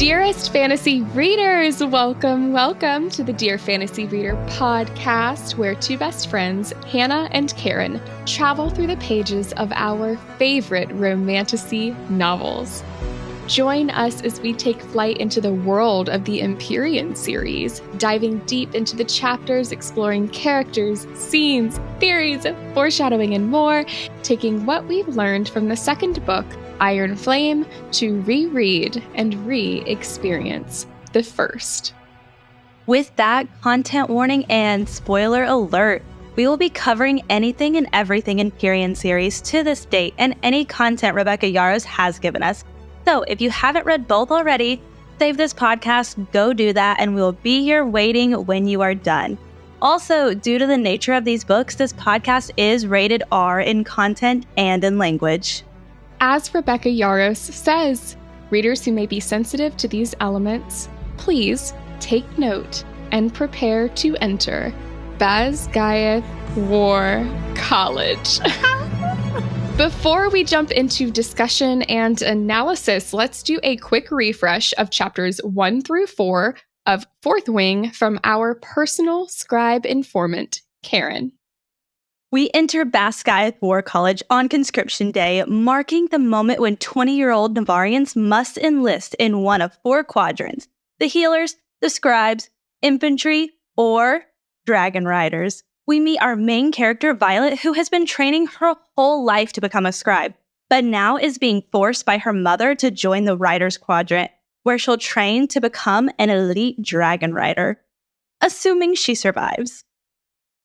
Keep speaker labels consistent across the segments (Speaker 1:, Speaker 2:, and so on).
Speaker 1: Dearest fantasy readers, welcome to the Dear Fantasy Reader podcast, where two best friends, Hannah and Karen, travel through the pages of our favorite romantasy novels. Join us as we take flight into the world of the Empyrean series, diving deep into the chapters, exploring characters, scenes, theories, foreshadowing, and more, taking what we've learned from the second book, Iron Flame, to reread and re-experience the first.
Speaker 2: With that, content warning and spoiler alert. We will be covering anything and everything Empyrean series to this date and any content Rebecca Yarros has given us. So if you haven't read both already, save this podcast, go do that, and we will be here waiting when you are done. Also, due to the nature of these books, this podcast is rated R in content and in language.
Speaker 1: As Rebecca Yarros says, readers who may be sensitive to these elements, please take note and prepare to enter Basgiath War College. Before we jump into discussion and analysis, let's do a quick refresh of chapters 1 through 4 of Fourth Wing from our personal scribe informant, Karen.
Speaker 2: We enter Basgiath War College on conscription day, marking the moment when 20-year-old Navarians must enlist in one of 4 quadrants: the healers, the scribes, infantry, or dragon riders. We meet our main character, Violet, who has been training her whole life to become a scribe, but now is being forced by her mother to join the Riders Quadrant, where she'll train to become an elite dragon rider, assuming she survives.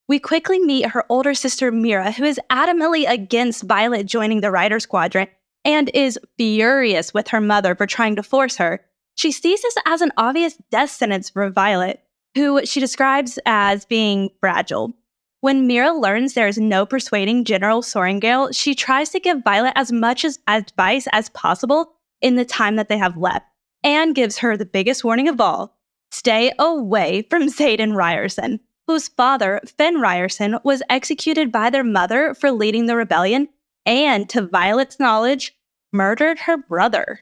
Speaker 2: We quickly meet her older sister, Mira, who is adamantly against Violet joining the Riders Quadrant and is furious with her mother for trying to force her. She sees this as an obvious death sentence for Violet, who she describes as being fragile. When Mira learns there is no persuading General Sorengale, she tries to give Violet as much advice as possible in the time that they have left, and gives her the biggest warning of all: stay away from Xaden Ryerson, whose father, Fenn Ryerson, was executed by their mother for leading the rebellion, and, to Violet's knowledge, murdered her brother.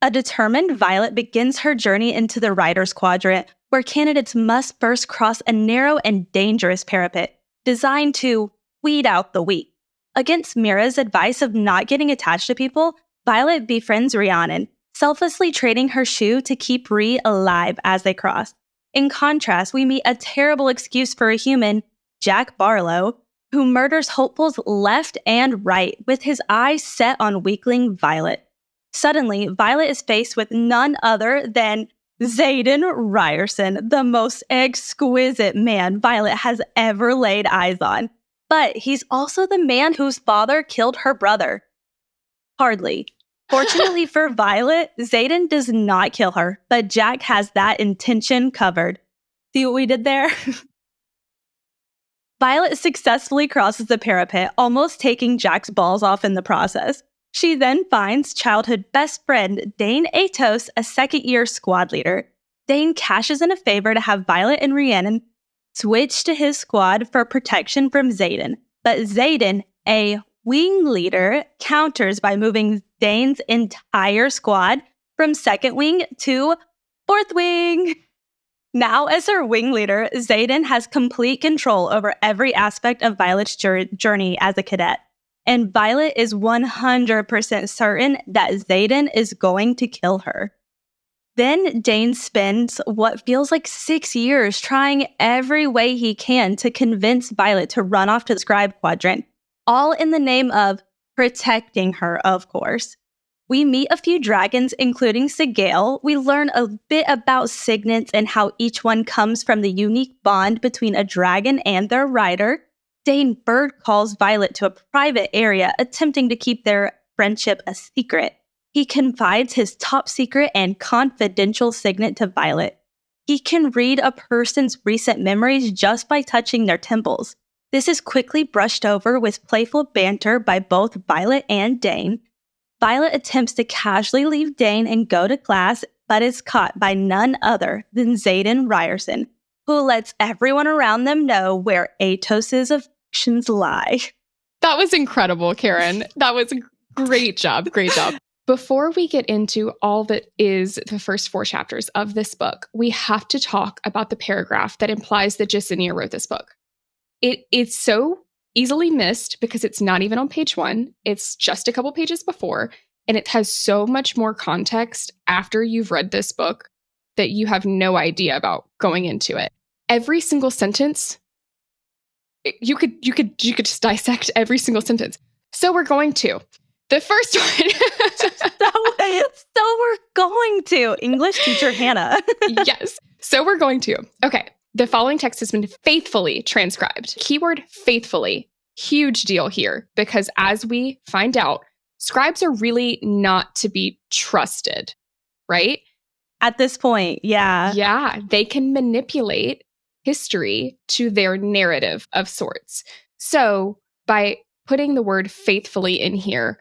Speaker 2: A determined Violet begins her journey into the Riders Quadrant, where candidates must first cross a narrow and dangerous parapet, designed to weed out the weak. Against Mira's advice of not getting attached to people, Violet befriends Rhiannon, selflessly trading her shoe to keep Rhi alive as they cross. In contrast, we meet a terrible excuse for a human, Jack Barlow, who murders hopefuls left and right with his eyes set on weakling Violet. Suddenly, Violet is faced with none other than Xaden Ryerson, the most exquisite man Violet has ever laid eyes on. But he's also the man whose father killed her brother. Hardly. Fortunately for Violet, Xaden does not kill her, but Jack has that intention covered. See what we did there? Violet successfully crosses the parapet, almost taking Jack's balls off in the process. She then finds childhood best friend Dane Atos, a second-year squad leader. Dane cashes in a favor to have Violet and Rhiannon switch to his squad for protection from Xaden, but Xaden, a wing leader, counters by moving Dane's entire squad from second wing to fourth wing. Now, as her wing leader, Xaden has complete control over every aspect of Violet's journey as a cadet. And Violet is 100% certain that Xaden is going to kill her. Then Dane spends what feels like 6 years trying every way he can to convince Violet to run off to the Scribe Quadrant, all in the name of protecting her, of course. We meet a few dragons, including Sigale. We learn a bit about signets and how each one comes from the unique bond between a dragon and their rider. Dane bird calls Violet to a private area, attempting to keep their friendship a secret. He confides his top secret and confidential signet to Violet. He can read a person's recent memories just by touching their temples. This is quickly brushed over with playful banter by both Violet and Dane. Violet attempts to casually leave Dane and go to class, but is caught by none other than Xaden Ryerson, who lets everyone around them know where Atos' affections lie.
Speaker 1: That was incredible, Karen. That was a great job. Great job. Before we get into all that is the first 4 chapters of this book, we have to talk about the paragraph that implies that Jasenia wrote this book. It's so easily missed because it's not even on page 1. It's just a couple pages before, and it has so much more context after you've read this book that you have no idea about going into it. Every single sentence, you could just dissect every single sentence. So we're going to. The first one.
Speaker 2: So we're going to. English teacher Hannah.
Speaker 1: Yes. So we're going to. Okay. The following text has been faithfully transcribed. Keyword faithfully. Huge deal here, because as we find out, scribes are really not to be trusted, right?
Speaker 2: At this point, yeah.
Speaker 1: Yeah. They can manipulate history to their narrative of sorts. So by putting the word faithfully in here,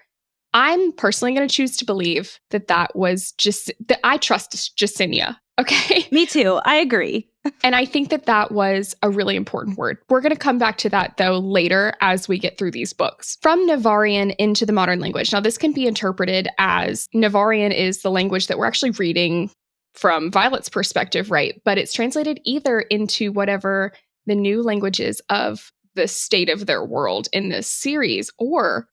Speaker 1: I'm personally going to choose to believe that was just that I trust Jasenia. Okay.
Speaker 2: Me too. I agree.
Speaker 1: And I think that was a really important word. We're going to come back to that, though, later as we get through these books. From Navarian into the modern language. Now, this can be interpreted as Navarian is the language that we're actually reading from Violet's perspective, right? But it's translated either into whatever the new languages of the state of their world in this series, or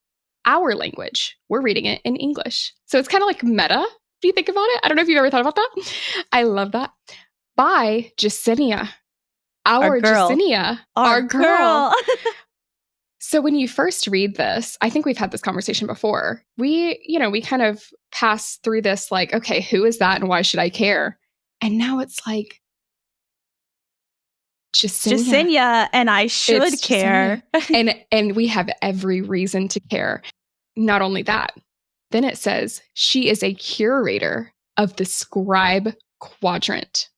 Speaker 1: our language. We're reading it in English. So it's kind of like meta, if you think about it. I don't know if you've ever thought about that. I love that. By Jasenia. Our
Speaker 2: girl.
Speaker 1: Jasenia. Our girl. So when you first read this, I think we've had this conversation before. We kind of pass through this like, okay, who is that and why should I care? And now it's like,
Speaker 2: Jasenia, and I should care.
Speaker 1: and we have every reason to care. Not only that, then it says she is a curator of the Scribe Quadrant.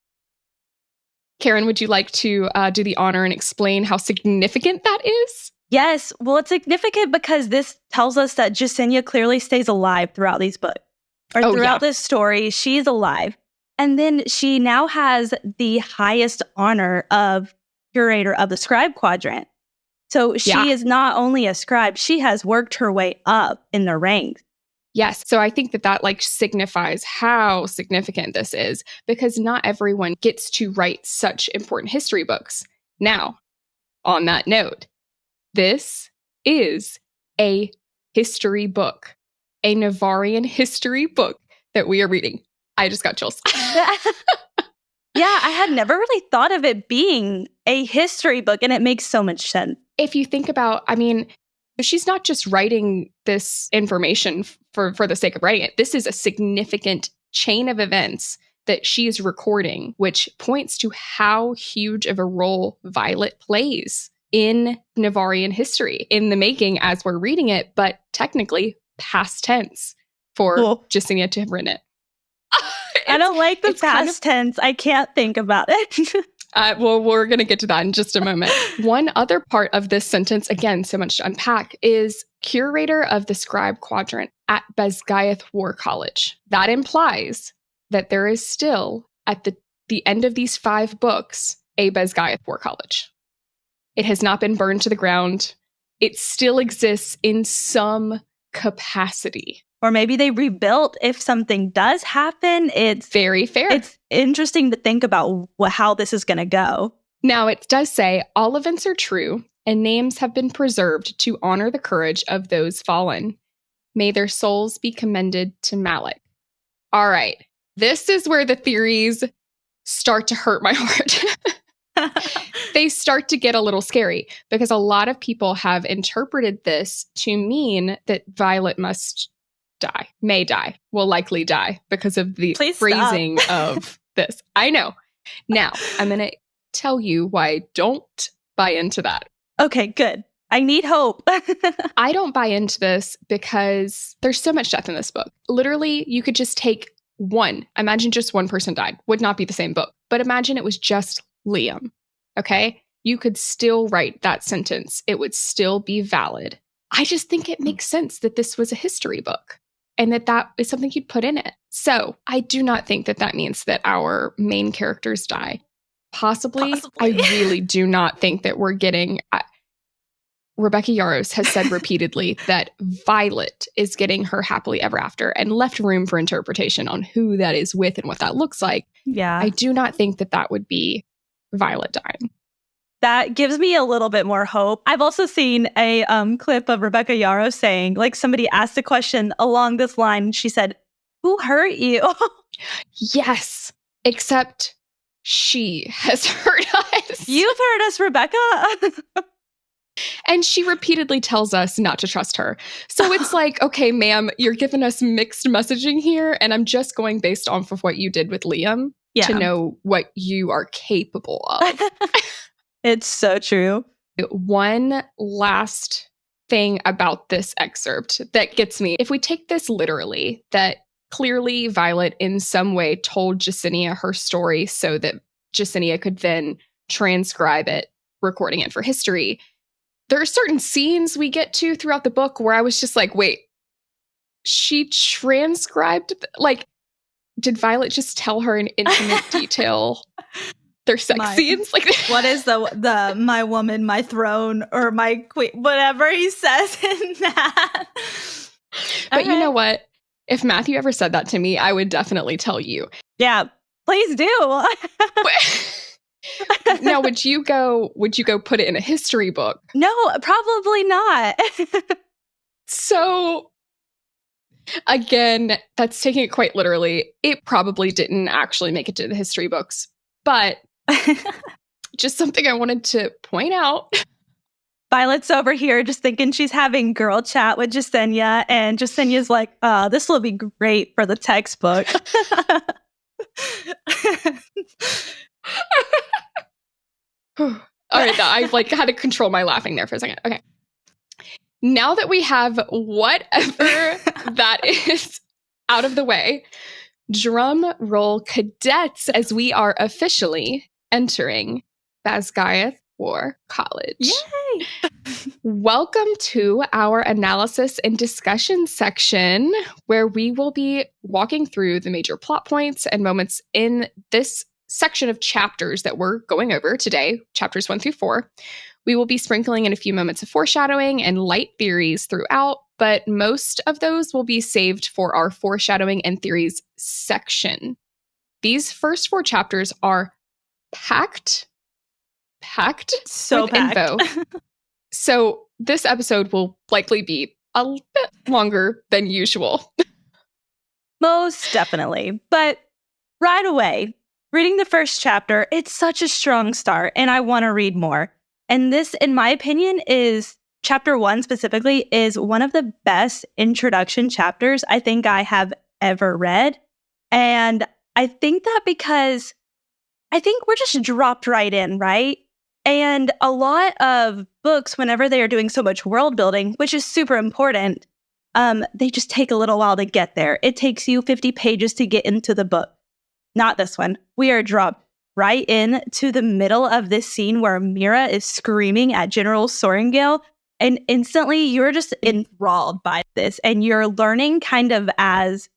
Speaker 1: Karen, would you like to do the honor and explain how significant that is?
Speaker 2: Yes. Well, it's significant because this tells us that Jasenia clearly stays alive throughout these books. Throughout this story, she's alive. And then she now has the highest honor of curator of the Scribe Quadrant. So she is not only a scribe, she has worked her way up in the ranks.
Speaker 1: Yes. So I think that like signifies how significant this is, because not everyone gets to write such important history books. Now, on that note, this is a history book, a Navarian history book that we are reading. I just got chills.
Speaker 2: Yeah, I had never really thought of it being a history book, and it makes so much sense.
Speaker 1: If you think about, I mean, she's not just writing this information for the sake of writing it. This is a significant chain of events that she is recording, which points to how huge of a role Violet plays in Navarian history, in the making as we're reading it, but technically past tense for Jasenia to have written it.
Speaker 2: I don't like the past tense. I can't think about it.
Speaker 1: Well, we're going to get to that in just a moment. One other part of this sentence, again, so much to unpack, is curator of the Scribe Quadrant at Basgiath War College. That implies that there is still, at the end of these 5 books, a Basgiath War College. It has not been burned to the ground. It still exists in some capacity.
Speaker 2: Or maybe they rebuilt if something does happen. It's
Speaker 1: very fair.
Speaker 2: It's interesting to think about how this is going to go.
Speaker 1: Now, it does say all events are true and names have been preserved to honor the courage of those fallen. May their souls be commended to Malik. All right. This is where the theories start to hurt my heart. They start to get a little scary because a lot of people have interpreted this to mean that Violet must die, may die, will likely die because of the phrasing of this. I know. Now, I'm going to tell you why I don't buy into that.
Speaker 2: Okay, good. I need hope.
Speaker 1: I don't buy into this because there's so much death in this book. Literally, you could just take one. Imagine just one person died. Would not be the same book. But imagine it was just Liam. Okay? You could still write that sentence. It would still be valid. I just think it makes sense that this was a history book and that is something you'd put in it. So I do not think that means that our main characters die. Possibly. I really do not think that we're getting... Rebecca Yarros has said repeatedly that Violet is getting her happily ever after and left room for interpretation on who that is with and what that looks like.
Speaker 2: Yeah.
Speaker 1: I do not think that that would be Violet dying.
Speaker 2: That gives me a little bit more hope. I've also seen a clip of Rebecca Yarros saying, like, somebody asked a question along this line, and she said, "Who hurt you?"
Speaker 1: Yes, except she has hurt us.
Speaker 2: You've hurt us, Rebecca.
Speaker 1: And she repeatedly tells us not to trust her. So it's like, okay, ma'am, you're giving us mixed messaging here, and I'm just going based off of what you did with Liam to know what you are capable of.
Speaker 2: It's so true.
Speaker 1: One last thing about this excerpt that gets me. If we take this literally, that clearly Violet in some way told Jesinia her story so that Jesinia could then transcribe it, recording it for history. There are certain scenes we get to throughout the book where I was just like, wait, she transcribed? Like, did Violet just tell her in intimate detail their sex scenes? Like,
Speaker 2: what is the my woman, my throne, or my queen, whatever he says in that.
Speaker 1: But you know what? If Matthew ever said that to me, I would definitely tell you.
Speaker 2: Yeah, please do.
Speaker 1: Now, would you go put it in a history book?
Speaker 2: No, probably not.
Speaker 1: So, again, that's taking it quite literally. It probably didn't actually make it to the history books, but just something I wanted to point out.
Speaker 2: Violet's over here just thinking she's having girl chat with Jesinia, and Jasinia's like, this will be great for the textbook.
Speaker 1: All right, I had to control my laughing there for a second. Okay. Now that we have whatever that is out of the way, drum roll cadets as we are officially entering Basgiath War College.
Speaker 2: Yay!
Speaker 1: Welcome to our analysis and discussion section, where we will be walking through the major plot points and moments in this section of chapters that we're going over today, chapters 1 through 4. We will be sprinkling in a few moments of foreshadowing and light theories throughout, but most of those will be saved for our foreshadowing and theories section. These first 4 chapters are packed with info. So this episode will likely be a bit longer than usual.
Speaker 2: Most definitely. But right away, reading the first chapter, it's such a strong start, and I want to read more. And this, in my opinion, is chapter 1 specifically, is one of the best introduction chapters I think I have ever read. And I think that because I think we're just dropped right in, right? And a lot of books, whenever they are doing so much world building, which is super important, they just take a little while to get there. It takes you 50 pages to get into the book. Not this one. We are dropped right into the middle of this scene where Mira is screaming at General Sorrengail, and instantly you're just enthralled by this, and you're learning kind of as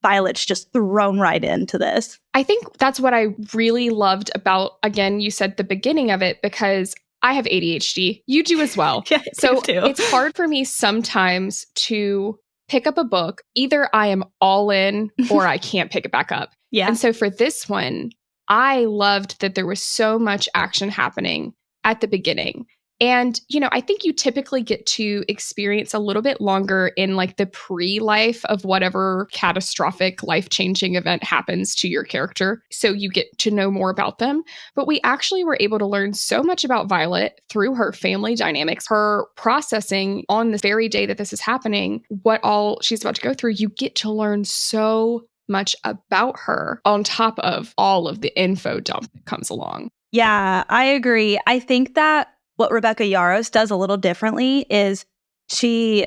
Speaker 2: Violet's just thrown right into this.
Speaker 1: I think that's what I really loved about, again, you said the beginning of it, because I have ADHD. You do as well.
Speaker 2: Yeah,
Speaker 1: so it's hard for me sometimes to pick up a book. Either I am all in or I can't pick it back up.
Speaker 2: Yeah.
Speaker 1: And so for this one, I loved that there was so much action happening at the beginning. And, I think you typically get to experience a little bit longer in like the pre-life of whatever catastrophic life-changing event happens to your character. So you get to know more about them. But we actually were able to learn so much about Violet through her family dynamics, her processing on the very day that this is happening, what all she's about to go through. You get to learn so much about her on top of all of the info dump that comes along.
Speaker 2: Yeah, I agree. I think that what Rebecca Yarros does a little differently is she,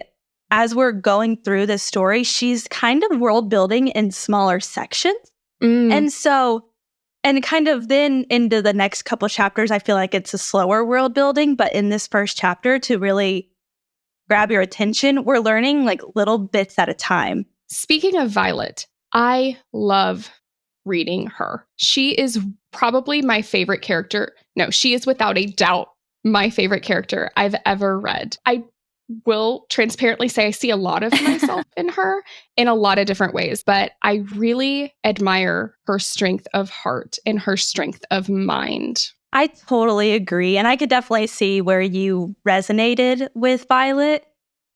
Speaker 2: as we're going through this story, she's kind of world building in smaller sections. And so, and kind of then into the next couple chapters, I feel like it's a slower world building. But in this first chapter, to really grab your attention, we're learning like little bits at a time.
Speaker 1: Speaking of Violet, I love reading her. She is probably my favorite character. No, she is without a doubt my favorite character I've ever read. I will transparently say I see a lot of myself in her in a lot of different ways, but I really admire her strength of heart and her strength of mind.
Speaker 2: I totally agree. And I could definitely see where you resonated with Violet.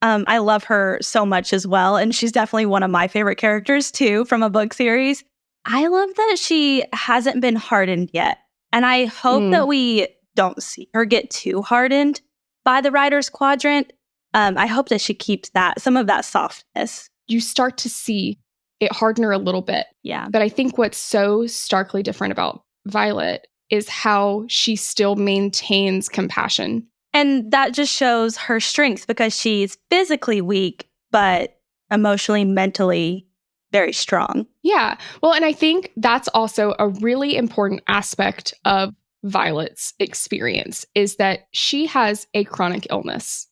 Speaker 2: I love her so much as well. And she's definitely one of my favorite characters too from a book series. I love that she hasn't been hardened yet. And I hope that we don't see her get too hardened by the writer's quadrant. I hope that she keeps some of that softness.
Speaker 1: You start to see it harden her a little bit.
Speaker 2: Yeah.
Speaker 1: But I think what's so starkly different about Violet is how she still maintains compassion.
Speaker 2: And that just shows her strengths because she's physically weak, but emotionally, mentally very strong.
Speaker 1: Yeah. Well, and I think that's also a really important aspect of Violet's experience is that she has a chronic illness,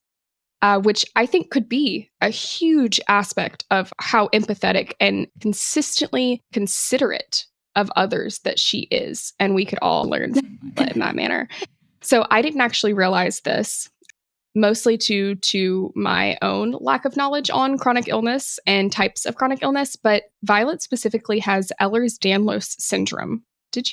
Speaker 1: which I think could be a huge aspect of how empathetic and consistently considerate of others that she is. And we could all learn in that manner. So I didn't actually realize this, mostly due to my own lack of knowledge on chronic illness and types of chronic illness, but Violet specifically has Ehlers-Danlos syndrome. Did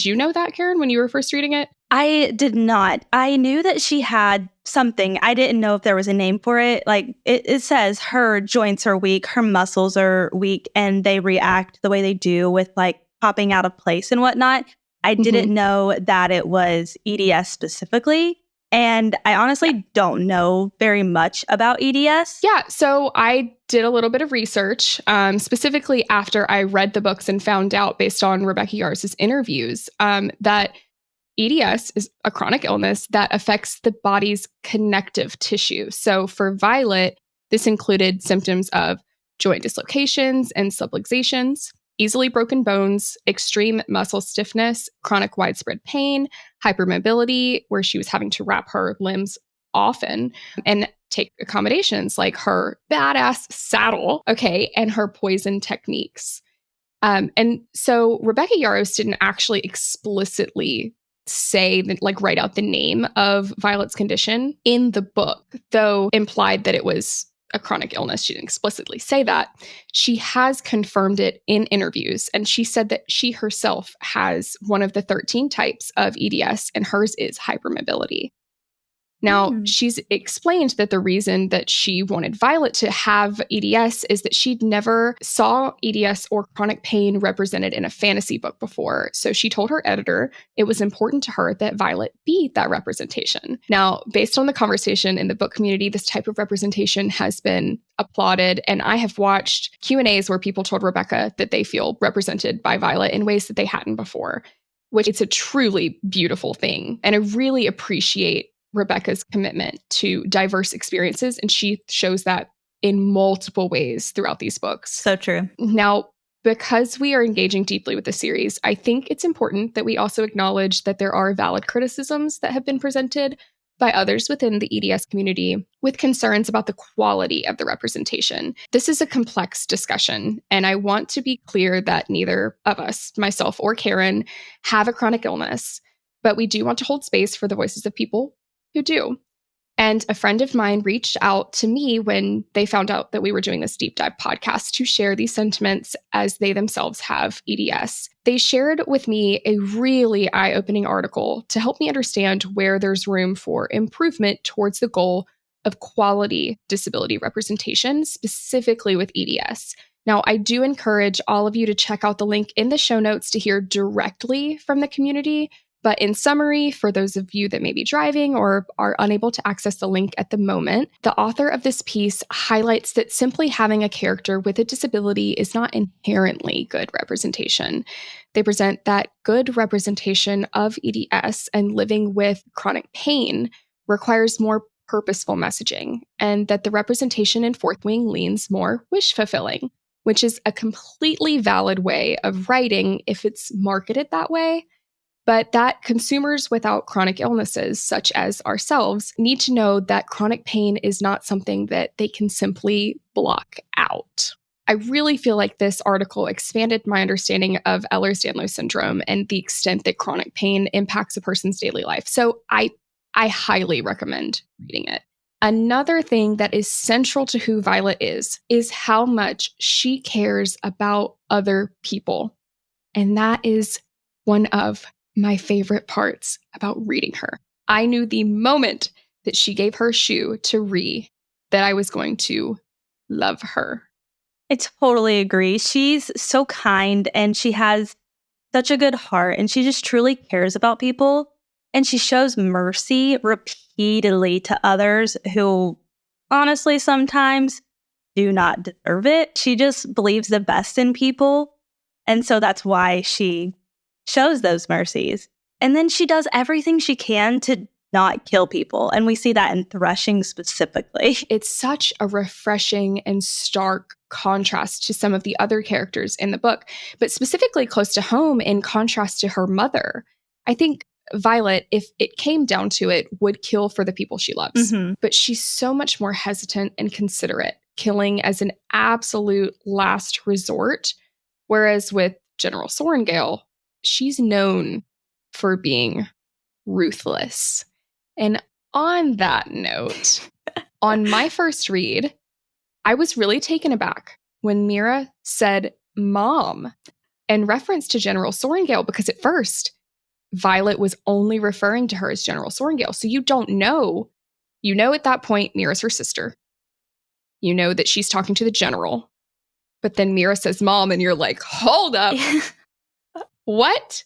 Speaker 1: you know that, Karen, when you were first reading it?
Speaker 2: I did not. I knew that she had something. I didn't know if there was a name for it. Like it says her joints are weak, her muscles are weak, and they react the way they do with like popping out of place and whatnot. I didn't know that it was EDS specifically. And I honestly don't know very much about EDS.
Speaker 1: Yeah, so I did a little bit of research, specifically after I read the books and found out based on Rebecca Yarros' interviews that EDS is a chronic illness that affects the body's connective tissue. So for Violet, this included symptoms of joint dislocations and subluxations, easily broken bones, extreme muscle stiffness, chronic widespread pain, hypermobility, where she was having to wrap her limbs often and take accommodations like her badass saddle, and her poison techniques. And so Rebecca Yarros didn't actually explicitly say, write out the name of Violet's condition in the book, though implied that it was a chronic illness. She didn't explicitly say that. She has confirmed it in interviews, and she said that she herself has one of the 13 types of EDS, and hers is hypermobility. Now, she's explained that the reason that she wanted Violet to have EDS is that she'd never saw EDS or chronic pain represented in a fantasy book before. So she told her editor it was important to her that Violet be that representation. Now, based on the conversation in the book community, this type of representation has been applauded. And I have watched Q&As where people told Rebecca that they feel represented by Violet in ways that they hadn't before, which it's a truly beautiful thing. And I really appreciate Rebecca's commitment to diverse experiences, and she shows that in multiple ways throughout these books.
Speaker 2: So true.
Speaker 1: Now, because we are engaging deeply with the series, I think it's important that we also acknowledge that there are valid criticisms that have been presented by others within the EDS community with concerns about the quality of the representation. This is a complex discussion, and I want to be clear that neither of us, myself or Karen, have a chronic illness, but we do want to hold space for the voices of people who do. And a friend of mine reached out to me when they found out that we were doing this deep dive podcast to share these sentiments as they themselves have EDS. They shared with me a really eye-opening article to help me understand where there's room for improvement towards the goal of quality disability representation, specifically with EDS. Now, I do encourage all of you to check out the link in the show notes to hear directly from the community. But in summary, for those of you that may be driving or are unable to access the link at the moment, the author of this piece highlights that simply having a character with a disability is not inherently good representation. They present that good representation of EDS and living with chronic pain requires more purposeful messaging, and that the representation in Fourth Wing leans more wish-fulfilling, which is a completely valid way of writing if it's marketed that way. But that consumers without chronic illnesses, such as ourselves, need to know that chronic pain is not something that they can simply block out. I really feel like this article expanded my understanding of Ehlers-Danlos syndrome and the extent that chronic pain impacts a person's daily life. So I I highly recommend reading it. Another thing that is central to who Violet is how much she cares about other people. And that is one of my favorite parts about reading her. I knew the moment that she gave her shoe to Ree that I was going to love her.
Speaker 2: I totally agree. She's so kind and she has such a good heart and she just truly cares about people. And she shows mercy repeatedly to others who honestly sometimes do not deserve it. She just believes the best in people. And so that's why she shows those mercies. And then she does everything she can to not kill people. And we see that in Threshing specifically.
Speaker 1: It's such a refreshing and stark contrast to some of the other characters in the book, but specifically close to home in contrast to her mother. I think Violet, if it came down to it, would kill for the people she loves.
Speaker 2: Mm-hmm.
Speaker 1: But she's so much more hesitant and considerate, killing as an absolute last resort. Whereas with General Sorengale, she's known for being ruthless. And on that note, on my first read, I was really taken aback when Mira said mom in reference to General Sorengale, because at first, Violet was only referring to her as General Sorengale. So you don't know. You know at that point, Mira's her sister. You know that she's talking to the general. But then Mira says mom, and you're like, hold up. What?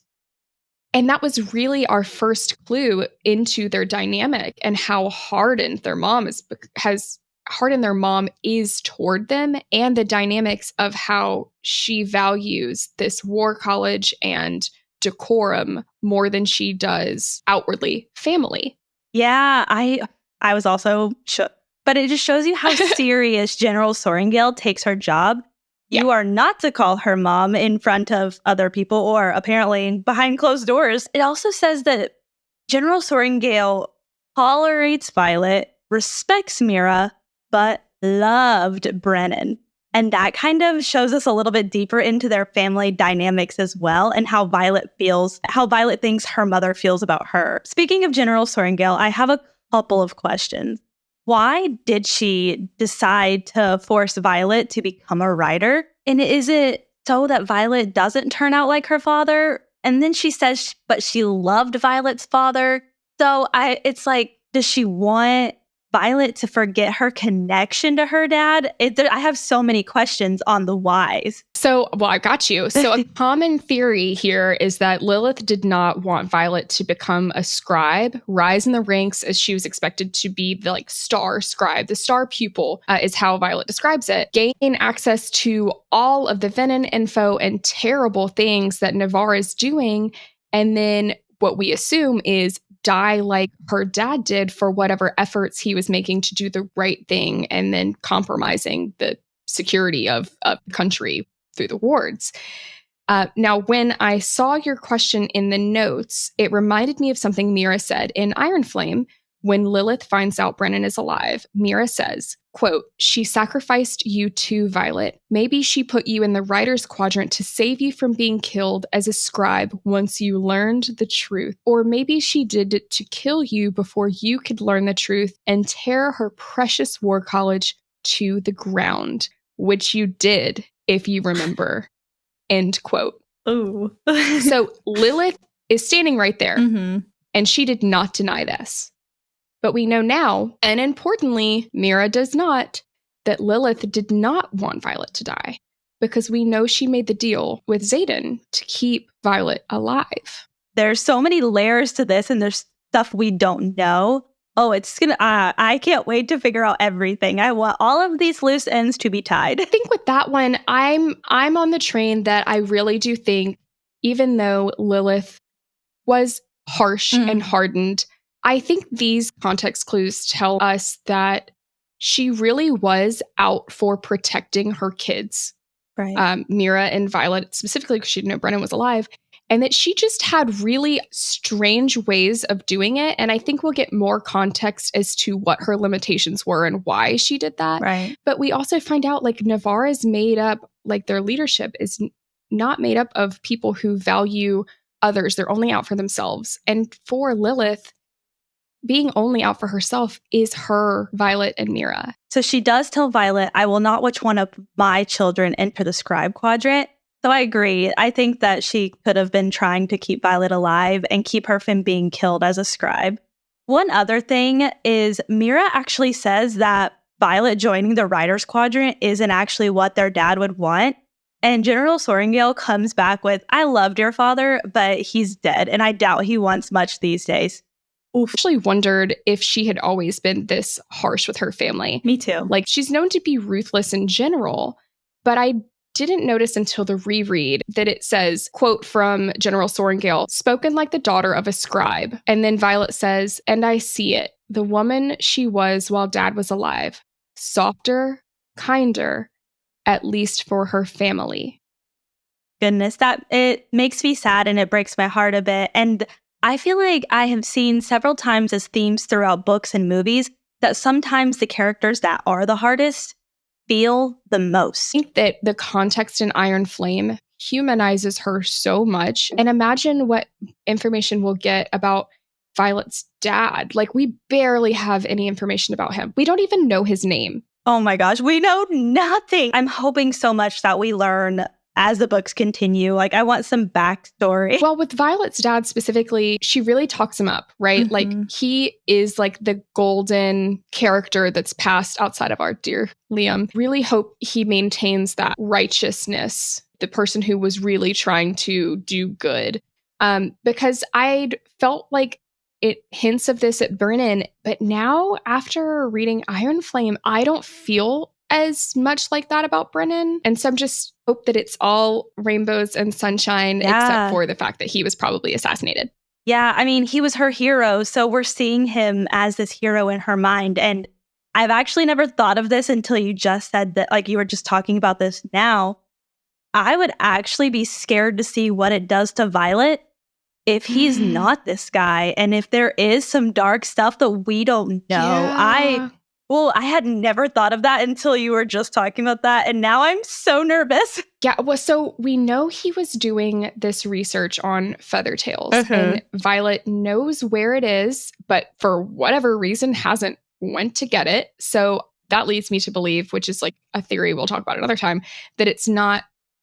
Speaker 1: And that was really our first clue into their dynamic and how hardened their mom is toward them, and the dynamics of how she values this war college and decorum more than she does outwardly family.
Speaker 2: Yeah, I was also shook. But it just shows you how serious General Sorengale takes her job.
Speaker 1: Yeah.
Speaker 2: You are not to call her mom in front of other people or apparently behind closed doors. It also says that General Sorengale tolerates Violet, respects Mira, but loved Brennan. And that kind of shows us a little bit deeper into their family dynamics as well, and how Violet thinks her mother feels about her. Speaking of General Sorengale, I have a couple of questions. Why did she decide to force Violet to become a writer? And is it so that Violet doesn't turn out like her father? And then she says, but she loved Violet's father. So it's like, does she want Violet to forget her connection to her dad? I have so many questions on the whys.
Speaker 1: So, well, I got you. So a common theory here is that Lilith did not want Violet to become a scribe, rise in the ranks as she was expected to be the star scribe. The star pupil is how Violet describes it. Gain access to all of the Venin info and terrible things that Navarre is doing. And then what we assume is die like her dad did for whatever efforts he was making to do the right thing, and then compromising the security of the country through the wards. Now, when I saw your question in the notes, it reminded me of something Mira said in Iron Flame. When Lilith finds out Brennan is alive, Mira says, quote, she sacrificed you too, Violet. Maybe she put you in the writer's quadrant to save you from being killed as a scribe once you learned the truth. Or maybe she did it to kill you before you could learn the truth and tear her precious war college to the ground, which you did, if you remember, end quote.
Speaker 2: Ooh.
Speaker 1: So Lilith is standing right there,
Speaker 2: Mm-hmm.
Speaker 1: and she did not deny this. But we know now, and importantly, Mira does not, that Lilith did not want Violet to die, because we know she made the deal with Xaden to keep Violet alive.
Speaker 2: There's so many layers to this, and there's stuff we don't know. Oh, I can't wait to figure out everything. I want all of these loose ends to be tied.
Speaker 1: I think with that one, I'm on the train that I really do think, even though Lilith was harsh and hardened, I think these context clues tell us that she really was out for protecting her kids.
Speaker 2: Right.
Speaker 1: Mira and Violet specifically, because she didn't know Brennan was alive, and that she just had really strange ways of doing it. And I think we'll get more context as to what her limitations were and why she did that.
Speaker 2: Right.
Speaker 1: But we also find out Navarre is made up, their leadership is not made up of people who value others. They're only out for themselves. And for Lilith, being only out for herself is her, Violet, and Mira.
Speaker 2: So she does tell Violet, I will not watch one of my children enter the Scribe Quadrant. So I agree. I think that she could have been trying to keep Violet alive and keep her from being killed as a scribe. One other thing is Mira actually says that Violet joining the Writers Quadrant isn't actually what their dad would want. And General Sorrengail comes back with, I loved your father, but he's dead, and I doubt he wants much these days.
Speaker 1: I actually wondered if she had always been this harsh with her family.
Speaker 2: Me too.
Speaker 1: Like, she's known to be ruthless in general, but I didn't notice until the reread that it says, quote from General Sorrengail, spoken like the daughter of a scribe. And then Violet says, and I see it, the woman she was while dad was alive. Softer, kinder, at least for her family.
Speaker 2: Goodness, that it makes me sad and it breaks my heart a bit. And I feel like I have seen several times as themes throughout books and movies that sometimes the characters that are the hardest feel the most.
Speaker 1: I think that the context in Iron Flame humanizes her so much. And imagine what information we'll get about Violet's dad. Like, we barely have any information about him. We don't even know his name.
Speaker 2: Oh my gosh, we know nothing. I'm hoping so much that we learn as the books continue. Like, I want some backstory.
Speaker 1: Well, with Violet's dad specifically, she really talks him up, right?
Speaker 2: Mm-hmm.
Speaker 1: Like, he is like the golden character that's passed outside of our dear Liam. Really hope he maintains that righteousness, the person who was really trying to do good. Because I'd felt like it hints of this at Brennan, but now after reading Iron Flame, I don't feel as much like that about Brennan. And so I'm just hope that it's all rainbows and sunshine, except for the fact that he was probably assassinated.
Speaker 2: Yeah, I mean, he was her hero, so we're seeing him as this hero in her mind. And I've actually never thought of this until you just said that, like you were just talking about this now. I would actually be scared to see what it does to Violet if he's not this guy, and if there is some dark stuff that we don't know. I had never thought of that until you were just talking about that, and now I'm so nervous.
Speaker 1: Yeah, well, so we know he was doing this research on Feathertails, and Violet knows where it is, but for whatever reason hasn't went to get it. So that leads me to believe, which is like a theory we'll talk about another time, that it's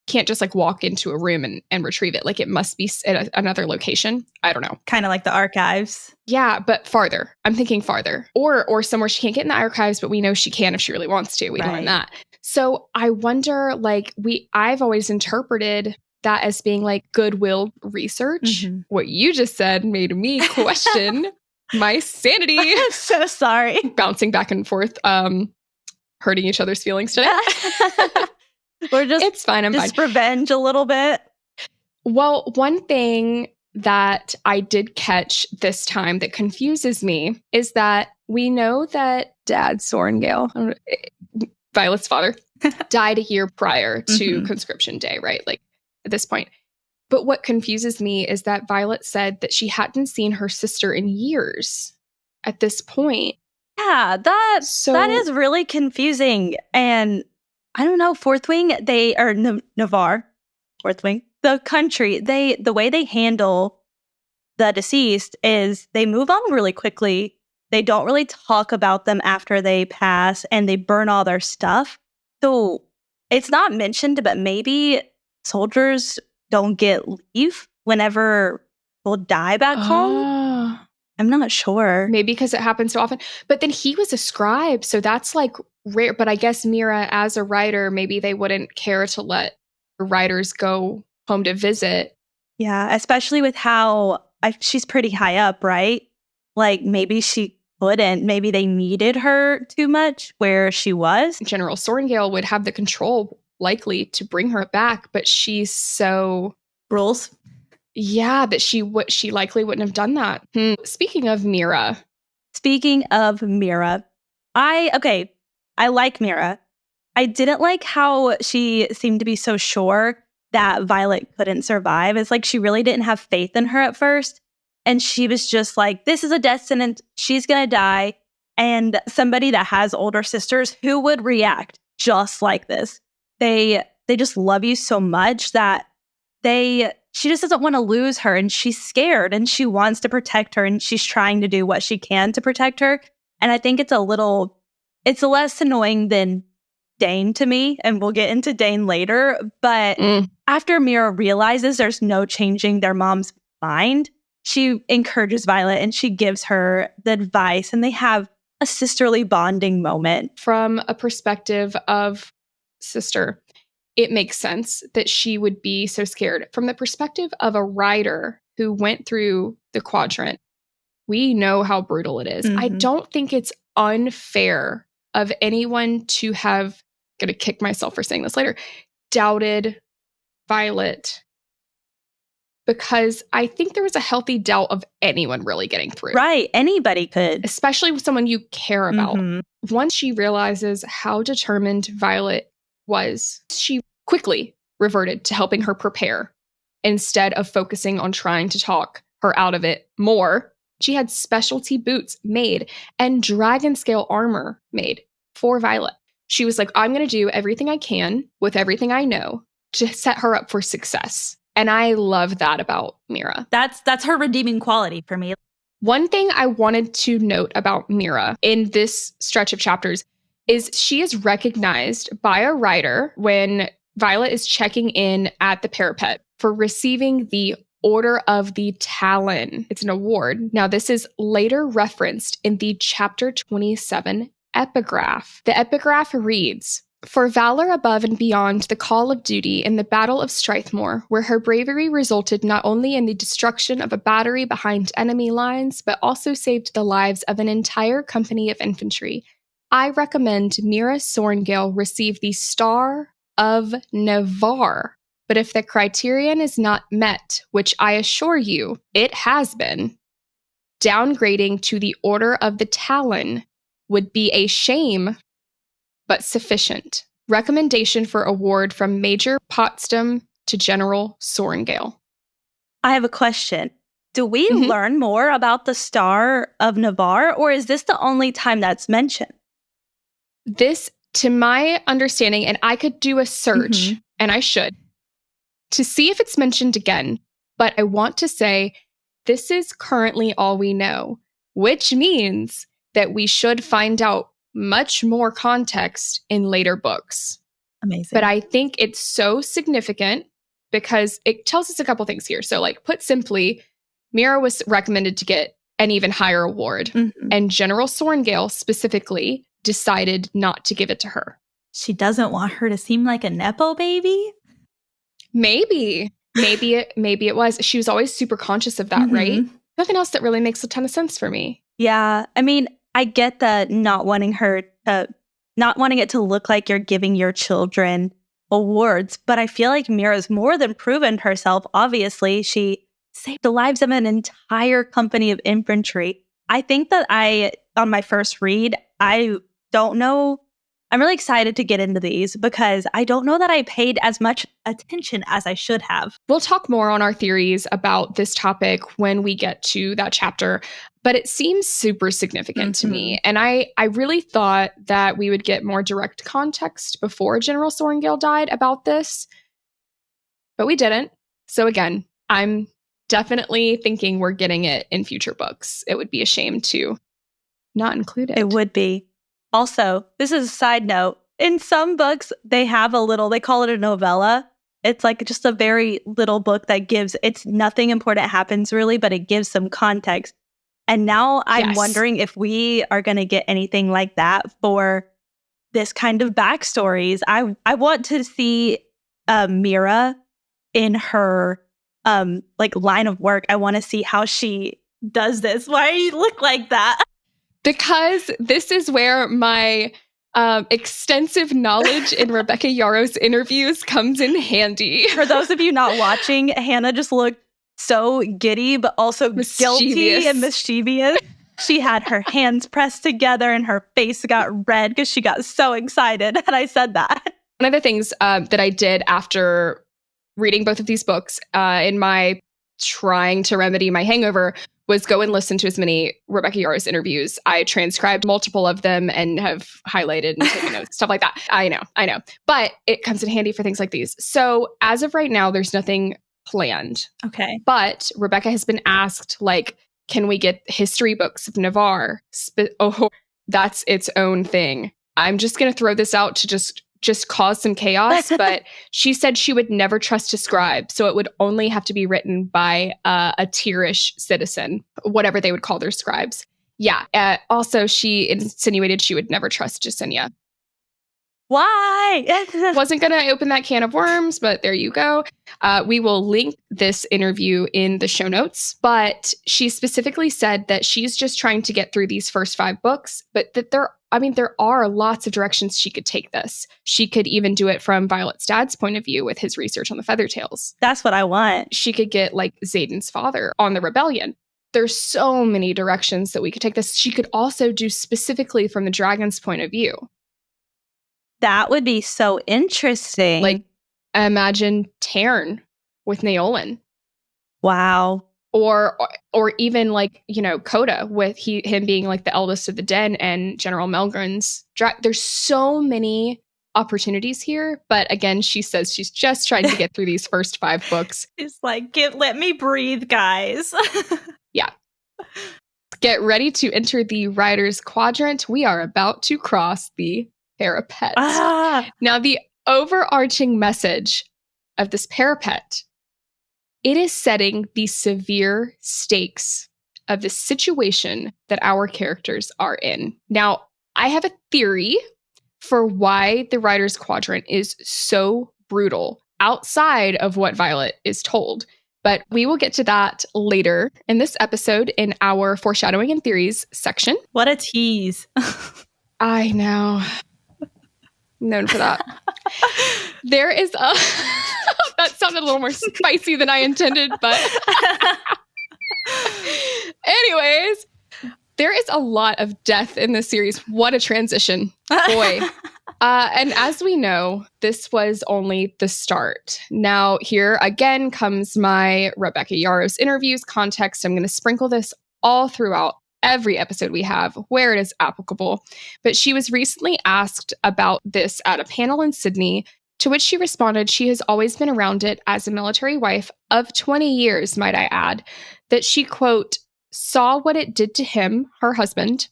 Speaker 1: can't just like walk into a room and retrieve it. Like, it must be at another location. I don't know.
Speaker 2: Kind of like the archives.
Speaker 1: Yeah, but farther. I'm thinking farther. Or somewhere she can't get in the archives, but we know she can if she really wants to. We learn that. So I wonder, like, I've always interpreted that as being like goodwill research. Mm-hmm. What you just said made me question my sanity.
Speaker 2: I'm so sorry.
Speaker 1: Bouncing back and forth, hurting each other's feelings today.
Speaker 2: We're just,
Speaker 1: it's fine. I'm
Speaker 2: just
Speaker 1: fine.
Speaker 2: Revenge a little bit.
Speaker 1: Well, one thing that I did catch this time that confuses me is that we know that Dad Sorrengail, Violet's father, died a year prior to conscription day, right? Like, at this point. But what confuses me is that Violet said that she hadn't seen her sister in years at this point.
Speaker 2: Yeah, that is really confusing. And I don't know, Fourth Wing, Navarre, Fourth Wing, the country, the way they handle the deceased is they move on really quickly. They don't really talk about them after they pass, and they burn all their stuff. So it's not mentioned, but maybe soldiers don't get leave whenever people die back home. I'm not sure.
Speaker 1: Maybe because it happens so often. But then he was a scribe, so that's like rare. But I guess Mira, as a writer, maybe they wouldn't care to let writers go home to visit.
Speaker 2: Yeah, especially with how she's pretty high up, right? Like, maybe she couldn't. Maybe they needed her too much where she was.
Speaker 1: General Sorrengail would have the control, likely, to bring her back, but she's so...
Speaker 2: Rules.
Speaker 1: Yeah, that she likely wouldn't have done that. Speaking of Mira,
Speaker 2: I like Mira. I didn't like how she seemed to be so sure that Violet couldn't survive. It's like she really didn't have faith in her at first. And she was just like, this is a death sentence. She's going to die. And somebody that has older sisters who would react just like this. They just love you so much that they she just doesn't want to lose her, and she's scared, and she wants to protect her, and she's trying to do what she can to protect her. And I think it's less annoying than Dane to me, and we'll get into Dane later. But after Mira realizes there's no changing their mom's mind, she encourages Violet and she gives her the advice, and they have a sisterly bonding moment.
Speaker 1: From a perspective of sister, it makes sense that she would be so scared. From the perspective of a writer who went through the Quadrant, we know how brutal it is. I don't think it's unfair of anyone to have, going to kick myself for saying this later, doubted Violet, because I think there was a healthy doubt of anyone really getting through.
Speaker 2: Right. Anybody could.
Speaker 1: Especially with someone you care about. Once she realizes how determined Violet was, she quickly reverted to helping her prepare instead of focusing on trying to talk her out of it more. She had specialty boots made and dragon scale armor made for Violet. She was like, I'm going to do everything I can with everything I know to set her up for success. And I love that about Mira.
Speaker 2: That's her redeeming quality for me.
Speaker 1: One thing I wanted to note about Mira in this stretch of chapters is she is recognized by a writer when Violet is checking in at the Parapet for receiving the Order of the Talon. It's an award. Now, this is later referenced in the chapter 27 epigraph. The epigraph reads, "For valor above and beyond the call of duty in the Battle of Strathmore, where her bravery resulted not only in the destruction of a battery behind enemy lines, but also saved the lives of an entire company of infantry, I recommend Mira Sorngale receive the Star of Navarre. But if the criterion is not met, which I assure you it has been, downgrading to the Order of the Talon would be a shame, but sufficient. Recommendation for award from Major Potsdam to General Sorngale."
Speaker 2: I have a question. Do we learn more about the Star of Navarre, or is this the only time that's mentioned?
Speaker 1: This, to my understanding, and I could do a search, and I should, to see if it's mentioned again, but I want to say this is currently all we know, which means that we should find out much more context in later books.
Speaker 2: Amazing.
Speaker 1: But I think it's so significant because it tells us a couple things here. So, like, put simply, Mira was recommended to get an even higher award, and General Sorngale specifically decided not to give it to her.
Speaker 2: She doesn't want her to seem like a Nepo baby?
Speaker 1: Maybe it was. She was always super conscious of that, right? Nothing else that really makes a ton of sense for me.
Speaker 2: Yeah. I mean, I get that not wanting it to look like you're giving your children awards, but I feel like Mira's more than proven herself. Obviously, she saved the lives of an entire company of infantry. I think that on my first read, I don't know. I'm really excited to get into these because I don't know that I paid as much attention as I should have.
Speaker 1: We'll talk more on our theories about this topic when we get to that chapter, but it seems super significant to me. And I really thought that we would get more direct context before General Sorngale died about this, but we didn't. So again, I'm definitely thinking we're getting it in future books. It would be a shame to not include it.
Speaker 2: It would be. Also, this is a side note. In some books, they call it a novella. It's like just a very little book that it's nothing important happens really, but it gives some context. And now I'm wondering if we are going to get anything like that for this kind of backstories. I want to see Mira in her line of work. I want to see how she does this. Why do you look like that?
Speaker 1: Because this is where my extensive knowledge in Rebecca Yarros interviews comes in handy.
Speaker 2: For those of you not watching, Hannah just looked so giddy, but also guilty and mischievous. She had her hands pressed together and her face got red because she got so excited. And I said that.
Speaker 1: One of the things that I did after reading both of these books in my trying to remedy my hangover was go and listen to as many Rebecca Yarros interviews. I transcribed multiple of them and have highlighted and taken notes, stuff like that. I know. But it comes in handy for things like these. So as of right now, there's nothing planned.
Speaker 2: Okay.
Speaker 1: But Rebecca has been asked, like, can we get history books of Navarre? That's its own thing. I'm just going to throw this out to just cause some chaos, but she said she would never trust a scribe, so it would only have to be written by a tierish citizen, whatever they would call their scribes. Yeah. Also, she insinuated she would never trust Jasenia.
Speaker 2: Why?
Speaker 1: Wasn't going to open that can of worms, but there you go. We will link this interview in the show notes, but she specifically said that she's just trying to get through these first 5 books, but that there are lots of directions she could take this. She could even do it from Violet's dad's point of view with his research on the Feathertails.
Speaker 2: That's what I want.
Speaker 1: She could get like Xaden's father on the rebellion. There's so many directions that we could take this. She could also do specifically from the dragon's point of view.
Speaker 2: That would be so interesting.
Speaker 1: Like, imagine Tarn with Naolan.
Speaker 2: Wow.
Speaker 1: Or even like, Coda with him being like the eldest of the den and General Melgren's. There's so many opportunities here. But again, she says she's just trying to get through these first 5 books.
Speaker 2: It's like, let me breathe, guys.
Speaker 1: Yeah. Get ready to enter the Writer's Quadrant. We are about to cross the Parapet. Now, the overarching message of this Parapet, it is setting the severe stakes of the situation that our characters are in. Now, I have a theory for why the Writer's Quadrant is so brutal outside of what Violet is told. But we will get to that later in this episode in our Foreshadowing and Theories section.
Speaker 2: What a tease.
Speaker 1: I know. Known for that. There is a... That sounded a little more spicy than I intended, but... Anyways, there is a lot of death in this series. What a transition. Boy. And as we know, this was only the start. Now, here again comes my Rebecca Yarros interviews context. I'm going to sprinkle this all throughout every episode we have where it is applicable. But she was recently asked about this at a panel in Sydney, to which she responded she has always been around it as a military wife of 20 years, might I add, that she, quote, saw what it did to him, her husband,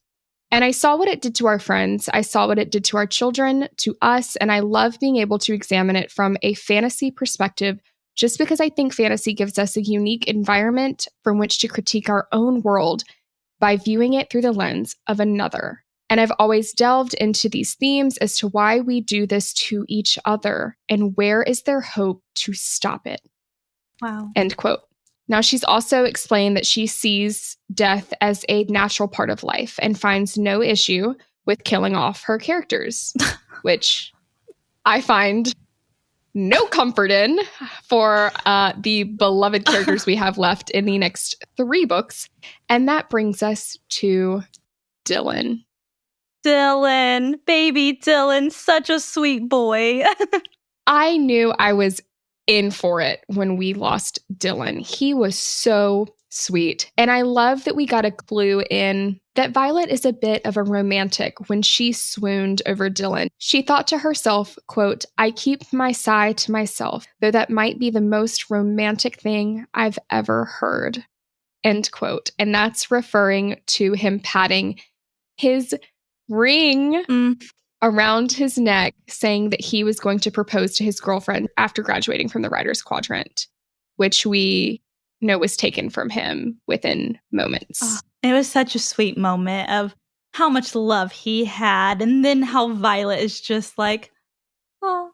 Speaker 1: and I saw what it did to our friends. I saw what it did to our children, to us, and I love being able to examine it from a fantasy perspective just because I think fantasy gives us a unique environment from which to critique our own world by viewing it through the lens of another. And I've always delved into these themes as to why we do this to each other and where is there hope to stop it.
Speaker 2: Wow.
Speaker 1: End quote. Now, she's also explained that she sees death as a natural part of life and finds no issue with killing off her characters, which I find no comfort in for the beloved characters we have left in the next 3 books. And that brings us to Dylan.
Speaker 2: Dylan, baby Dylan, such a sweet boy.
Speaker 1: I knew I was in for it when we lost Dylan. He was so sweet. And I love that we got a clue in that Violet is a bit of a romantic when she swooned over Dylan. She thought to herself, quote, I keep my sigh to myself, though that might be the most romantic thing I've ever heard, end quote. And that's referring to him patting his ring around his neck, saying that he was going to propose to his girlfriend after graduating from the Writer's Quadrant, which we know was taken from him within moments.
Speaker 2: Oh, it was such a sweet moment of how much love he had, and then how Violet is just like, oh.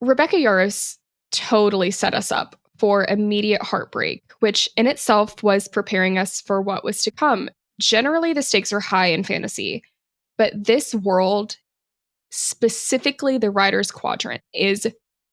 Speaker 1: Rebecca Yarros totally set us up for immediate heartbreak, which in itself was preparing us for what was to come. Generally, the stakes are high in fantasy, but this world, specifically the Writer's Quadrant, is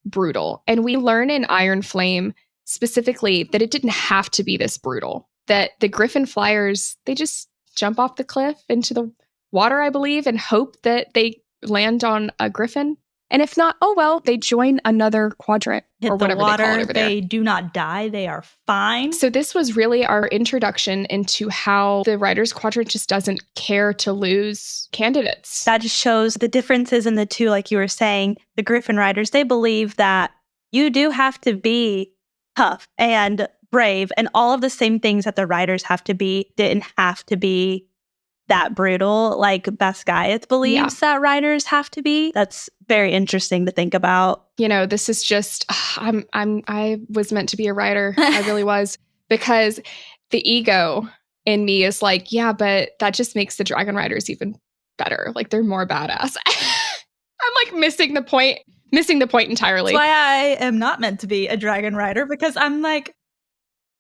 Speaker 1: brutal. And we learn in Iron Flame specifically that it didn't have to be this brutal, that the Griffin Flyers, they just jump off the cliff into the water, I believe, and hope that they land on a griffin. And if not, oh well, they join another quadrant or whatever they call it over there.
Speaker 2: They do not die. They are fine.
Speaker 1: So this was really our introduction into how the Writer's Quadrant just doesn't care to lose candidates.
Speaker 2: That just shows the differences in the two, like you were saying. The Griffin Riders, they believe that you do have to be tough and brave and all of the same things that the writers have to be didn't have to be that brutal like Basquiat believes that writers have to be. That's very interesting to think about.
Speaker 1: You know, this is just I was meant to be a writer. I really was, because the ego in me is like, yeah, but that just makes the dragon riders even better. Like, they're more badass. I'm like missing the point entirely.
Speaker 3: That's why I am not meant to be a dragon rider, because I'm like,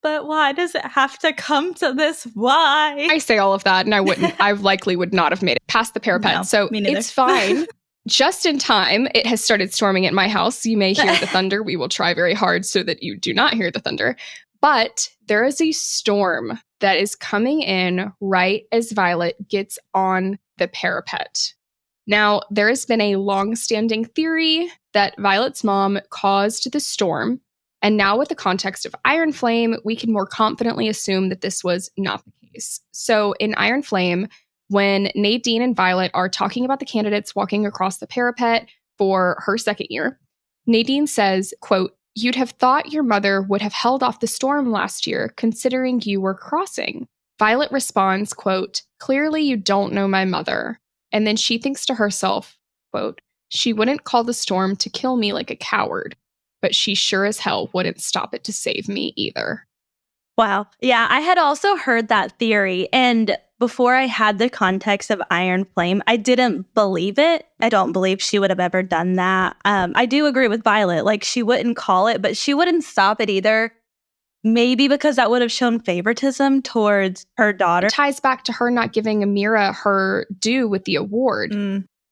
Speaker 3: but why does it have to come to this? Why?
Speaker 1: I say all of that, and I likely would not have made it past the parapet.
Speaker 3: No,
Speaker 1: so it's fine. Just in time, it has started storming at my house. You may hear the thunder. We will try very hard so that you do not hear the thunder. But there is a storm that is coming in right as Violet gets on the parapet. Now, there has been a long-standing theory that Violet's mom caused the storm. And now with the context of Iron Flame, we can more confidently assume that this was not the case. So in Iron Flame, when Nadine and Violet are talking about the candidates walking across the parapet for her second year, Nadine says, quote, "You'd have thought your mother would have held off the storm last year, considering you were crossing." Violet responds, quote, "Clearly you don't know my mother." And then she thinks to herself, quote, "She wouldn't call the storm to kill me like a coward, but she sure as hell wouldn't stop it to save me either."
Speaker 2: Wow. Yeah, I had also heard that theory. And before I had the context of Iron Flame, I didn't believe it. I don't believe she would have ever done that. I do agree with Violet. Like, she wouldn't call it, but she wouldn't stop it either. Maybe because that would have shown favoritism towards her daughter.
Speaker 1: It ties back to her not giving Amira her due with the award.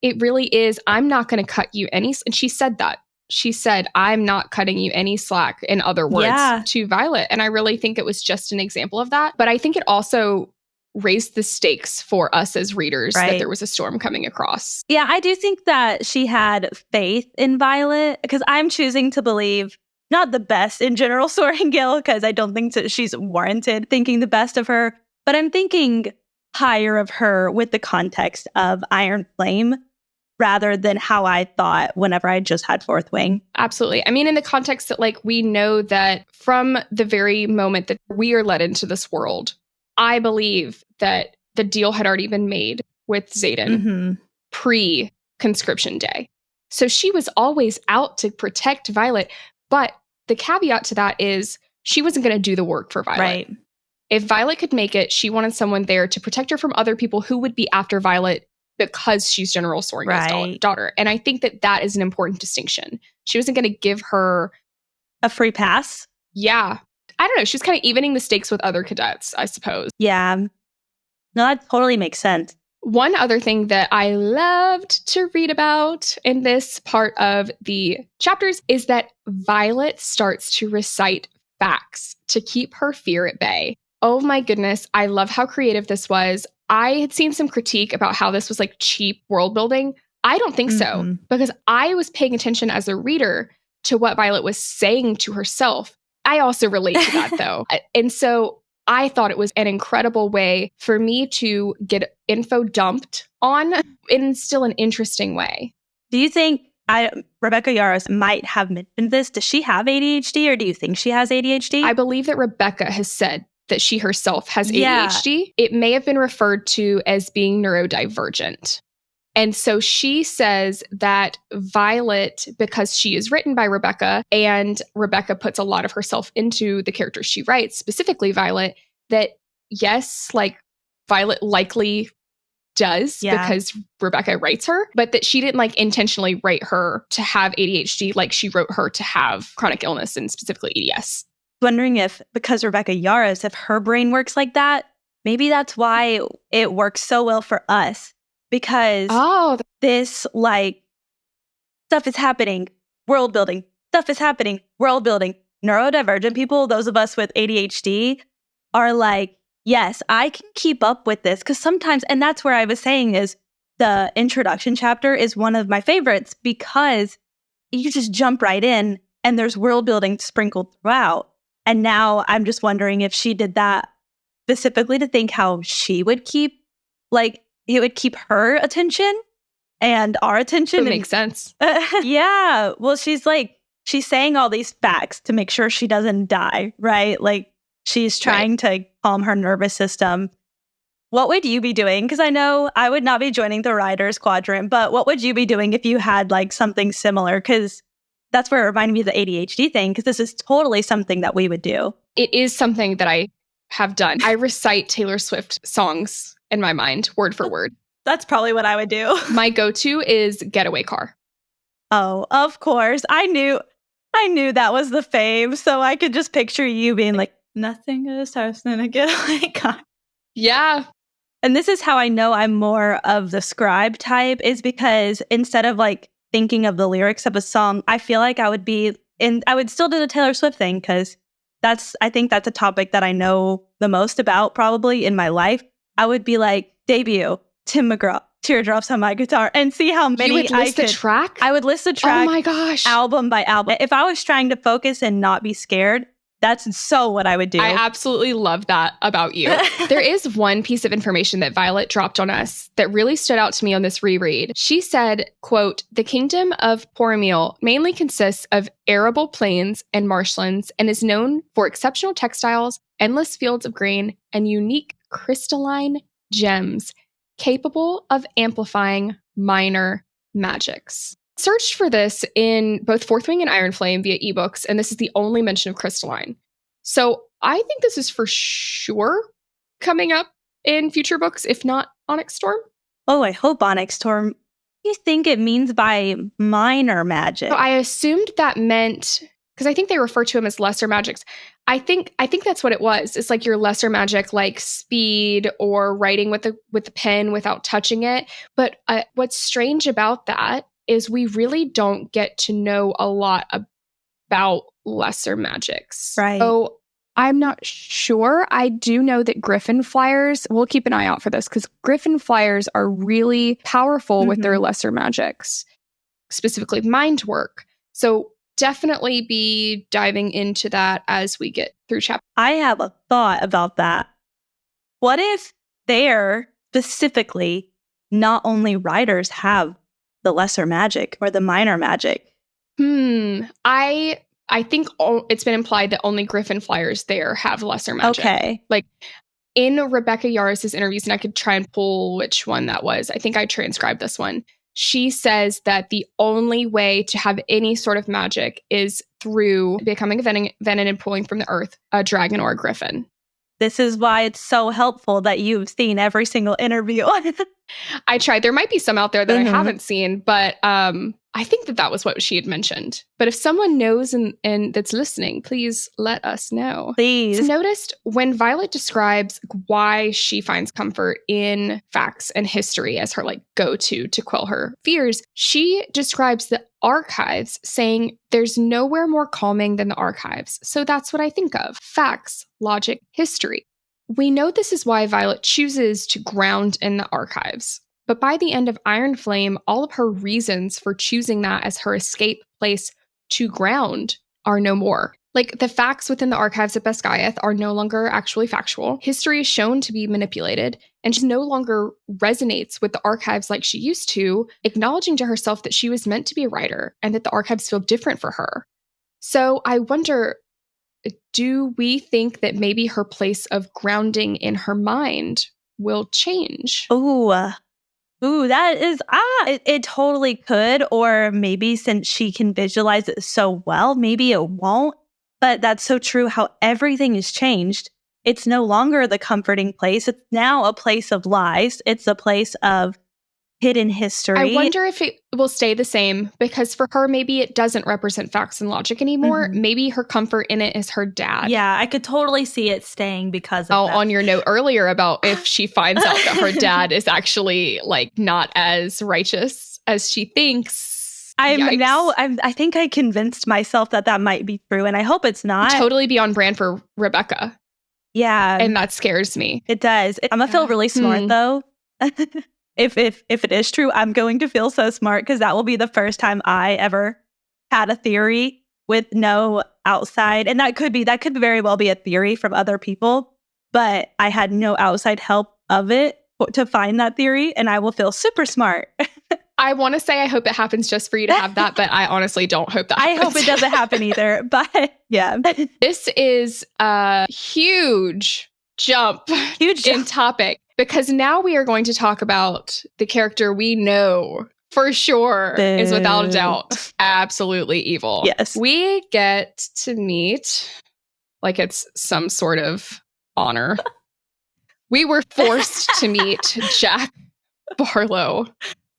Speaker 1: It really is, I'm not going to cut you any... And she said that. She said, "I'm not cutting you any slack," in other words, to Violet. And I really think it was just an example of that. But I think it also raised the stakes for us as readers that there was a storm coming across.
Speaker 2: Yeah, I do think that she had faith in Violet, because I'm choosing to believe not the best in General Sorrengail, because I don't think that she's warranted thinking the best of her, but I'm thinking higher of her with the context of Iron Flame, rather than how I thought whenever I just had Fourth Wing.
Speaker 1: Absolutely. I mean, in the context that, like, we know that from the very moment that we are led into this world, I believe that the deal had already been made with Xaden pre-conscription day. So she was always out to protect Violet. But the caveat to that is she wasn't going to do the work for Violet.
Speaker 2: Right.
Speaker 1: If Violet could make it, she wanted someone there to protect her from other people who would be after Violet because she's General Sorrengail's daughter. And I think that that is an important distinction. She wasn't going to give her
Speaker 2: a free pass.
Speaker 1: Yeah. I don't know. She was kind of evening the stakes with other cadets, I suppose.
Speaker 2: Yeah. No, that totally makes sense.
Speaker 1: One other thing that I loved to read about in this part of the chapters is that Violet starts to recite facts to keep her fear at bay. Oh my goodness. I love how creative this was. I had seen some critique about how this was like cheap world building. I don't think so, because I was paying attention as a reader to what Violet was saying to herself. I also relate to that though. And so I thought it was an incredible way for me to get info dumped on in still an interesting way.
Speaker 2: Do you think Rebecca Yarros might have mentioned this? Does she have ADHD, or do you think she has ADHD?
Speaker 1: I believe that Rebecca has said that she herself has ADHD. It may have been referred to as being neurodivergent. And so she says that Violet, because she is written by Rebecca, and Rebecca puts a lot of herself into the characters she writes, specifically Violet, that yes, like Violet likely does because Rebecca writes her, but that she didn't like intentionally write her to have ADHD like she wrote her to have chronic illness and specifically EDS.
Speaker 2: Wondering if, because Rebecca Yarros, if her brain works like that, maybe that's why it works so well for us. Because this, like, stuff is happening, world building, stuff is happening, world building. Neurodivergent people, those of us with ADHD, are like, yes, I can keep up with this. Because sometimes, and that's where I was saying is the introduction chapter is one of my favorites, because you just jump right in and there's world building sprinkled throughout. And now I'm just wondering if she did that specifically to think how she would keep, like, it would keep her attention and our attention.
Speaker 1: It makes sense.
Speaker 2: Yeah. Well, she's like she's saying all these facts to make sure she doesn't die, right? Like, she's trying to calm her nervous system. What would you be doing? Because I know I would not be joining the Riders Quadrant, but what would you be doing if you had like something similar? Because that's where it reminded me of the ADHD thing, because this is totally something that we would do.
Speaker 1: It is something that I have done. I recite Taylor Swift songs in my mind, word for word.
Speaker 3: That's probably what I would do.
Speaker 1: My go-to is Getaway Car.
Speaker 2: Oh, of course. I knew that was the fave, so I could just picture you being like,
Speaker 3: nothing is worse than a getaway car.
Speaker 1: Yeah.
Speaker 2: And this is how I know I'm more of the scribe type, is because instead of like thinking of the lyrics of a song, I feel like I would still do the Taylor Swift thing, because I think that's a topic that I know the most about probably in my life. I would be like, debut, Tim McGraw, Teardrops on my guitar, and see how many
Speaker 1: you would list the track?
Speaker 2: I would list the track.
Speaker 1: Oh my gosh.
Speaker 2: Album by album. If I was trying to focus and not be scared, that's so what I would do.
Speaker 1: I absolutely love that about you. There is one piece of information that Violet dropped on us that really stood out to me on this reread. She said, quote, "The kingdom of Poramiel mainly consists of arable plains and marshlands and is known for exceptional textiles, endless fields of grain, and unique crystalline gems capable of amplifying minor magics." Searched for this in both Fourthwing and Ironflame via ebooks, and this is the only mention of crystalline. So I think this is for sure coming up in future books, if not Onyx Storm.
Speaker 2: Oh, I hope Onyx Storm. What do you think it means by minor magic?
Speaker 1: So I assumed that meant, because I think they refer to them as lesser magics. I think that's what it was. It's like your lesser magic, like speed or writing with the pen without touching it. But what's strange about that is we really don't get to know a lot about lesser magics.
Speaker 2: Right.
Speaker 1: So I'm not sure. I do know that Griffin Flyers, we'll keep an eye out for this, because Griffin Flyers are really powerful with their lesser magics, specifically mind work. So definitely be diving into that as we get through chapter.
Speaker 2: I have a thought about that. What if they're specifically not only writers have the lesser magic or the minor magic?
Speaker 1: I think it's been implied that only Griffin Flyers there have lesser magic.
Speaker 2: Okay.
Speaker 1: Like in Rebecca Yarros' interviews, and I could try and pull which one that was. I think I transcribed this one. She says that the only way to have any sort of magic is through becoming a Venin and pulling from the earth a dragon or a griffin.
Speaker 2: This is why it's so helpful that you've seen every single interview.
Speaker 1: I tried. There might be some out there that I haven't seen, but I think that was what she had mentioned. But if someone knows and that's listening, please let us know.
Speaker 2: Please.
Speaker 1: So noticed when Violet describes why she finds comfort in facts and history as her like go-to to quell her fears, she describes the archives, saying there's nowhere more calming than the archives. So that's what I think of. Facts, logic, history. We know this is why Violet chooses to ground in the archives. But by the end of Iron Flame, all of her reasons for choosing that as her escape place to ground are no more. Like, the facts within the archives of Basgiath are no longer actually factual. History is shown to be manipulated, and she no longer resonates with the archives like she used to, acknowledging to herself that she was meant to be a writer and that the archives feel different for her. So I wonder, do we think that maybe her place of grounding in her mind will change?
Speaker 2: Ooh, that is, it totally could. Or maybe since she can visualize it so well, maybe it won't. But that's so true how everything has changed. It's no longer the comforting place. It's now a place of lies. It's a place of hidden history.
Speaker 1: I wonder if it will stay the same, because for her, maybe it doesn't represent facts and logic anymore. Maybe her comfort in it is her dad.
Speaker 3: Yeah, I could totally see it staying because of that.
Speaker 1: On your note earlier about if she finds out that her dad is actually like not as righteous as she thinks.
Speaker 2: I think I convinced myself that might be true, and I hope it's not.
Speaker 1: Totally be on brand for Rebecca.
Speaker 2: Yeah.
Speaker 1: And that scares me.
Speaker 2: It does. I'm going to feel really smart though. If it is true, I'm going to feel so smart, because that will be the first time I ever had a theory with no outside. And that could very well be a theory from other people, but I had no outside help of it to find that theory, and I will feel super smart.
Speaker 1: I want to say I hope it happens just for you to have that, but I honestly don't hope that happens.
Speaker 2: I hope it doesn't happen either, but yeah.
Speaker 1: This is a huge jump in topic, because now we are going to talk about the character we know for sure is without a doubt absolutely evil.
Speaker 2: Yes.
Speaker 1: We get to meet, like it's some sort of honor. We were forced to meet Jack Barlow.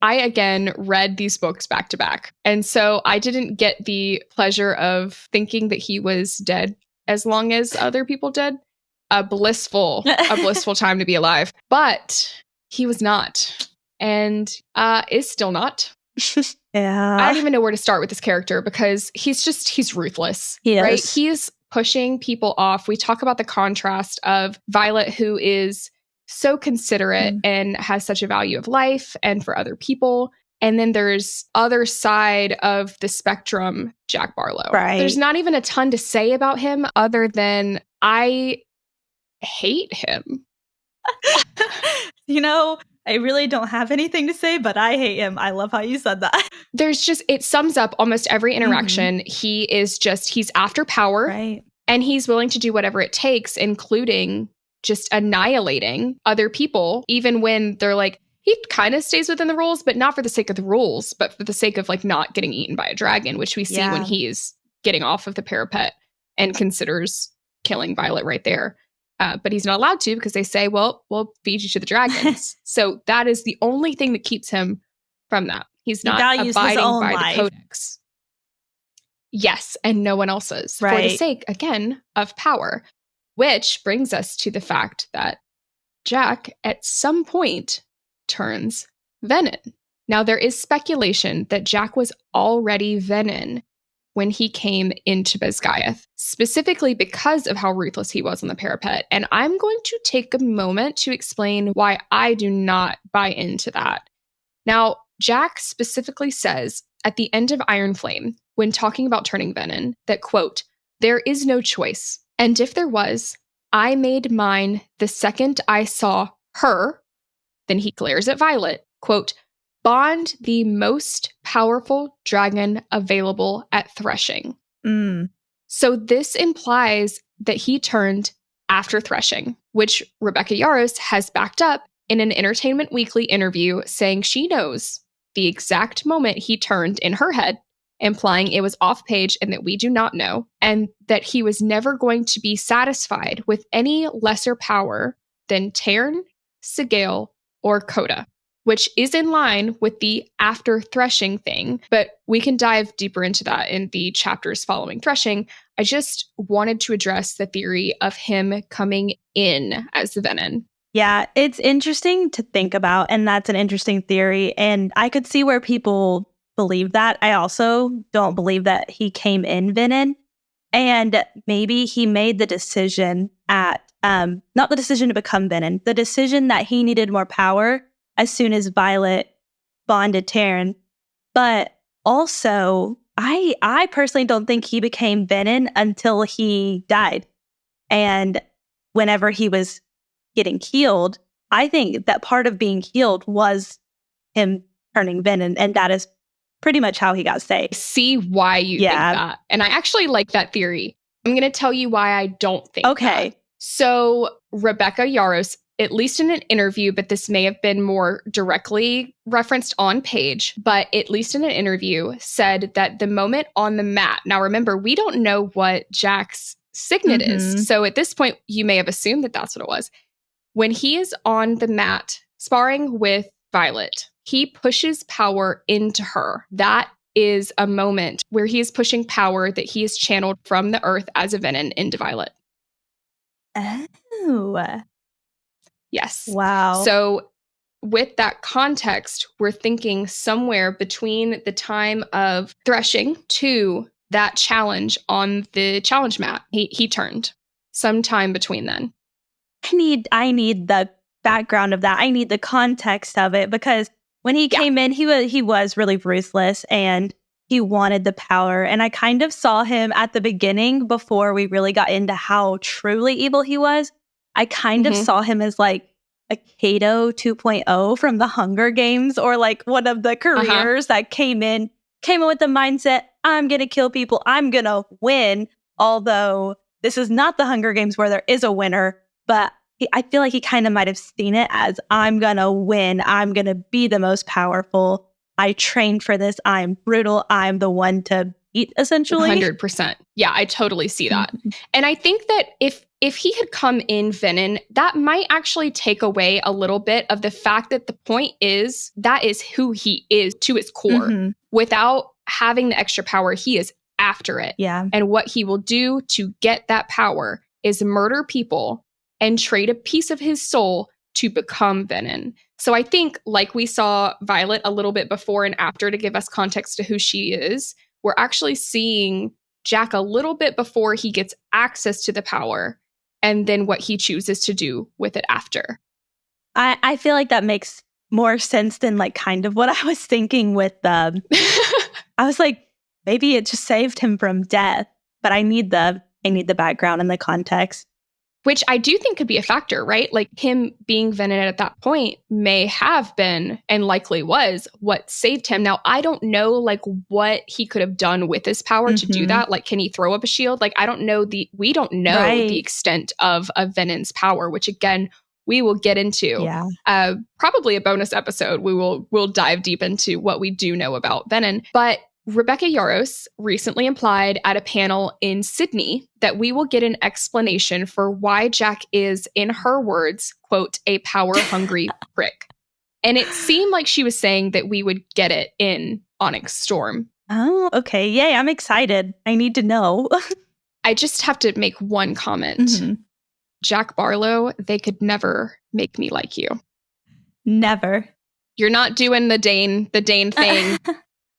Speaker 1: I, again, read these books back to back. And so I didn't get the pleasure of thinking that he was dead as long as other people did. A blissful time to be alive. But he was not. And is still not.
Speaker 2: Yeah.
Speaker 1: I don't even know where to start with this character, because he's ruthless.
Speaker 2: He is.
Speaker 1: Right? He's pushing people off. We talk about the contrast of Violet, who is so considerate and has such a value of life and for other people. And then there's other side of the spectrum, Jack Barlow.
Speaker 2: Right.
Speaker 1: There's not even a ton to say about him other than I hate him.
Speaker 3: You know, I really don't have anything to say, but I hate him. I love how you said that.
Speaker 1: It sums up almost every interaction. He's after power.
Speaker 3: Right.
Speaker 1: And he's willing to do whatever it takes, including just annihilating other people, even when they're like, he kind of stays within the rules, but not for the sake of the rules, but for the sake of like not getting eaten by a dragon, which we see when he's getting off of the parapet and considers killing Violet right there. But he's not allowed to, because they say, well, we'll feed you to the dragons. So that is the only thing that keeps him from that. He's not abiding by the codex. Yes, and no one else's. For the sake, again, of power. Which brings us to the fact that Jack, at some point, turns Venin. Now, there is speculation that Jack was already Venin when he came into Basgiath, specifically because of how ruthless he was on the parapet. And I'm going to take a moment to explain why I do not buy into that. Now, Jack specifically says at the end of Iron Flame, when talking about turning Venin, that, quote, "There is no choice. And if there was, I made mine the second I saw her," then he glares at Violet, quote, "bond the most powerful dragon available at threshing." So this implies that he turned after threshing, which Rebecca Yarros has backed up in an Entertainment Weekly interview, saying she knows the exact moment he turned in her head, implying it was off page and that we do not know, and that he was never going to be satisfied with any lesser power than Tairn, Sigale, or Coda, which is in line with the after threshing thing, but we can dive deeper into that in the chapters following threshing. I just wanted to address the theory of him coming in as the Venin.
Speaker 2: Yeah, it's interesting to think about, and that's an interesting theory, and I could see where people believe that. I also don't believe that he came in Venin, and maybe he made the decision not the decision to become Venin, the decision that he needed more power as soon as Violet bonded Tairn. But also, I personally don't think he became Venin until he died. And whenever he was getting healed, I think that part of being healed was him turning Venin, and that is pretty much how he got saved.
Speaker 1: See why you think that. And I actually like that theory. I'm going to tell you why I don't think that. So Rebecca Yarros, at least in an interview, but this may have been more directly referenced on page, but at least in an interview, said that the moment on the mat, now remember, we don't know what Jack's signet is. So at this point, you may have assumed that that's what it was. When he is on the mat sparring with Violet, he pushes power into her. That is a moment where he is pushing power that he has channeled from the earth as a Venin into Violet.
Speaker 3: Oh.
Speaker 1: Yes.
Speaker 3: Wow.
Speaker 1: So with that context, we're thinking somewhere between the time of threshing to that challenge on the challenge mat. He turned sometime between then.
Speaker 2: I need the background of that. I need the context of it, because when he came in, he was really ruthless and he wanted the power. And I kind of saw him at the beginning before we really got into how truly evil he was. I kind of saw him as like a Kato 2.0 from the Hunger Games, or like one of the careers that came in with the mindset, I'm going to kill people, I'm going to win. Although this is not the Hunger Games where there is a winner, but I feel like he kind of might have seen it as, I'm going to win, I'm going to be the most powerful. I trained for this, I'm brutal, I'm the one to beat, essentially.
Speaker 1: 100%. Yeah, I totally see that. And I think that if he had come in Venin, that might actually take away a little bit of the fact that the point is that is who he is to his core. Without having the extra power, he is after it.
Speaker 3: Yeah.
Speaker 1: And what he will do to get that power is murder people and trade a piece of his soul to become Venin. So I think, like we saw Violet a little bit before and after to give us context to who she is, we're actually seeing Jack a little bit before he gets access to the power, and then what he chooses to do with it after.
Speaker 2: I feel like that makes more sense than like kind of what I was thinking with I was like, maybe it just saved him from death, but I need the background and the context.
Speaker 1: Which I do think could be a factor, right? Like him being Venin at that point may have been, and likely was, what saved him. Now, I don't know like what he could have done with his power to do that. Like, can he throw up a shield? Like, I don't know we don't know the extent of Venin's power, which again, we will get into.
Speaker 3: Yeah.
Speaker 1: Probably a bonus episode. We'll dive deep into what we do know about Venin. But Rebecca Yarros recently implied at a panel in Sydney that we will get an explanation for why Jack is, in her words, quote, a power-hungry prick. And it seemed like she was saying that we would get it in Onyx Storm.
Speaker 2: Oh, okay. Yay, I'm excited. I need to know.
Speaker 1: I just have to make one comment. Jack Barlow, they could never make me like you.
Speaker 3: Never.
Speaker 1: You're not doing the Dane thing.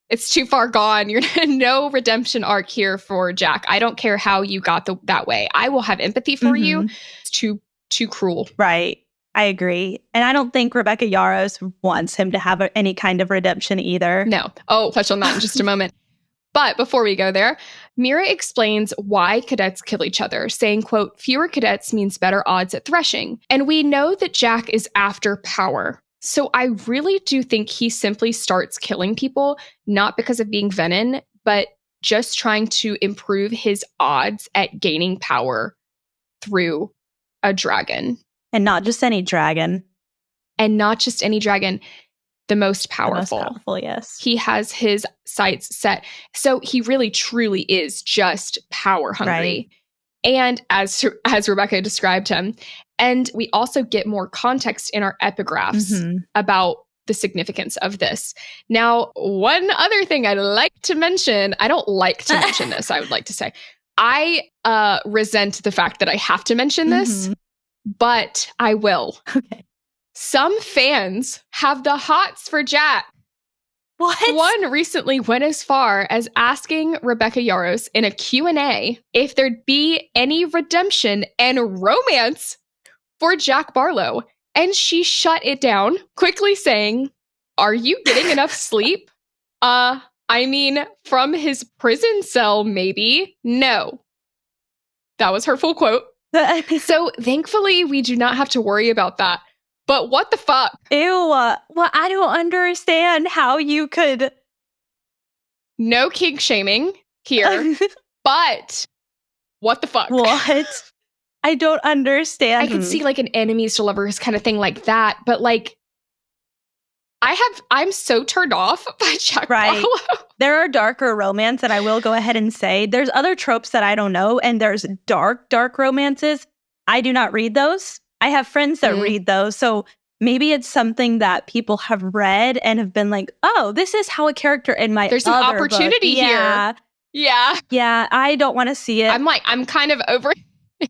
Speaker 1: It's too far gone. You're no redemption arc here for Jack. I don't care how you got that way. I will have empathy for you. It's too cruel.
Speaker 2: Right. I agree. And I don't think Rebecca Yarros wants him to have any kind of redemption either.
Speaker 1: No. Oh, touch on that in just a moment. But before we go there, Mira explains why cadets kill each other, saying, quote, fewer cadets means better odds at threshing. And we know that Jack is after power. So I really do think he simply starts killing people, not because of being Venin, but just trying to improve his odds at gaining power through a dragon.
Speaker 2: And not just any dragon.
Speaker 1: And not just any dragon, the most powerful.
Speaker 3: The most powerful, yes.
Speaker 1: He has his sights set. So he really, truly is just power hungry.
Speaker 3: Right.
Speaker 1: And as Rebecca described him, and we also get more context in our epigraphs about the significance of this. Now, one other thing I'd like to mention, I don't like to mention this, I would like to say. I resent the fact that I have to mention this, but I will.
Speaker 3: Okay.
Speaker 1: Some fans have the hots for Jack.
Speaker 3: What?
Speaker 1: One recently went as far as asking Rebecca Yarros in a Q&A if there'd be any redemption and romance for Jack Barlow. And she shut it down, quickly saying, are you getting enough sleep? I mean, from his prison cell, maybe. No. That was her full quote. So thankfully, we do not have to worry about that. But what the fuck?
Speaker 2: Ew. Well, I don't understand how you could...
Speaker 1: No kink shaming here, but what the fuck?
Speaker 2: What? I don't understand.
Speaker 1: I could see like an enemies to lovers kind of thing like that, but like I'm so turned off by Jack Barlow.
Speaker 2: There are darker romance, and I will go ahead and say there's other tropes that I don't know, and there's dark romances. I do not read those. I have friends that read those, so maybe it's something that people have read and have been like, oh, this is how a character in my
Speaker 1: There's an opportunity here. Yeah,
Speaker 2: I don't want to see it.
Speaker 1: I'm kind of over it.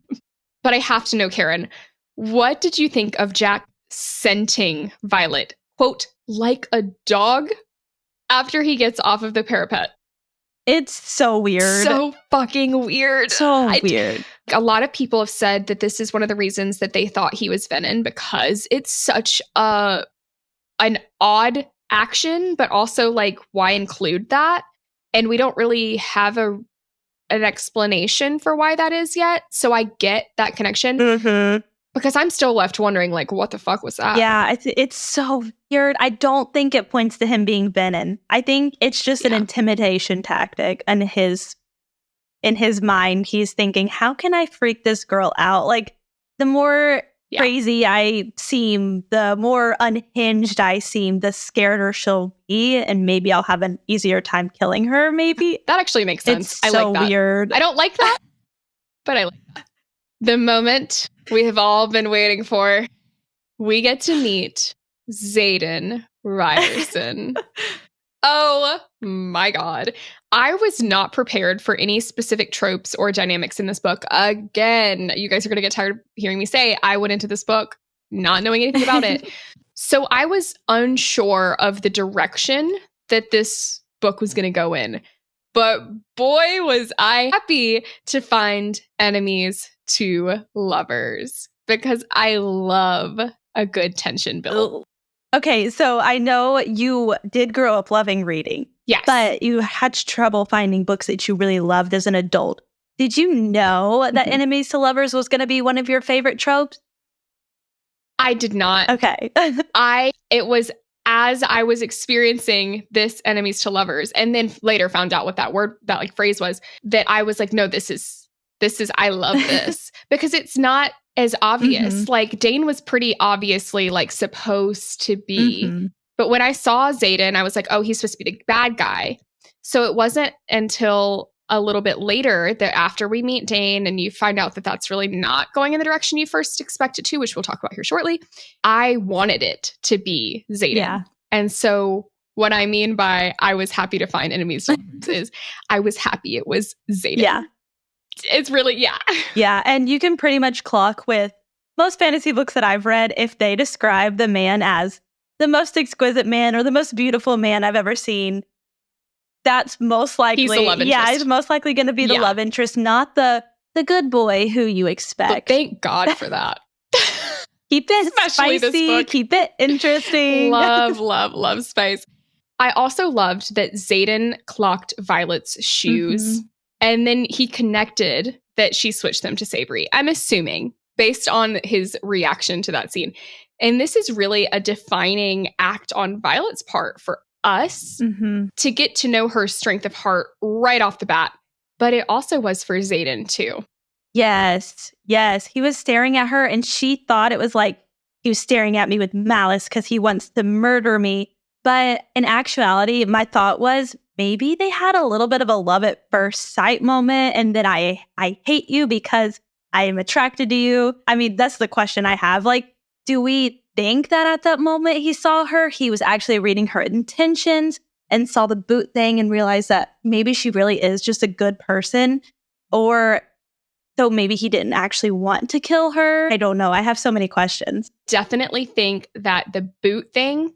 Speaker 1: But I have to know, Karen, what did you think of Jack scenting Violet, quote, like a dog after he gets off of the parapet?
Speaker 2: It's so weird.
Speaker 1: So fucking weird.
Speaker 2: So weird.
Speaker 1: A lot of people have said that this is one of the reasons that they thought he was Venin, because it's such an odd action, but also like, why include that? And we don't really have an explanation for why that is yet. So I get that connection. Because I'm still left wondering, like, what the fuck was that?
Speaker 2: Yeah, it's so weird. I don't think it points to him being Venin. I think it's just an intimidation tactic. And in his mind, he's thinking, how can I freak this girl out? Like, the more crazy I seem, the more unhinged I seem, the scarier she'll be. And maybe I'll have an easier time killing her, maybe.
Speaker 1: That actually makes sense.
Speaker 2: It's so
Speaker 1: like that.
Speaker 2: weird.
Speaker 1: I don't like that, but I like that. The moment we have all been waiting for, we get to meet Xaden Ryerson. Oh my God. I was not prepared for any specific tropes or dynamics in this book. Again, you guys are going to get tired of hearing me say I went into this book not knowing anything about it. So I was unsure of the direction that this book was going to go in. But boy, was I happy to find enemies to lovers, because I love a good tension build.
Speaker 2: Okay, so I know you did grow up loving reading.
Speaker 1: Yes.
Speaker 2: But you had trouble finding books that you really loved as an adult. Did you know that enemies to lovers was going to be one of your favorite tropes?
Speaker 1: I did not.
Speaker 2: Okay.
Speaker 1: It was as I was experiencing this enemies to lovers, and then later found out what that phrase was, that I was like, no, this is, I love this. Because it's not as obvious. Like, Dane was pretty obviously like supposed to be. But when I saw Xaden, I was like, oh, he's supposed to be the bad guy. So it wasn't until a little bit later that after we meet Dane and you find out that that's really not going in the direction you first expect it to, which we'll talk about here shortly, I wanted it to be Xaden.
Speaker 2: Yeah.
Speaker 1: And so what I mean by I was happy to find enemies is I was happy it was Xaden.
Speaker 2: Yeah.
Speaker 1: It's really,
Speaker 2: Yeah, and you can pretty much clock with most fantasy books that I've read if they describe the man as the most exquisite man or the most beautiful man I've ever seen. That's most likely,
Speaker 1: he's the love interest.
Speaker 2: Yeah, he's most likely going to be the love interest, not the good boy who you expect.
Speaker 1: But thank God for that.
Speaker 2: Keep it
Speaker 1: Especially
Speaker 2: spicy, keep it interesting.
Speaker 1: Love spice. I also loved that Xaden clocked Violet's shoes, and then he connected that she switched them to Savory. I'm assuming, based on his reaction to that scene. And this is really a defining act on Violet's part for us to get to know her strength of heart right off the bat. But it also was for Xaden too.
Speaker 2: Yes. He was staring at her and she thought it was like he was staring at me with malice because he wants to murder me. But in actuality, my thought was maybe they had a little bit of a love at first sight moment, and then I hate you because I am attracted to you. I mean, that's the question I have. Like, do we think that at that moment he saw her, he was actually reading her intentions and saw the boot thing and realized that maybe she really is just a good person? Or so maybe he didn't actually want to kill her? I don't know. I have so many questions.
Speaker 1: Definitely think that the boot thing,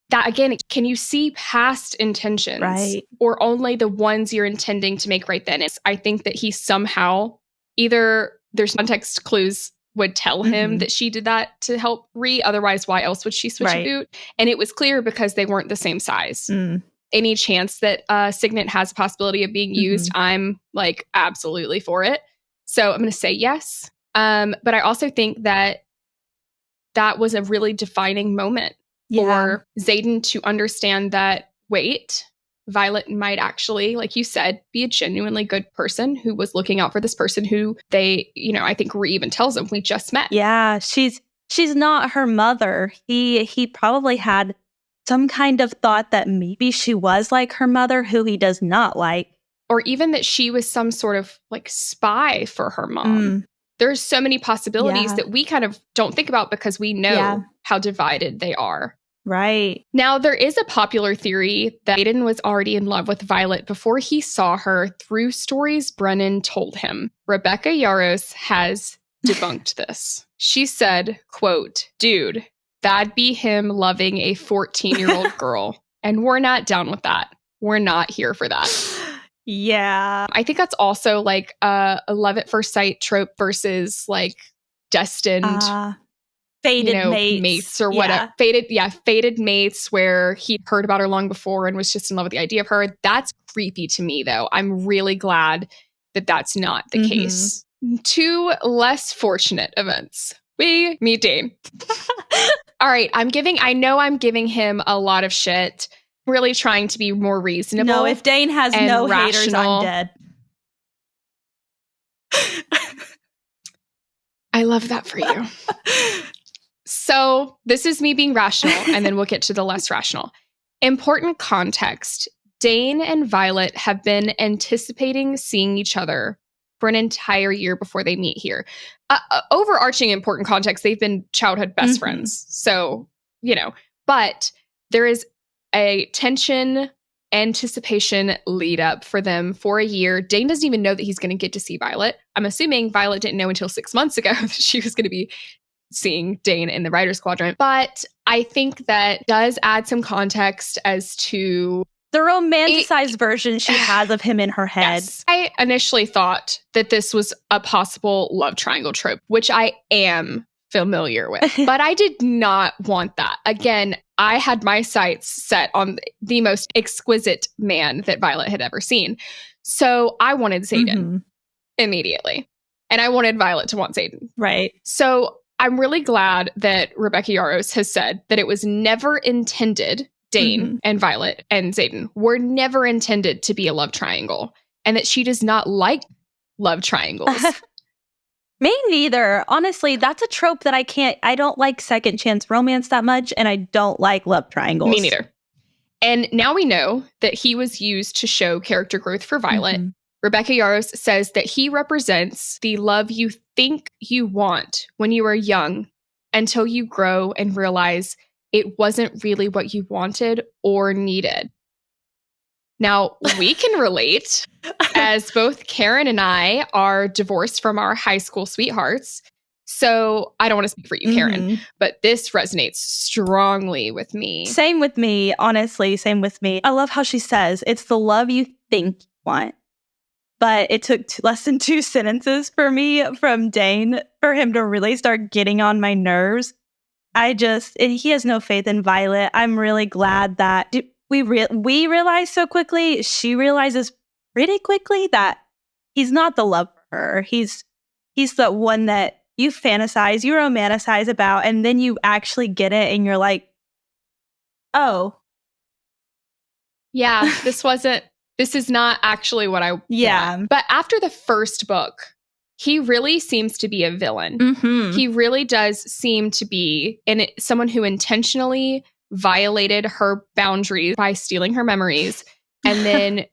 Speaker 1: that again, can you see past intentions?
Speaker 2: Right.
Speaker 1: Or only the ones you're intending to make right then? I think that he somehow, either there's context clues would tell him that she did that to help Rhee. Otherwise, why else would she switch a boot? And it was clear because they weren't the same size. Any chance that Signet has a possibility of being used, I'm like absolutely for it. So I'm going to say yes. But I also think that that was a really defining moment for Xaden to understand that, wait, Violet might actually, like you said, be a genuinely good person who was looking out for this person who they, I think Rhee even tells him, we just met.
Speaker 2: Yeah, she's not her mother. He probably had some kind of thought that maybe she was like her mother, who he does not like.
Speaker 1: Or even that she was some sort of like spy for her mom. There's so many possibilities that we kind of don't think about because we know how divided they are.
Speaker 2: Right.
Speaker 1: Now, there is a popular theory that Xaden was already in love with Violet before he saw her through stories Brennan told him. Rebecca Yarros has debunked this. She said, quote, dude, that'd be him loving a 14-year-old girl. And we're not down with that. We're not here for that.
Speaker 2: Yeah.
Speaker 1: I think that's also like a love at first sight trope versus like destined
Speaker 2: fated mates
Speaker 1: or whatever. Fated mates where he'd heard about her long before and was just in love with the idea of her. That's creepy to me, though. I'm really glad that that's not the case. Two less fortunate events. We meet Dane. All right, I know I'm giving him a lot of shit, really trying to be more reasonable.
Speaker 3: No, if Dane has
Speaker 1: and
Speaker 3: no
Speaker 1: rational.
Speaker 3: haters, I'm dead.
Speaker 1: I love that for you. So this is me being rational, and then we'll get to the less rational. Important context. Dane and Violet have been anticipating seeing each other for an entire year before they meet here. Overarching important context, they've been childhood best friends. So, but there is a tension, anticipation lead up for them for a year. Dane doesn't even know that he's going to get to see Violet. I'm assuming Violet didn't know until 6 months ago that she was going to be seeing Dane in the Writer's Quadrant. But I think that does add some context as to
Speaker 2: the romanticized version she has of him in her head.
Speaker 1: Yes. I initially thought that this was a possible love triangle trope, which I am familiar with, but I did not want that. Again, I had my sights set on the most exquisite man that Violet had ever seen. So I wanted Xaden immediately. And I wanted Violet to want Xaden.
Speaker 3: Right.
Speaker 1: So I'm really glad that Rebecca Yarros has said that it was never intended, Dane and Violet and Xaden were never intended to be a love triangle, and that she does not like love triangles.
Speaker 2: Me neither. Honestly, that's a trope that I don't like second chance romance that much, and I don't like love triangles.
Speaker 1: Me neither. And now we know that he was used to show character growth for Violet. Rebecca Yarros says that he represents the love you think you want when you are young until you grow and realize it wasn't really what you wanted or needed. Now, we can relate, as both Karen and I are divorced from our high school sweethearts. So I don't want to speak for you, Karen, but this resonates strongly with me.
Speaker 2: Same with me, honestly, same with me. I love how she says, it's the love you think you want. But it took less than 2 sentences for me from Dane for him to really start getting on my nerves. He has no faith in Violet. I'm really glad that we realize so quickly, she realizes pretty quickly that he's not the love for her. He's the one that you fantasize, you romanticize about, and then you actually get it and you're like, oh.
Speaker 1: Yeah, this is not actually what I want. But after the first book, he really seems to be a villain. He really does seem to be someone who intentionally violated her boundaries by stealing her memories and then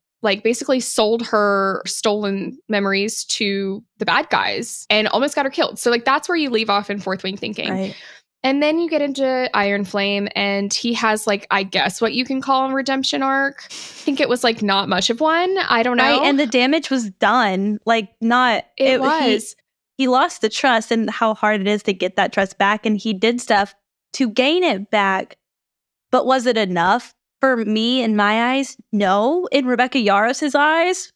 Speaker 1: basically sold her stolen memories to the bad guys and almost got her killed. So that's where you leave off in Fourth Wing Thinking.
Speaker 3: Right.
Speaker 1: And then you get into Iron Flame, and he has I guess what you can call a redemption arc. I think it was not much of one. I don't know.
Speaker 2: Right, and the damage was done. It was. He lost the trust and how hard it is to get that trust back, and he did stuff to gain it back. But was it enough? For me, in my eyes, no. In Rebecca Yarros' eyes,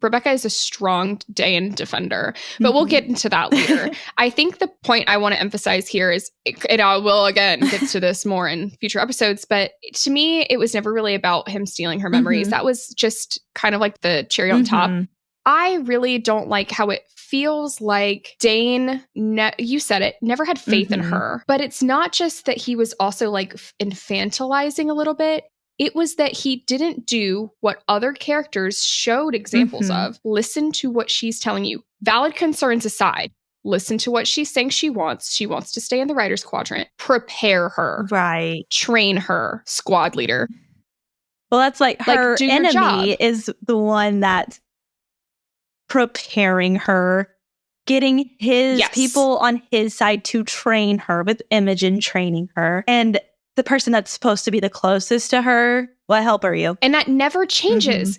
Speaker 1: Rebecca is a strong Dane defender, but we'll get into that later. I think the point I want to emphasize here is, and I will again get to this more in future episodes, but to me, it was never really about him stealing her memories. That was just kind of the cherry on top. I really don't like how it feels like Dane, you said it, never had faith in her. But it's not just that he was also infantilizing a little bit. It was that he didn't do what other characters showed examples of. Listen to what she's telling you. Valid concerns aside, listen to what she's saying she wants. She wants to stay in the Writer's Quadrant. Prepare her.
Speaker 3: Right.
Speaker 1: Train her. Squad leader.
Speaker 2: Well, that's her enemy is the one that's preparing her, getting his people on his side to train her with Imogen training her. And the person that's supposed to be the closest to her, what help are you?
Speaker 1: And that never changes.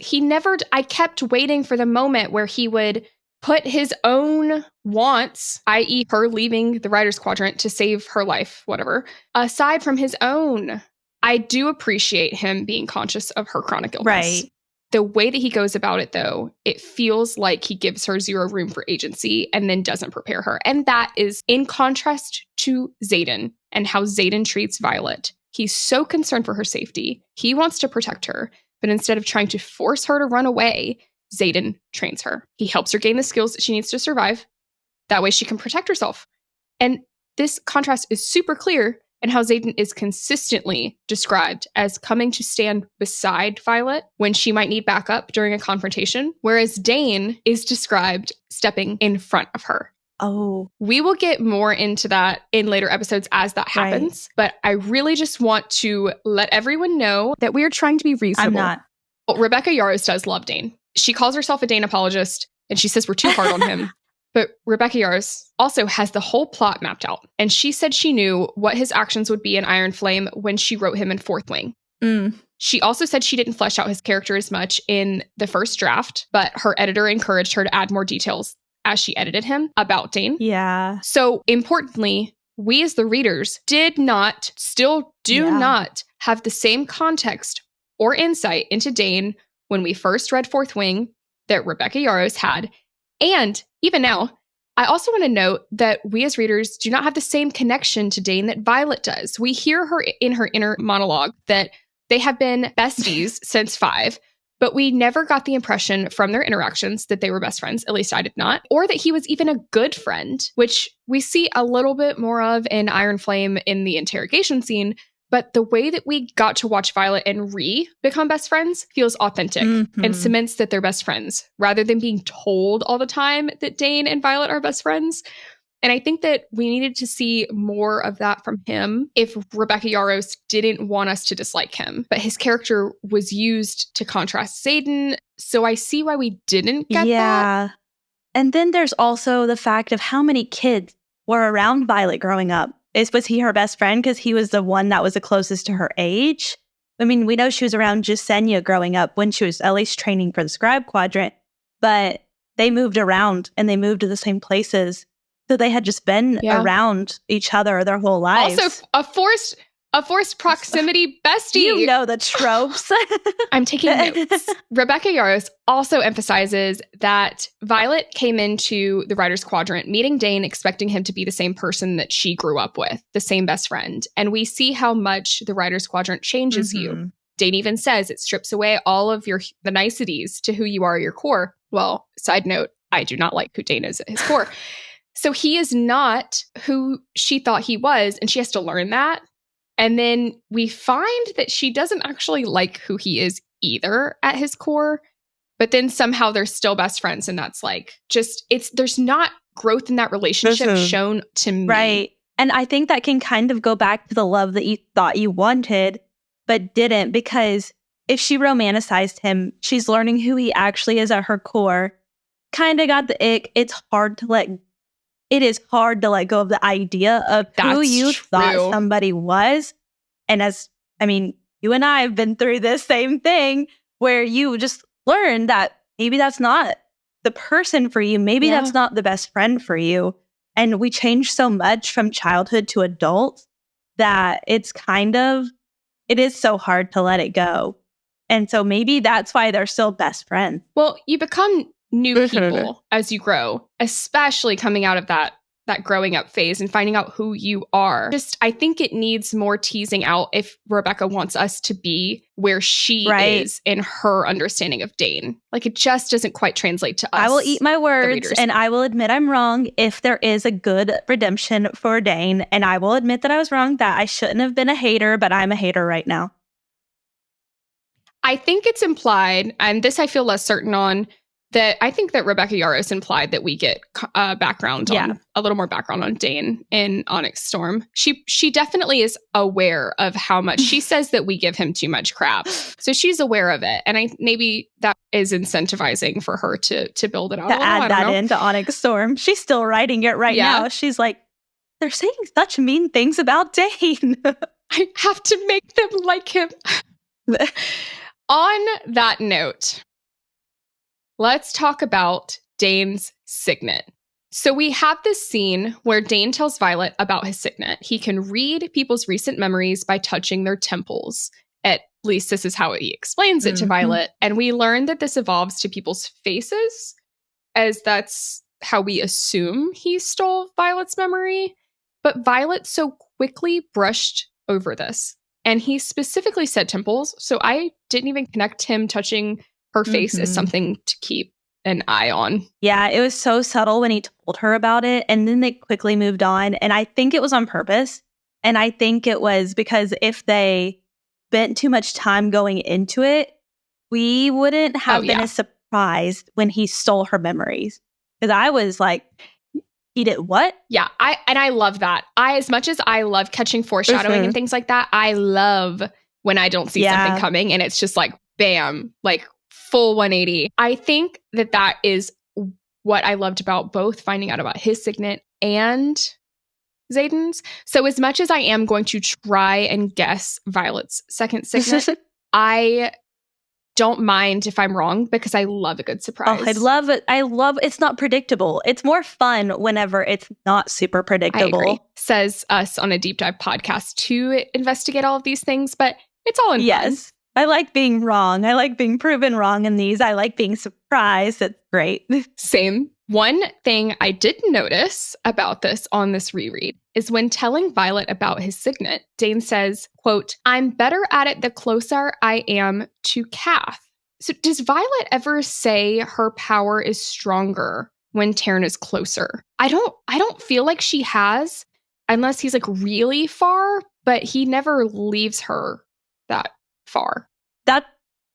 Speaker 1: I kept waiting for the moment where he would put his own wants, i.e. her leaving the Writer's Quadrant to save her life, whatever, aside from his own. I do appreciate him being conscious of her chronic illness.
Speaker 3: Right.
Speaker 1: The way that he goes about it, though, it feels like he gives her zero room for agency and then doesn't prepare her. And that is in contrast to Xaden and how Xaden treats Violet. He's so concerned for her safety. He wants to protect her, but instead of trying to force her to run away, Xaden trains her. He helps her gain the skills that she needs to survive. That way she can protect herself. And this contrast is super clear in how Xaden is consistently described as coming to stand beside Violet when she might need backup during a confrontation, whereas Dane is described stepping in front of her.
Speaker 2: Oh.
Speaker 1: We will get more into that in later episodes as that happens, but I really just want to let everyone know that we are trying to be reasonable.
Speaker 3: I'm not.
Speaker 1: Well, Rebecca Yarros does love Dane. She calls herself a Dane apologist, and she says we're too hard on him. But Rebecca Yarros also has the whole plot mapped out, and she said she knew what his actions would be in Iron Flame when she wrote him in Fourth Wing. She also said she didn't flesh out his character as much in the first draft, but her editor encouraged her to add more details as she edited him about Dane.
Speaker 3: Yeah.
Speaker 1: So importantly, we as the readers still do not have the same context or insight into Dane when we first read Fourth Wing that Rebecca Yarros had. And even now, I also want to note that we as readers do not have the same connection to Dane that Violet does. We hear her in her inner monologue that they have been besties since 5, but we never got the impression from their interactions that they were best friends, at least I did not, or that he was even a good friend, which we see a little bit more of in Iron Flame in the interrogation scene. But the way that we got to watch Violet and Ree become best friends feels authentic and cements that they're best friends, rather than being told all the time that Dane and Violet are best friends. And I think that we needed to see more of that from him if Rebecca Yarros didn't want us to dislike him. But his character was used to contrast Xaden, so I see why we didn't get that.
Speaker 2: And then there's also the fact of how many kids were around Violet growing up. Was he her best friend because he was the one that was the closest to her age? I mean, we know she was around Jasenia growing up when she was at least training for the Scribe Quadrant, but they moved around and they moved to the same places. So they had just been around each other their whole lives.
Speaker 1: Also, a forced proximity bestie.
Speaker 2: You know the tropes.
Speaker 1: I'm taking notes. Rebecca Yarros also emphasizes that Violet came into the Writer's Quadrant meeting Dane expecting him to be the same person that she grew up with, the same best friend. And we see how much the Writer's Quadrant changes you. Dane even says it strips away all of the niceties to who you are at your core. Well, side note, I do not like who Dane is at his core. So he is not who she thought he was, and she has to learn that. And then we find that she doesn't actually like who he is either at his core, but then somehow they're still best friends. And that's like, there's not growth in that relationship shown to me.
Speaker 2: Right. And I think that can kind of go back to the love that you thought you wanted, but didn't, because if she romanticized him, she's learning who he actually is at her core. Kind of got the ick. It is hard to let go of the idea of who you thought somebody was. And you and I have been through this same thing where you just learn that maybe that's not the person for you. Maybe that's not the best friend for you. And we change so much from childhood to adult that it is so hard to let it go. And so maybe that's why they're still best friends.
Speaker 1: Well, you become new people as you grow, especially coming out of that growing up phase and finding out who you are. I think it needs more teasing out if Rebecca wants us to be where she is in her understanding of Dane. Like, it just doesn't quite translate to us.
Speaker 2: I will eat my words and I will admit I'm wrong if there is a good redemption for Dane. And I will admit that I was wrong, that I shouldn't have been a hater, but I'm a hater right now.
Speaker 1: I think it's implied, and this I feel less certain on, that I think that Rebecca Yarros implied that we get a little more background on Dane in Onyx Storm. She definitely is aware of how much she says that we give him too much crap. So she's aware of it. And maybe that is incentivizing for her to build it out.
Speaker 2: To add that into Onyx Storm. She's still writing it right now. She's like, they're saying such mean things about Dane.
Speaker 1: I have to make them like him. On that note, let's talk about Dane's signet. So we have this scene where Dane tells Violet about his signet. He can read people's recent memories by touching their temples. At least this is how he explains it to Violet. And we learn that this evolves to people's faces, as that's how we assume he stole Violet's memory. But Violet so quickly brushed over this. And he specifically said temples, so I didn't even connect him touching her face as something to keep. an eye on.
Speaker 2: Yeah, it was so subtle when he told her about it, and then they quickly moved on. And I think it was on purpose. And I think it was because if they spent too much time going into it, we wouldn't have been as surprised when he stole her memories. Because I was like, he did what?
Speaker 1: Yeah, I love that. As much as I love catching foreshadowing and things like that, I love when I don't see something coming and it's just like, bam, like full 180. I think that is what I loved about both finding out about his signet and Xaden's. So as much as I am going to try and guess Violet's second signet, I don't mind if I'm wrong because I love a good surprise.
Speaker 2: Oh, I love it. It's not predictable. It's more fun whenever it's not super predictable.
Speaker 1: I agree. Says us on a deep dive podcast to investigate all of these things, but it's all in fun.
Speaker 2: I like being wrong. I like being proven wrong in these. I like being surprised. It's great.
Speaker 1: Same. One thing I did notice about this on this reread is when telling Violet about his signet, Dane says, quote, "I'm better at it the closer I am to Kath." So does Violet ever say her power is stronger when Taryn is closer? I don't feel like she has, unless he's like really far, but he never leaves her that far.
Speaker 2: That's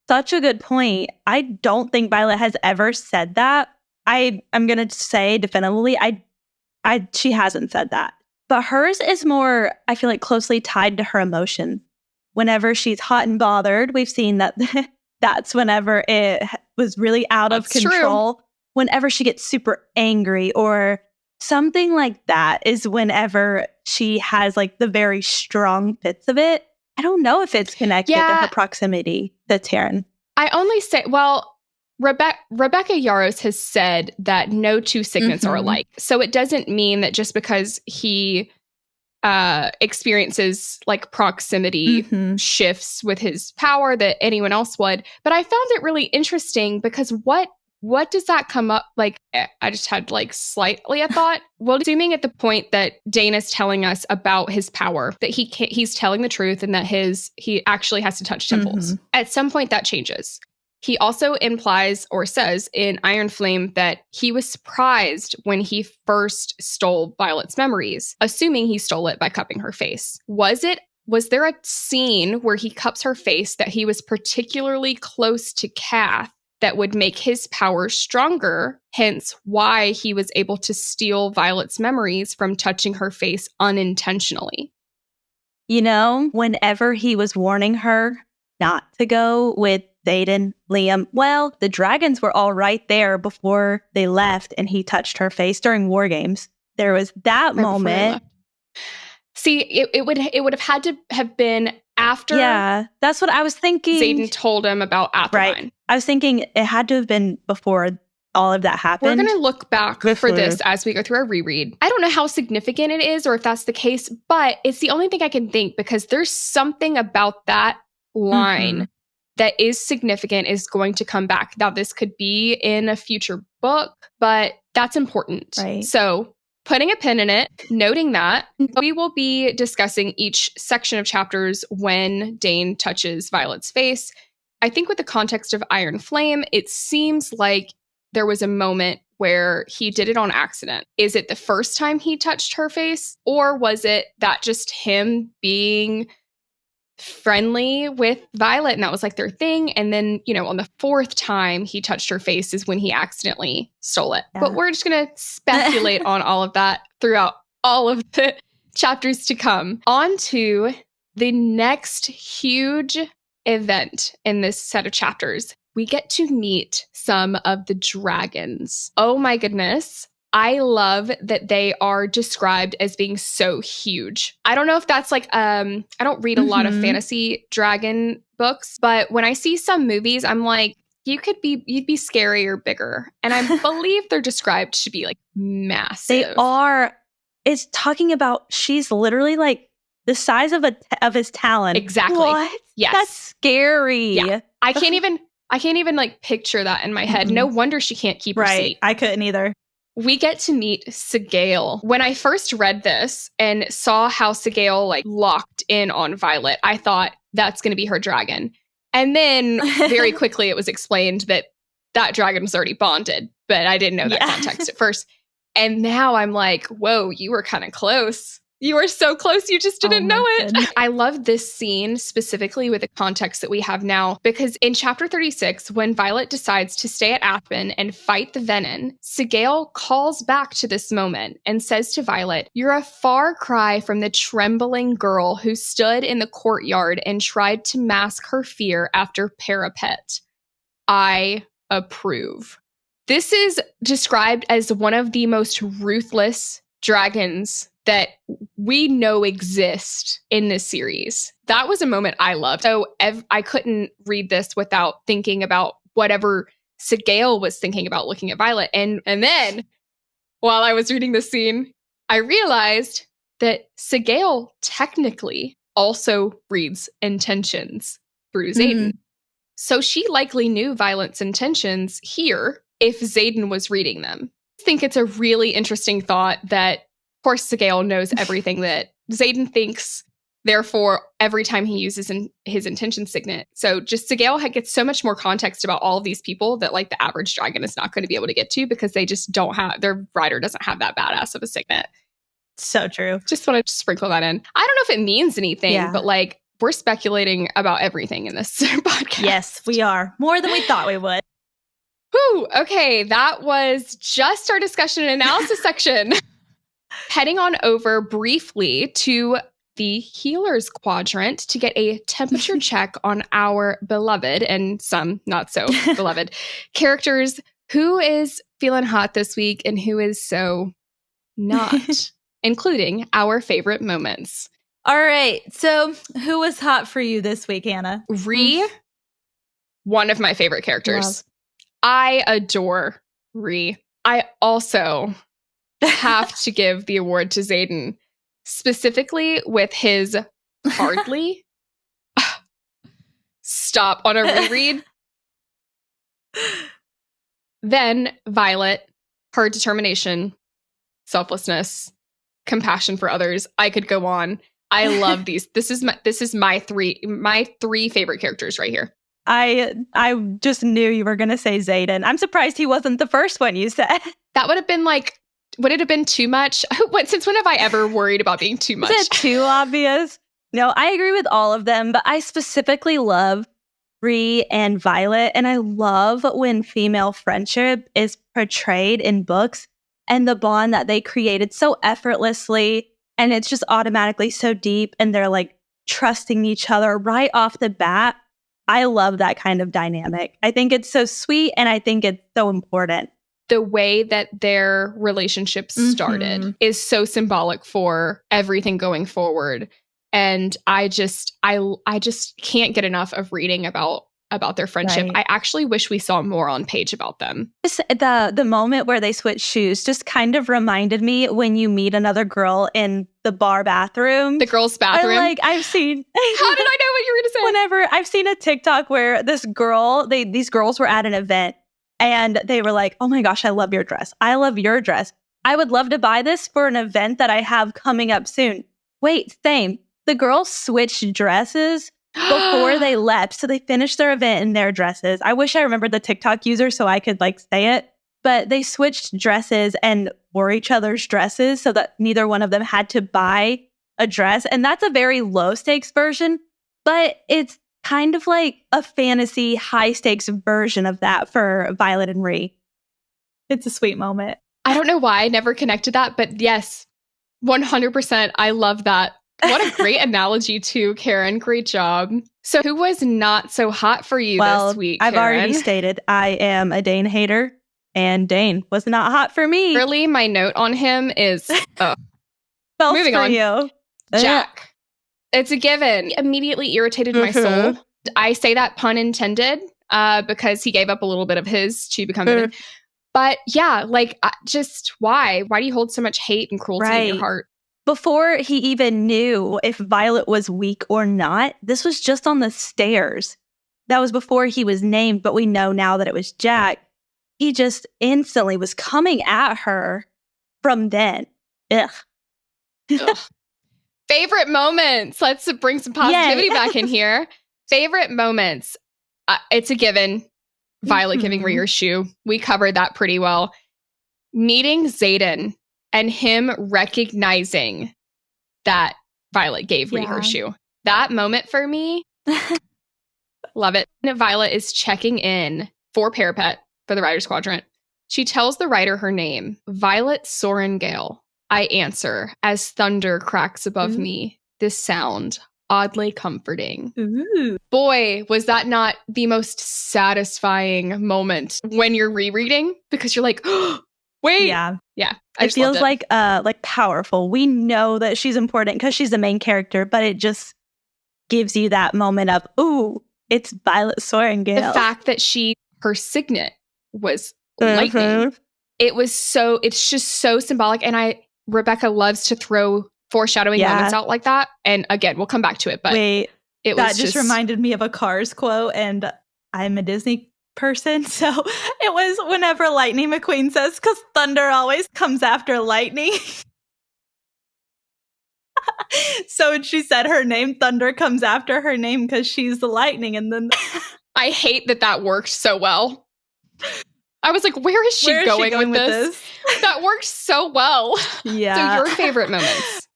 Speaker 2: such a good point. I don't think Violet has ever said that. I'm going to say definitively, she hasn't said that. But hers is more, I feel like, closely tied to her emotions. Whenever she's hot and bothered, we've seen that that's whenever it was really out of control. True. Whenever she gets super angry or something like that is whenever she has like the very strong bits of it. I don't know if it's connected to her proximity to Taryn.
Speaker 1: I only say, well, Rebecca Yarros has said that no two signets are alike. So it doesn't mean that just because he experiences like proximity shifts with his power that anyone else would. But I found it really interesting because what does that come up like? I just had like slightly a thought. Well, assuming at the point that Dana's telling us about his power, that he's telling the truth and that he actually has to touch temples. At some point that changes. He also implies or says in Iron Flame that he was surprised when he first stole Violet's memories, assuming he stole it by cupping her face. Was there a scene where he cups her face that he was particularly close to Kath that would make his power stronger, hence why he was able to steal Violet's memories from touching her face unintentionally?
Speaker 2: You know, whenever he was warning her not to go with Xaden, Liam, well, the dragons were all right there before they left and he touched her face during War Games. There was that moment.
Speaker 1: See, it would have had to have been after.
Speaker 2: Yeah, that's what I was thinking.
Speaker 1: Xaden told him about Athelmine.
Speaker 2: Right. I was thinking it had to have been before all of that happened.
Speaker 1: We're going to look back for this as we go through our reread. I don't know how significant it is or if that's the case, but it's the only thing I can think because there's something about that line that is significant, is going to come back. Now, this could be in a future book, but that's important.
Speaker 2: Right.
Speaker 1: So putting a pin in it, noting that, we will be discussing each section of chapters when Dane touches Violet's face. I think with the context of Iron Flame, it seems like there was a moment where he did it on accident. Is it the first time he touched her face? Or was it that just him being friendly with Violet and that was like their thing? And then, on the fourth time he touched her face is when he accidentally stole it. Yeah. But we're just going to speculate on all of that throughout all of the chapters to come. On to the next huge event in this set of chapters. We get to meet some of the dragons. Oh my goodness. I love that they are described as being so huge. I don't know if that's like, I don't read a lot of fantasy dragon books, but when I see some movies, I'm like, you'd be scarier, bigger. And I believe they're described to be like massive.
Speaker 2: They are. It's talking about, she's literally like the size of his talon.
Speaker 1: Exactly.
Speaker 2: What?
Speaker 1: Yes.
Speaker 2: That's scary.
Speaker 1: Yeah. I can't even like picture that in my head. No wonder she can't keep her seat.
Speaker 3: I couldn't either.
Speaker 1: We get to meet Sigale. When I first read this and saw how Sigale like locked in on Violet, I thought that's going to be her dragon. And then very quickly it was explained that that dragon was already bonded, but I didn't know that context at first. And now I'm like, whoa, you were kind of close. You were so close, you just didn't know it.
Speaker 3: Goodness.
Speaker 1: I love this scene specifically with the context that we have now, because in chapter 36, when Violet decides to stay at Aspen and fight the Venin, Sigale calls back to this moment and says to Violet, "You're a far cry from the trembling girl who stood in the courtyard and tried to mask her fear after Parapet. I approve." This is described as one of the most ruthless dragons that we know exist in this series. That was a moment I loved. So I couldn't read this without thinking about whatever Sigale was thinking about looking at Violet. And then, while I was reading this scene, I realized that Sigale technically also reads intentions through Xaden. So she likely knew Violet's intentions here if Xaden was reading them. I think it's a really interesting thought that, of course, Sigale knows everything that Xaden thinks. Therefore, every time he uses his intention signet. So just Sigale gets so much more context about all of these people that like the average dragon is not going to be able to get to, because they just don't have, their rider doesn't have that badass of a signet.
Speaker 3: So true.
Speaker 1: Just want to sprinkle that in. I don't know if it means anything, but like we're speculating about everything in this podcast.
Speaker 3: Yes, we are. More than we thought we would.
Speaker 1: Whew, okay, that was just our discussion and analysis section. Heading on over briefly to the healer's quadrant to get a temperature check on our beloved and some not so beloved characters. Who is feeling hot this week and who is so not, including our favorite moments.
Speaker 3: All right. So who was hot for you this week, Hannah?
Speaker 1: Rhi, one of my favorite characters.
Speaker 3: Love.
Speaker 1: I adore Rhi. I also have to give the award to Xaden, specifically with his hardly stop on a reread. Then Violet, her determination, selflessness, compassion for others. I could go on. I love these. This is my three favorite characters right here.
Speaker 2: I just knew you were going to say Xaden. I'm surprised he wasn't the first one you said.
Speaker 1: That would have been like, would it have been too much? Since when have I ever worried about being too much?
Speaker 2: Is it too obvious? No, I agree with all of them, but I specifically love Rhi and Violet, and I love when female friendship is portrayed in books and the bond that they created so effortlessly, and it's just automatically so deep, and they're like trusting each other right off the bat. I love that kind of dynamic. I think it's so sweet, and I think it's so important.
Speaker 1: The way that their relationship started is so symbolic for everything going forward. And I just can't get enough of reading about their friendship.
Speaker 2: Right.
Speaker 1: I actually wish we saw more on page about them.
Speaker 2: The moment where they switch shoes just kind of reminded me when you meet another girl in the bar bathroom.
Speaker 1: The girls' bathroom.
Speaker 2: I've seen.
Speaker 1: How did I know what you were going to say?
Speaker 2: Whenever I've seen a TikTok where these girls were at an event and they were like, "Oh my gosh, I love your dress. I love your dress. I would love to buy this for an event that I have coming up soon." Wait, same. The girls switched dresses before they left. So they finished their event in their dresses. I wish I remembered the TikTok user so I could say it. But they switched dresses and wore each other's dresses so that neither one of them had to buy a dress. And that's a very low stakes version, but it's kind of like a fantasy high stakes version of that for Violet and Rhi.
Speaker 3: It's a sweet moment.
Speaker 1: I don't know why I never connected that, but yes, 100%. I love that. What a great analogy too, Karen. Great job. So who was not so hot for you this week,
Speaker 2: I've
Speaker 1: Karen?
Speaker 2: already stated I am a Dane hater, and Dane was not hot for me.
Speaker 1: Really, my note on him is,
Speaker 2: Moving on. You.
Speaker 1: Jack. It's a given. Immediately irritated my soul. I say that pun intended because he gave up a little bit of his to become Venin. But yeah, just why? Why do you hold so much hate and cruelty in your heart?
Speaker 2: Before he even knew if Violet was weak or not, this was just on the stairs. That was before he was named, but we know now that it was Jack. He just instantly was coming at her from then. Ugh.
Speaker 1: Favorite moments. Let's bring some positivity back in here. Favorite moments. It's a given. Violet giving Rhea her shoe. We covered that pretty well. Meeting Xaden and him recognizing that Violet gave Rhea her shoe. That moment for me, love it. Violet is checking in for Parapet for the Writer's Quadrant. She tells the writer her name, Violet Sorengale. I answer as thunder cracks above me. This sound, oddly comforting.
Speaker 3: Ooh.
Speaker 1: Boy, was that not the most satisfying moment when you're rereading? Because you're like, oh, wait.
Speaker 2: Yeah.
Speaker 1: It
Speaker 2: feels like powerful. We know that she's important because she's the main character, but it just gives you that moment of, ooh, it's Violet Sorengale.
Speaker 1: The fact that her signet was lightning. It's just so symbolic. And Rebecca loves to throw foreshadowing moments out like that. And again, we'll come back to it. But
Speaker 3: that just reminded me of a Cars quote, and I'm a Disney person, so it was whenever Lightning McQueen says, because thunder always comes after lightning. So when she said her name, thunder comes after her name because she's the lightning. And then
Speaker 1: I hate that worked so well. I was like, where is she going with this? That worked so well.
Speaker 3: Yeah.
Speaker 1: So your favorite moments.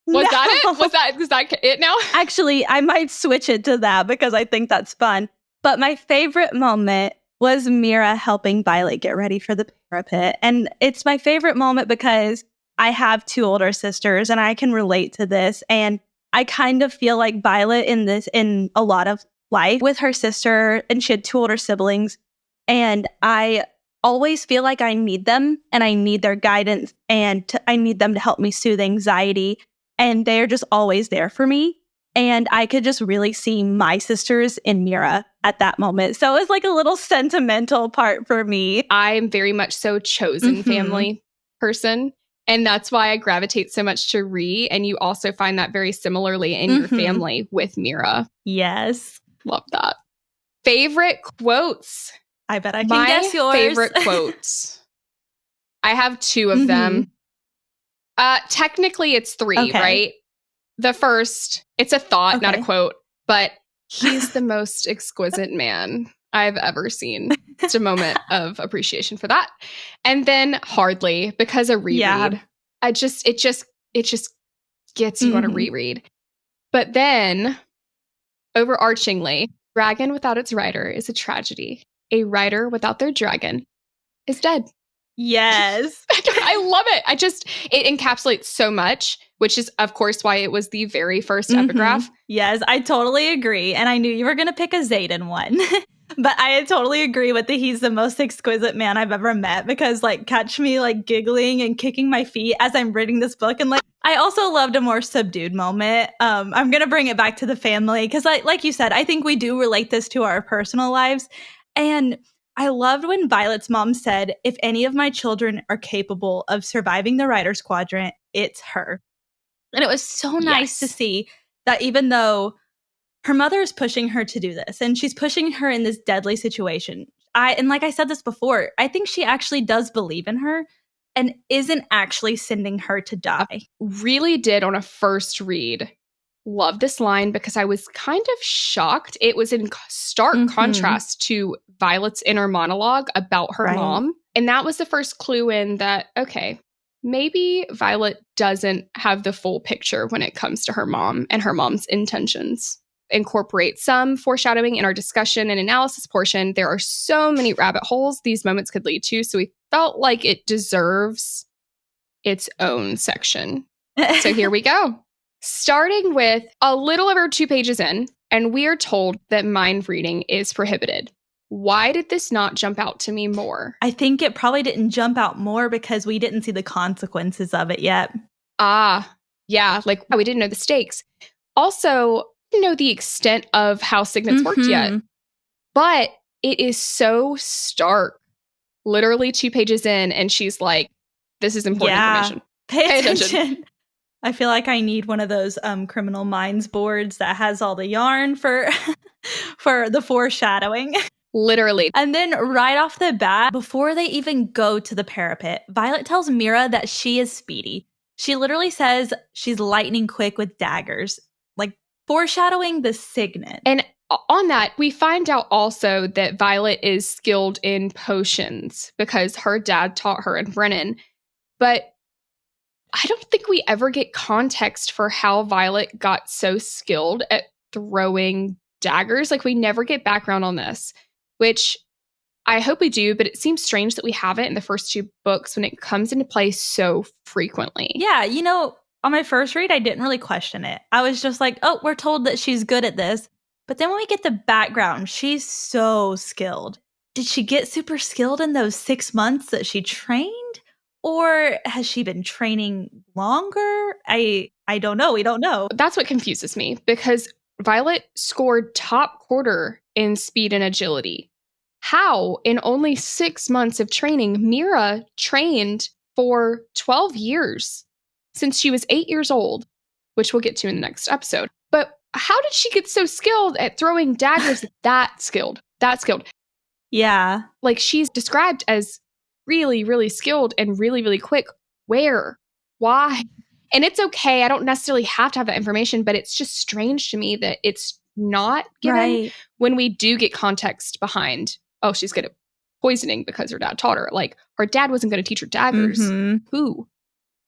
Speaker 1: Was that it? Was that it now?
Speaker 2: Actually, I might switch it to that because I think that's fun. But my favorite moment was Mira helping Violet get ready for the Parapet. And it's my favorite moment because I have 2 older sisters and I can relate to this. And I kind of feel like Violet in a lot of life with her sister, and she had 2 older siblings. And I always feel like I need them and I need their guidance and I need them to help me soothe anxiety. And they're just always there for me. And I could just really see my sisters in Mira at that moment. So it was like a little sentimental part for me.
Speaker 1: I'm very much so chosen family person. And that's why I gravitate so much to Rhea. And you also find that very similarly in your family with Mira.
Speaker 3: Yes.
Speaker 1: Love that. Favorite quotes?
Speaker 3: I bet I can guess yours.
Speaker 1: Favorite quotes. I have 2 of them. Technically, it's 3, right? The first, it's a thought, not a quote, but he's the most exquisite man I've ever seen. It's a moment of appreciation for that. And then hardly, because a reread. It just gets you on a reread. But then, overarchingly, dragon without its rider is a tragedy. A rider without their dragon is dead.
Speaker 3: Yes.
Speaker 1: I love it. It encapsulates so much, which is, of course, why it was the very first epigraph.
Speaker 3: Yes, I totally agree. And I knew you were going to pick a Xaden one. But I totally agree with he's the most exquisite man I've ever met, because catch me giggling and kicking my feet as I'm reading this book. And I also loved a more subdued moment. I'm going to bring it back to the family because like you said, I think we do relate this to our personal lives. And I loved when Violet's mom said, if any of my children are capable of surviving the Writer's Quadrant, it's her. And it was so nice to see that even though her mother is pushing her to do this and she's pushing her in this deadly situation, and like I said this before, I think she actually does believe in her and isn't actually sending her to die.
Speaker 1: I really did on a first read love this line because I was kind of shocked. It was in stark contrast to Violet's inner monologue about her mom. And that was the first clue in that, okay, maybe Violet doesn't have the full picture when it comes to her mom and her mom's intentions. Incorporate some foreshadowing in our discussion and analysis portion. There are so many rabbit holes these moments could lead to, so we felt like it deserves its own section. So here we go. Starting with a little over 2 pages in, and we are told that mind reading is prohibited. Why did this not jump out to me more?
Speaker 3: I think it probably didn't jump out more because we didn't see the consequences of it yet.
Speaker 1: Yeah, we didn't know the stakes. Also, didn't know the extent of how signets worked yet. But it is so stark. Literally 2 pages in, and she's like, this is important information.
Speaker 3: Pay attention. I feel like I need one of those Criminal Minds boards that has all the yarn for the foreshadowing.
Speaker 1: Literally.
Speaker 3: And then right off the bat, before they even go to the parapet, Violet tells Mira that she is speedy. She literally says she's lightning quick with daggers, foreshadowing the signet.
Speaker 1: And on that, we find out also that Violet is skilled in potions because her dad taught her in Brennan. But I don't think we ever get context for how Violet got so skilled at throwing daggers. Like, we never get background on this, which I hope we do, but it seems strange that we haven't in the first 2 books when it comes into play so frequently.
Speaker 3: Yeah, on my first read, I didn't really question it. I was just like, oh, we're told that she's good at this. But then when we get the background, she's so skilled. Did she get super skilled in those 6 months that she trained? Or has she been training longer? I don't know. We don't know.
Speaker 1: That's what confuses me, because Violet scored top quarter in speed and agility. How, in only 6 months of training, Mira trained for 12 years since she was 8 years old, which we'll get to in the next episode. But how did she get so skilled at throwing daggers? That skilled.
Speaker 3: Yeah.
Speaker 1: Like, she's described as really, really skilled and really, really quick. Where? Why? And it's okay. I don't necessarily have to have that information, but it's just strange to me that it's not given when we do get context behind, oh, she's good at poisoning because her dad taught her. Like, her dad wasn't going to teach her daggers. Who?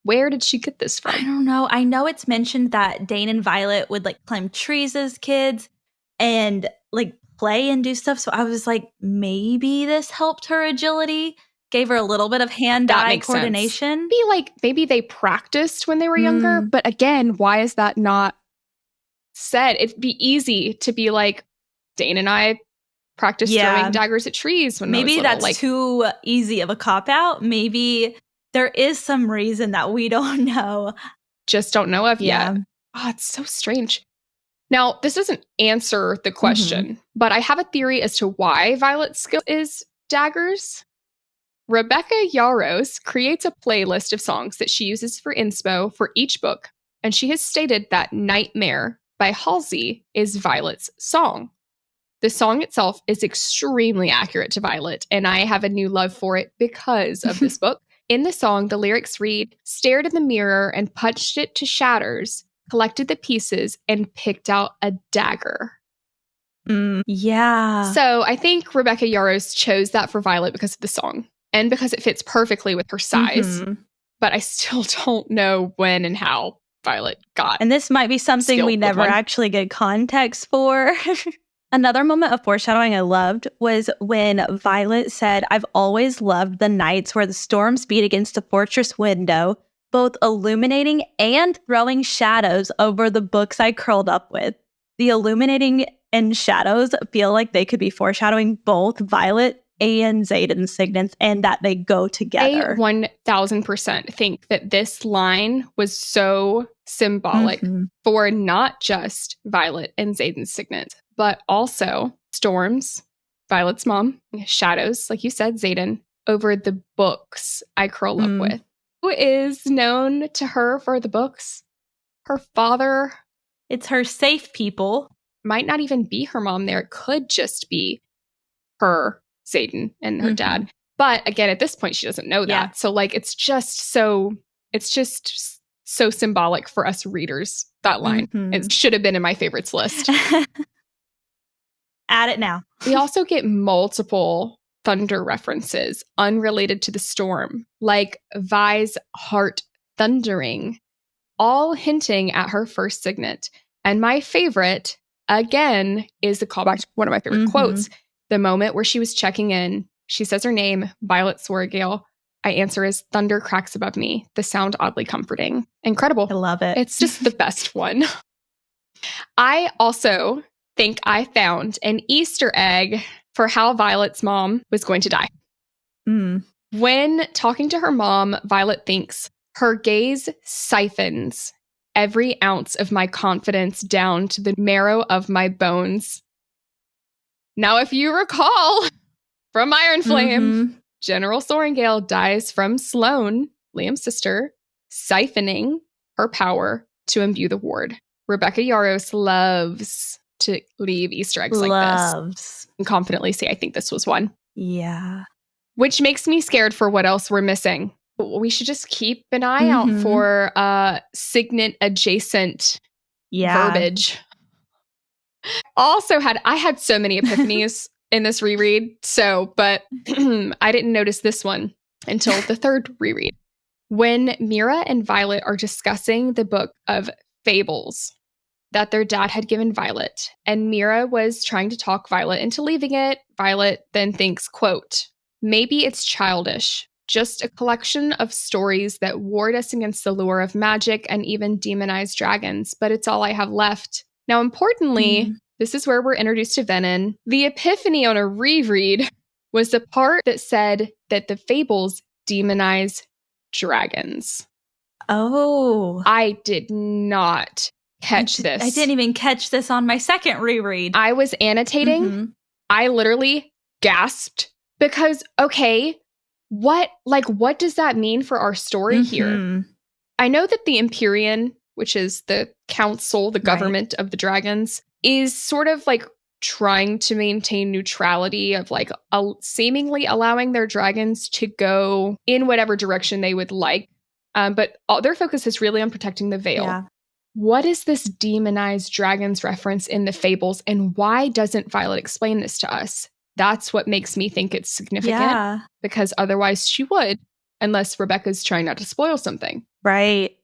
Speaker 1: Where did she get this from?
Speaker 3: I don't know. I know it's mentioned that Dane and Violet would like climb trees as kids and like play and do stuff. So I was like, maybe this helped her agility, gave her a little bit of hand-eye coordination.
Speaker 1: Maybe they practiced when they were younger. But again, why is that not said? It'd be easy to be like, Dane and I practiced throwing daggers at trees when I was little.
Speaker 3: That's too easy of a cop-out. Maybe there is some reason that we don't know.
Speaker 1: Just don't know of yet. Oh, it's so strange. Now, this doesn't answer the question, but I have a theory as to why Violet's skill is daggers. Rebecca Yarros creates a playlist of songs that she uses for inspo for each book, and she has stated that Nightmare by Halsey is Violet's song. The song itself is extremely accurate to Violet, and I have a new love for it because of this book. In the song, the lyrics read, "Stared in the mirror and punched it to shatters, collected the pieces and picked out a dagger."
Speaker 3: Yeah.
Speaker 1: So I think Rebecca Yarros chose that for Violet because of the song and because it fits perfectly with her size. But I still don't know when and how Violet got.
Speaker 2: And this might be something we never actually get context for. Another moment of foreshadowing I loved was when Violet said, "I've always loved the nights where the storms beat against the fortress window, both illuminating and throwing shadows over the books I curled up with." The illuminating and shadows feel like they could be foreshadowing both Violet and Xaden's signets, and that they go together.
Speaker 1: I 1000% think that this line was so symbolic for not just Violet and Xaden's signet, but also storms, Violet's mom, shadows, like you said, Xaden, over the books I curl up with. Who is known to her for the books? Her father.
Speaker 3: It's her safe people.
Speaker 1: Might not even be her mom there. It could just be her, Xaden, and her dad. But again, at this point, she doesn't know that. Yeah. So like, it's just so symbolic for us readers, that line. It should have been in my favorites list.
Speaker 3: Add it now.
Speaker 1: We also get multiple thunder references unrelated to the storm, like Vi's heart thundering, all hinting at her first signet. And my favorite, again, is the callback to one of my favorite quotes. The moment where she was checking in, she says her name, Violet Swargale. I answer as thunder cracks above me, the sound oddly comforting. Incredible.
Speaker 3: I love it.
Speaker 1: It's just the best one. I also think I found an Easter egg for how Violet's mom was going to die. When talking to her mom, Violet thinks, "Her gaze siphons every ounce of my confidence down to the marrow of my bones." Now, if you recall from Iron Flame, General Sorrengail dies from Sloane, Liam's sister, siphoning her power to imbue the ward. Rebecca Yarros loves to leave Easter eggs like this and confidently say, I think this was one.
Speaker 3: Yeah.
Speaker 1: Which makes me scared for what else we're missing. We should just keep an eye out for signet adjacent verbiage. I had so many epiphanies in this reread. But I didn't notice this one until the third reread. When Mira and Violet are discussing the book of fables that their dad had given Violet, and Mira was trying to talk Violet into leaving it, Violet then thinks, quote, "Maybe it's childish, just a collection of stories that ward us against the lure of magic and even demonized dragons, but it's all I have left." Now, importantly, this is where we're introduced to Venin. The epiphany on a reread was the part that said that the fables demonize dragons.
Speaker 3: Oh.
Speaker 1: I did not catch this.
Speaker 3: I didn't even catch this on my second reread.
Speaker 1: I was annotating. I literally gasped because, okay, what does that mean for our story here? I know that the Empyrean, which is the council, the government of the dragons, is sort of like trying to maintain neutrality of like seemingly allowing their dragons to go in whatever direction they would like. But their focus is really on protecting the Veil.
Speaker 3: Yeah.
Speaker 1: What is this demonized dragons reference in the fables, and why doesn't Violet explain this to us? That's what makes me think it's significant, because otherwise she would, unless Rebecca's trying not to spoil something.
Speaker 2: Right.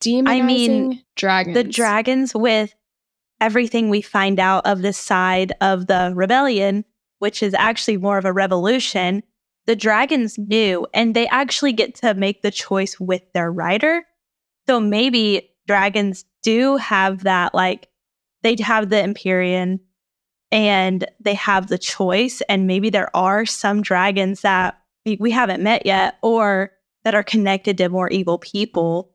Speaker 1: Demonizing dragons.
Speaker 2: The dragons, with everything we find out of this side of the rebellion, which is actually more of a revolution, the dragons knew, and they actually get to make the choice with their rider. So maybe dragons do have that, like, they have the Empyrean and they have the choice, and maybe there are some dragons that we haven't met yet or that are connected to more evil people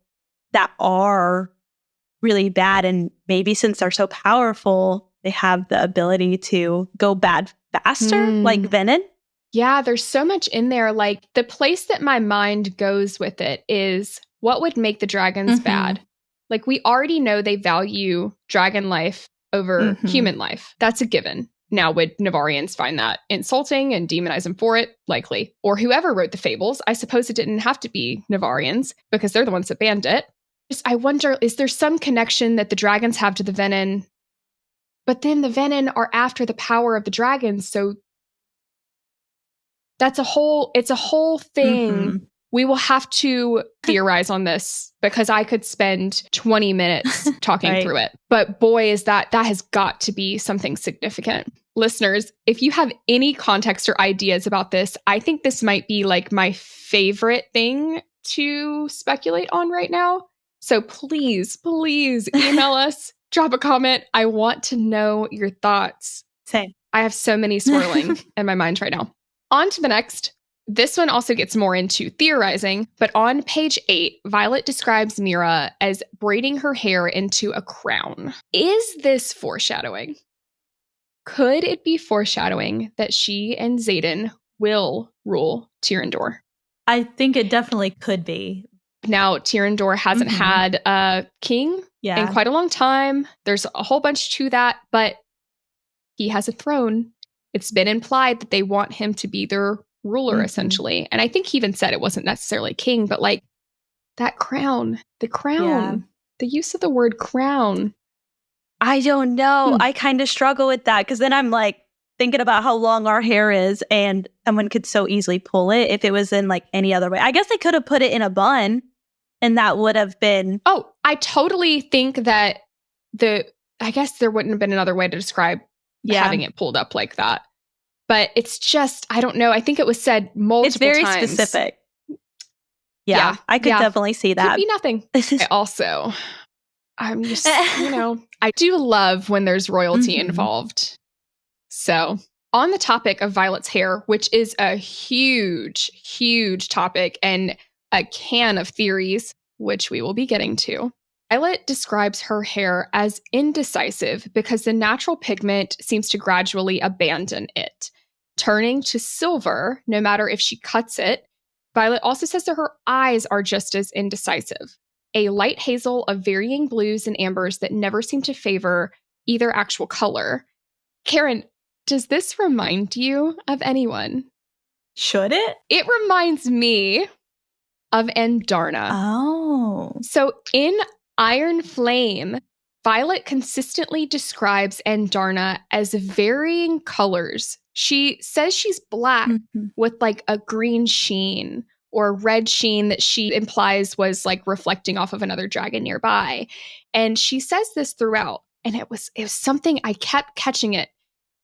Speaker 2: that are really bad, and maybe since they're so powerful, they have the ability to go bad faster, like Venin.
Speaker 1: Yeah, there's so much in there. Like, the place that my mind goes with it is, what would make the dragons bad? Like, we already know they value dragon life over human life. That's a given. Now, would Navarians find that insulting and demonize them for it? Likely. Or whoever wrote the fables. I suppose it didn't have to be Navarians, because they're the ones that banned it. I wonder, is there some connection that the dragons have to the Venin? But then the Venin are after the power of the dragons, so it's a whole thing. We will have to theorize on this, because I could spend 20 minutes talking through it. But boy, that has got to be something significant. Listeners, if you have any context or ideas about this, I think this might be like my favorite thing to speculate on right now. So please email us, drop a comment. I want to know your thoughts.
Speaker 3: Same.
Speaker 1: I have so many swirling in my mind right now. On to the next. This one also gets more into theorizing, but on page 8, Violet describes Mira as braiding her hair into a crown. Is this foreshadowing? Could it be foreshadowing that she and Xaden will rule Tyrandor?
Speaker 3: I think it definitely could be.
Speaker 1: Now, Tyrandor hasn't had a king in quite a long time. There's a whole bunch to that, but he has a throne. It's been implied that they want him to be their ruler, essentially. And I think he even said it wasn't necessarily king, but like that crown, the use of the word crown.
Speaker 2: I don't know. I kind of struggle with that, because then I'm like thinking about how long our hair is, and someone could so easily pull it if it was in like any other way. I guess they could have put it in a bun, and that would have been...
Speaker 1: Oh, I totally think that I guess there wouldn't have been another way to describe having it pulled up like that. But it's just, I don't know. I think it was said multiple times.
Speaker 2: It's very specific. Yeah, I could definitely see that.
Speaker 1: Could be nothing. I'm just, I do love when there's royalty involved. So, on the topic of Violet's hair, which is a huge, huge topic and a can of theories, which we will be getting to, Violet describes her hair as indecisive because the natural pigment seems to gradually abandon it, turning to silver no matter if she cuts it. Violet also says that her eyes are just as indecisive, a light hazel of varying blues and ambers that never seem to favor either actual color. Karen, does this remind you of anyone?
Speaker 3: Should it?
Speaker 1: It reminds me of Andarna.
Speaker 3: Oh.
Speaker 1: So in Iron Flame, Violet consistently describes Andarna as varying colors. She says she's black with like a green sheen or red sheen that she implies was like reflecting off of another dragon nearby. And she says this throughout. And it was something I kept catching it.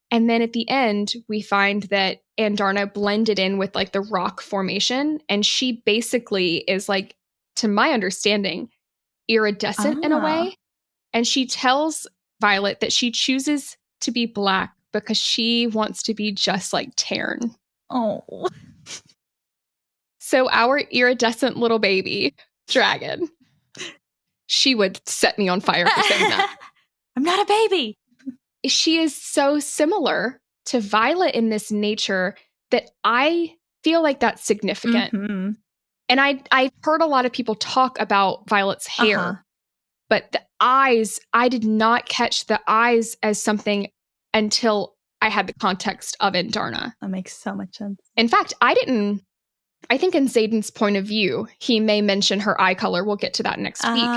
Speaker 1: And then at the end, we find that Andarna blended in with like the rock formation. And she basically is like, to my understanding, iridescent in a way. And she tells Violet that she chooses to be black because she wants to be just like Tarn.
Speaker 3: Oh.
Speaker 1: So our iridescent little baby dragon, she would set me on fire for saying that.
Speaker 3: I'm not a baby.
Speaker 1: She is so similar to Violet in this nature that I feel like that's significant. And I've heard a lot of people talk about Violet's hair. But the eyes, I did not catch the eyes as something until I had the context of Andarna.
Speaker 3: That makes so much sense.
Speaker 1: In fact, I think in Xaden's point of view, he may mention her eye color. We'll get to that next week.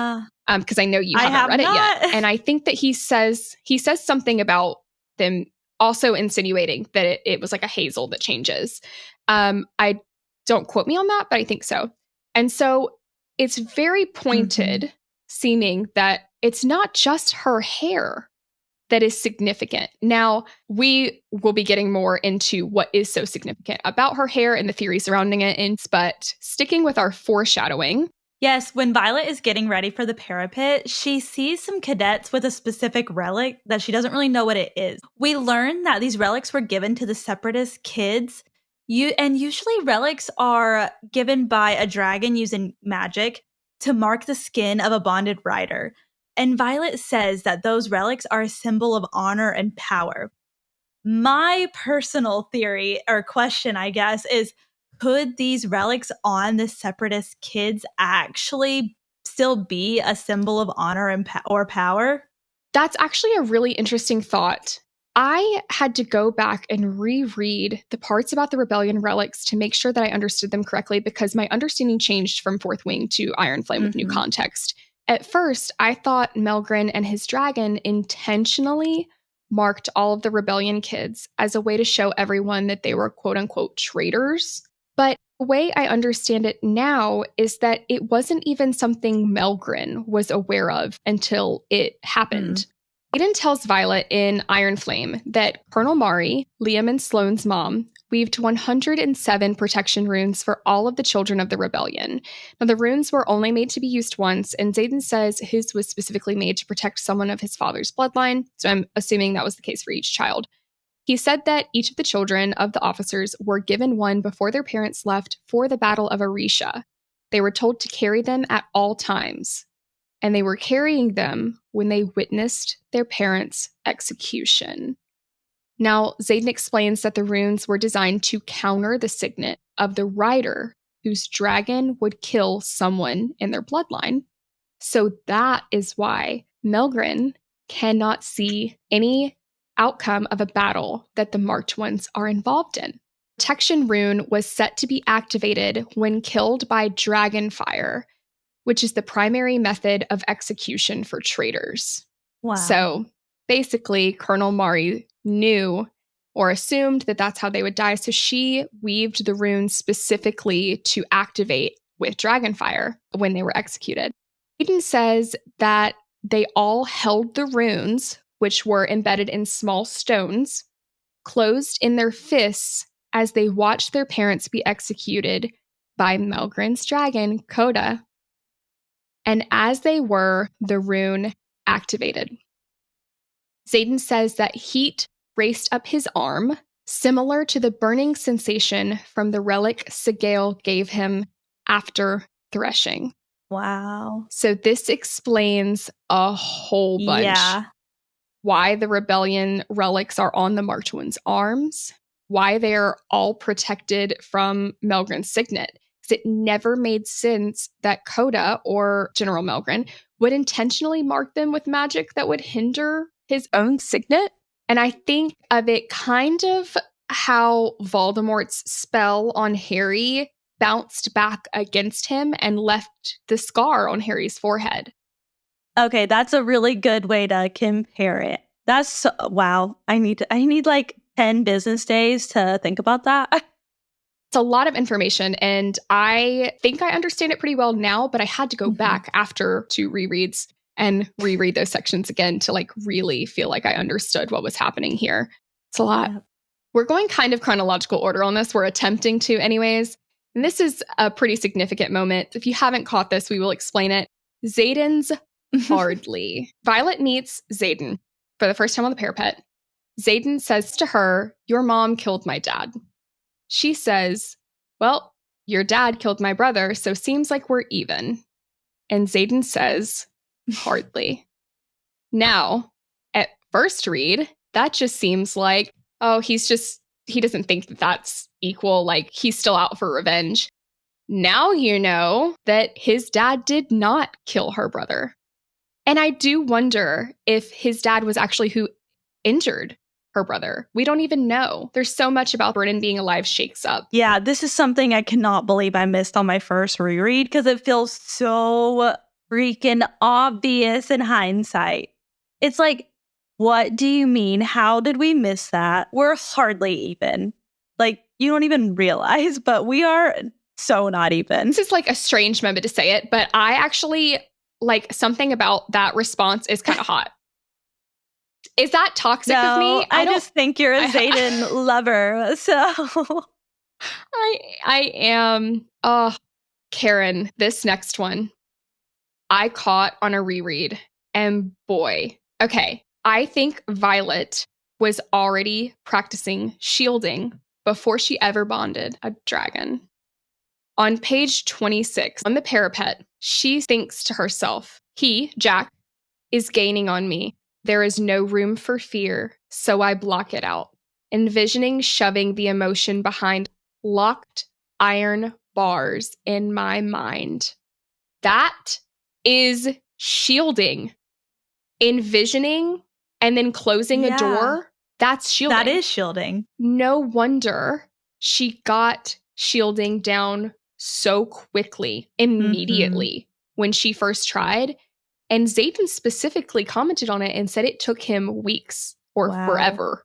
Speaker 1: Because I know you haven't read it yet. And I think that he says something about them also insinuating that it was like a hazel that changes. I don't quote me on that, but I think so. And so it's very pointed, seeming that it's not just her hair that is significant. Now, we will be getting more into what is so significant about her hair and the theory surrounding it, but sticking with our foreshadowing.
Speaker 3: Yes, when Violet is getting ready for the parapet, she sees some cadets with a specific relic that she doesn't really know what it is. We learn that these relics were given to the separatist kids. Usually relics are given by a dragon using magic to mark the skin of a bonded rider. And Violet says that those relics are a symbol of honor and power. My personal theory or question, I guess, is could these relics on the separatist kids actually still be a symbol of honor and or power?
Speaker 1: That's actually a really interesting thought. I had to go back and reread the parts about the Rebellion relics to make sure that I understood them correctly because my understanding changed from Fourth Wing to Iron Flame with new context. At first, I thought Melgren and his dragon intentionally marked all of the Rebellion kids as a way to show everyone that they were quote-unquote traitors. But the way I understand it now is that it wasn't even something Melgren was aware of until it happened. Xaden tells Violet in Iron Flame that Colonel Mari, Liam and Sloane's mom, weaved 107 protection runes for all of the children of the rebellion. Now, the runes were only made to be used once, and Xaden says his was specifically made to protect someone of his father's bloodline, so I'm assuming that was the case for each child. He said that each of the children of the officers were given one before their parents left for the Battle of Arisha. They were told to carry them at all times, and they were carrying them when they witnessed their parents' execution. Now, Xaden explains that the runes were designed to counter the signet of the rider whose dragon would kill someone in their bloodline. So that is why Melgren cannot see any outcome of a battle that the marked ones are involved in. Protection rune was set to be activated when killed by dragonfire, which is the primary method of execution for traitors.
Speaker 3: Wow.
Speaker 1: So basically, Colonel Mari knew or assumed that that's how they would die. So she weaved the runes specifically to activate with dragonfire when they were executed. Xaden says that they all held the runes, which were embedded in small stones, closed in their fists as they watched their parents be executed by Melgren's dragon, Coda. And as they were, the rune activated. Xaden says that heat raced up his arm, similar to the burning sensation from the relic Sigale gave him after threshing.
Speaker 3: Wow.
Speaker 1: So this explains a whole bunch.
Speaker 3: Yeah.
Speaker 1: Why the rebellion relics are on the marked one's arms, why they're all protected from Melgren's signet. Because it never made sense that Coda or General Melgren would intentionally mark them with magic that would hinder his own signet. And I think of it kind of how Voldemort's spell on Harry bounced back against him and left the scar on Harry's forehead.
Speaker 2: Okay, that's a really good way to compare it. That's wow. I need like 10 business days to think about that.
Speaker 1: It's a lot of information, and I think I understand it pretty well now, but I had to go back after 2 rereads and reread those sections again to like really feel like I understood what was happening here. It's a lot.
Speaker 3: Yep.
Speaker 1: We're going kind of chronological order on this. We're attempting to anyways. And this is a pretty significant moment. If you haven't caught this, we will explain it. Xaden's hardly. Violet meets Xaden for the first time on the parapet. Xaden says to her, "Your mom killed my dad." She says, "Well, your dad killed my brother, so seems like we're even." And Xaden says, "Hardly." Now, at first read, that just seems like, oh, he doesn't think that that's equal. Like, he's still out for revenge. Now you know that his dad did not kill her brother. And I do wonder if his dad was actually who injured her brother. We don't even know. There's so much about Brennan being alive shakes up.
Speaker 2: Yeah, this is something I cannot believe I missed on my first reread because it feels so freaking obvious in hindsight. It's like, what do you mean? How did we miss that? We're hardly even. Like, you don't even realize, but we are so not even.
Speaker 1: This is like a strange moment to say it, but I actually like something about that response is kind of hot. Is that toxic of me?
Speaker 2: I just think you're a Xaden lover. So
Speaker 1: I am. Oh, Karen, this next one I caught on a reread. And boy, okay, I think Violet was already practicing shielding before she ever bonded a dragon. On page 26, on the parapet, she thinks to herself, he, Jack, is gaining on me. There is no room for fear, so I block it out, envisioning shoving the emotion behind locked iron bars in my mind. That is shielding. Envisioning and then closing a door, that's shielding.
Speaker 3: That is shielding.
Speaker 1: No wonder she got shielding down so quickly, immediately, when she first tried. And Xaden specifically commented on it and said it took him weeks or forever.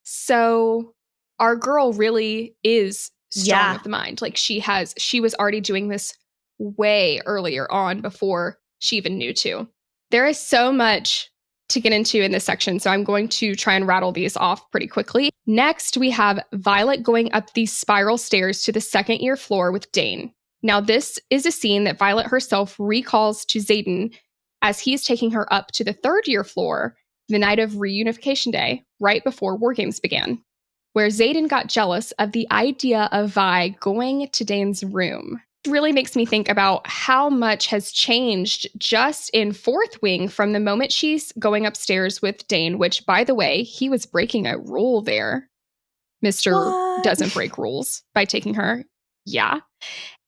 Speaker 1: So our girl really is strong of the mind. Like she was already doing this way earlier on before she even knew to. There is so much to get into in this section, so I'm going to try and rattle these off pretty quickly. Next, we have Violet going up these spiral stairs to the second year floor with Dane. Now, this is a scene that Violet herself recalls to Xaden as he is taking her up to the third year floor the night of reunification day, right before War Games began, where Xaden got jealous of the idea of Vi going to Dane's room. It really makes me think about how much has changed just in Fourth Wing from the moment she's going upstairs with Dane, which, by the way, he was breaking a rule there. Mr. doesn't break rules by taking her. Yeah.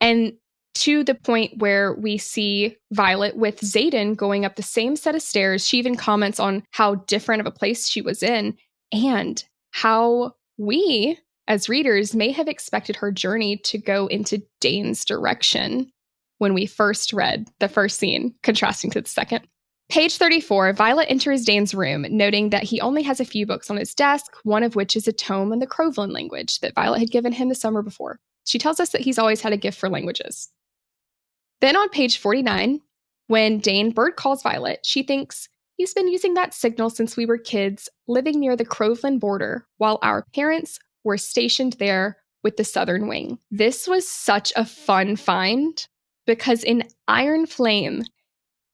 Speaker 1: And to the point where we see Violet with Xaden going up the same set of stairs. She even comments on how different of a place she was in and how we, as readers, may have expected her journey to go into Dane's direction when we first read the first scene, contrasting to the second. Page 34, Violet enters Dane's room, noting that he only has a few books on his desk, one of which is a tome in the Crovlin language that Violet had given him the summer before. She tells us that he's always had a gift for languages. Then on page 49, when Dane bird calls Violet, she thinks he's been using that signal since we were kids, living near the Crovlin border, while our parents were stationed there with the Southern Wing. This was such a fun find because in Iron Flame,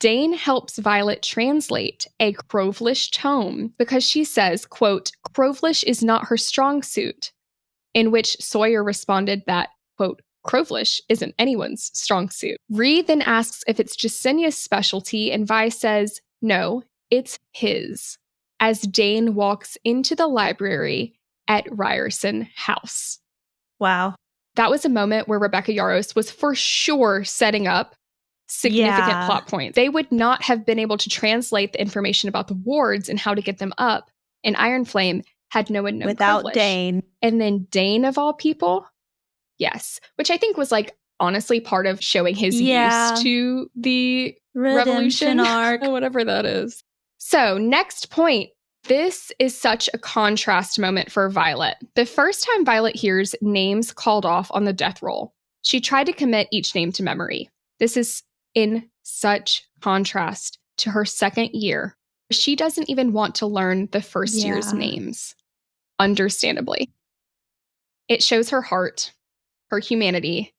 Speaker 1: Dane helps Violet translate a Crovlish tome because she says, quote, Crovlish is not her strong suit, in which Sawyer responded that, quote, Crovlish isn't anyone's strong suit. Ree then asks if it's Jasenia's specialty, and Vi says, no, it's his, as Dane walks into the library at Ryerson House.
Speaker 3: Wow.
Speaker 1: That was a moment where Rebecca Yarros was for sure setting up significant plot points. They would not have been able to translate the information about the wards and how to get them up. And Iron Flame had no one known
Speaker 2: without
Speaker 1: Crovlish.
Speaker 2: Dane.
Speaker 1: And then Dane, of all people, yes. Which I think was like honestly part of showing his
Speaker 3: Yeah.
Speaker 1: use to the
Speaker 3: Redemption
Speaker 1: revolution
Speaker 3: arc.
Speaker 1: whatever that is. So next point. This is such a contrast moment for Violet. The first time Violet hears names called off on the death roll, she tried to commit each name to memory. This is in such contrast to her second year. She doesn't even want to learn the first year's names, understandably. It shows her heart, her humanity,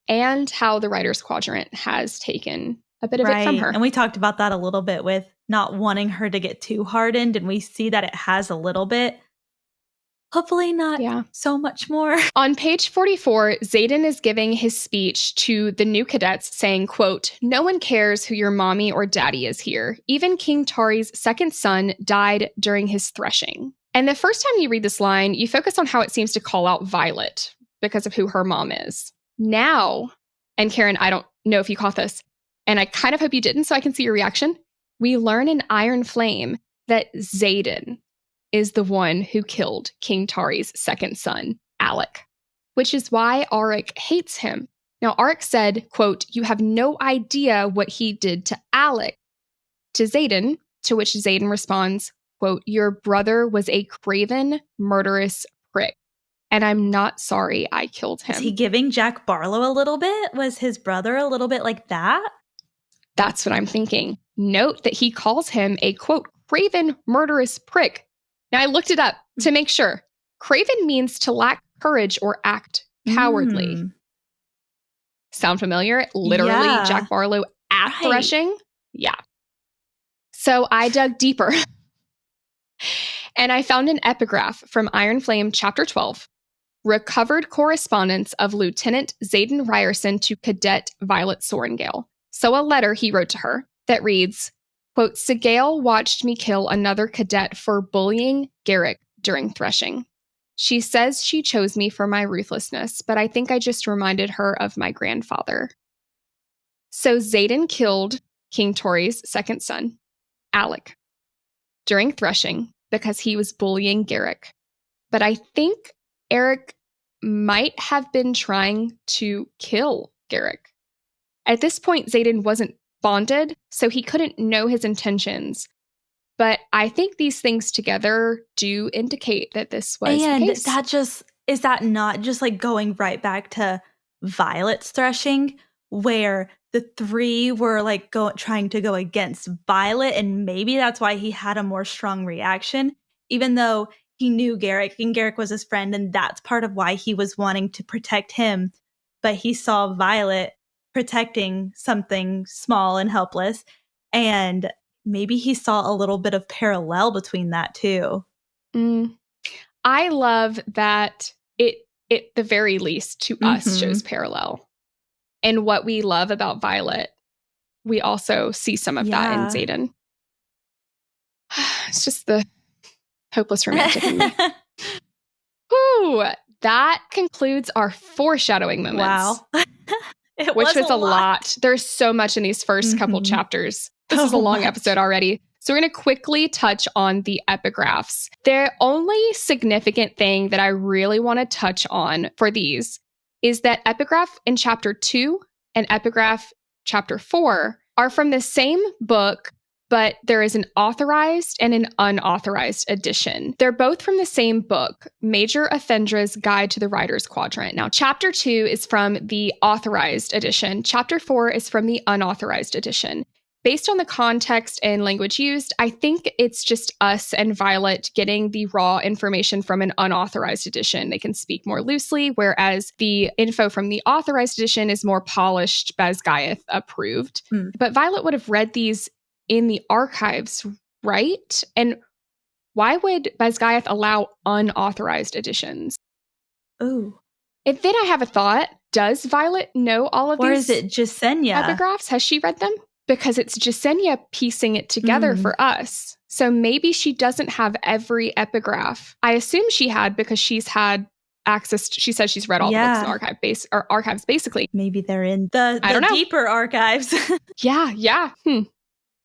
Speaker 1: and how the Writer's Quadrant has taken a bit of it from her.
Speaker 3: And we talked about that a little bit with not wanting her to get too hardened, and we see that it has a little bit. Hopefully not so much more.
Speaker 1: On page 44, Xaden is giving his speech to the new cadets saying, quote, "No one cares who your mommy or daddy is here. Even King Tari's second son died during his threshing." And the first time you read this line, you focus on how it seems to call out Violet because of who her mom is. Now, and Karen, I don't know if you caught this, and I kind of hope you didn't so I can see your reaction. We learn in Iron Flame that Xaden is the one who killed King Tari's second son, Alec, which is why Auric hates him. Now, Auric said, quote, "You have no idea what he did to Alec," to Xaden, to which Xaden responds, quote, "Your brother was a craven, murderous prick, and I'm not sorry I killed him."
Speaker 3: Is he giving Jack Barlow a little bit? Was his brother a little bit like that?
Speaker 1: That's what I'm thinking. Note that he calls him a, quote, craven, murderous prick. Now, I looked it up to make sure. Craven means to lack courage or act cowardly. Sound familiar? Literally, Jack Barlow at threshing? Yeah. So I dug deeper. And I found an epigraph from Iron Flame, Chapter 12. Recovered correspondence of Lieutenant Xaden Ryerson to Cadet Violet Sorengale. So a letter he wrote to her that reads, quote, "Sigale watched me kill another cadet for bullying Garrick during threshing. She says she chose me for my ruthlessness, but I think I just reminded her of my grandfather." So Xaden killed King Tori's second son, Alec, during threshing because he was bullying Garrick. But I think Eric might have been trying to kill Garrick. At this point, Xaden wasn't bonded, so he couldn't know his intentions. But I think these things together do indicate that this was the case.
Speaker 3: And is that not just like going right back to Violet's threshing, where the three were like trying to go against Violet, and maybe that's why he had a more strong reaction, even though he knew Garrick and Garrick was his friend, and that's part of why he was wanting to protect him. But he saw Violet protecting something small and helpless, and maybe he saw a little bit of parallel between that too.
Speaker 1: I love that it at the very least to us shows parallel. And what we love about Violet, we also see some of that in Xaden. It's just the hopeless romantic in me. Whew, that concludes our foreshadowing moments.
Speaker 3: Wow.
Speaker 1: Which was a lot. There's so much in these first couple chapters. This is a long episode already. So we're going to quickly touch on the epigraphs. The only significant thing that I really want to touch on for these is that epigraph in chapter 2 and epigraph chapter 4 are from the same book, but there is an authorized and an unauthorized edition. They're both from the same book, Major Offendra's Guide to the Writer's Quadrant. Now, chapter 2 is from the authorized edition. Chapter 4 is from the unauthorized edition. Based on the context and language used, I think it's just us and Violet getting the raw information from an unauthorized edition. They can speak more loosely, whereas the info from the authorized edition is more polished, Basgiath approved. But Violet would have read these in the archives, right? And why would Basgiath allow unauthorized editions?
Speaker 3: Ooh.
Speaker 1: And then I have a thought. Does Violet know all of these?
Speaker 3: Or is it Jasenia?
Speaker 1: Epigraphs? Has she read them? Because it's Jasenia piecing it together for us. So maybe she doesn't have every epigraph. I assume she had because she's had access. She says she's read all the books in archives, basically.
Speaker 3: Maybe they're in the deeper archives.
Speaker 1: Yeah.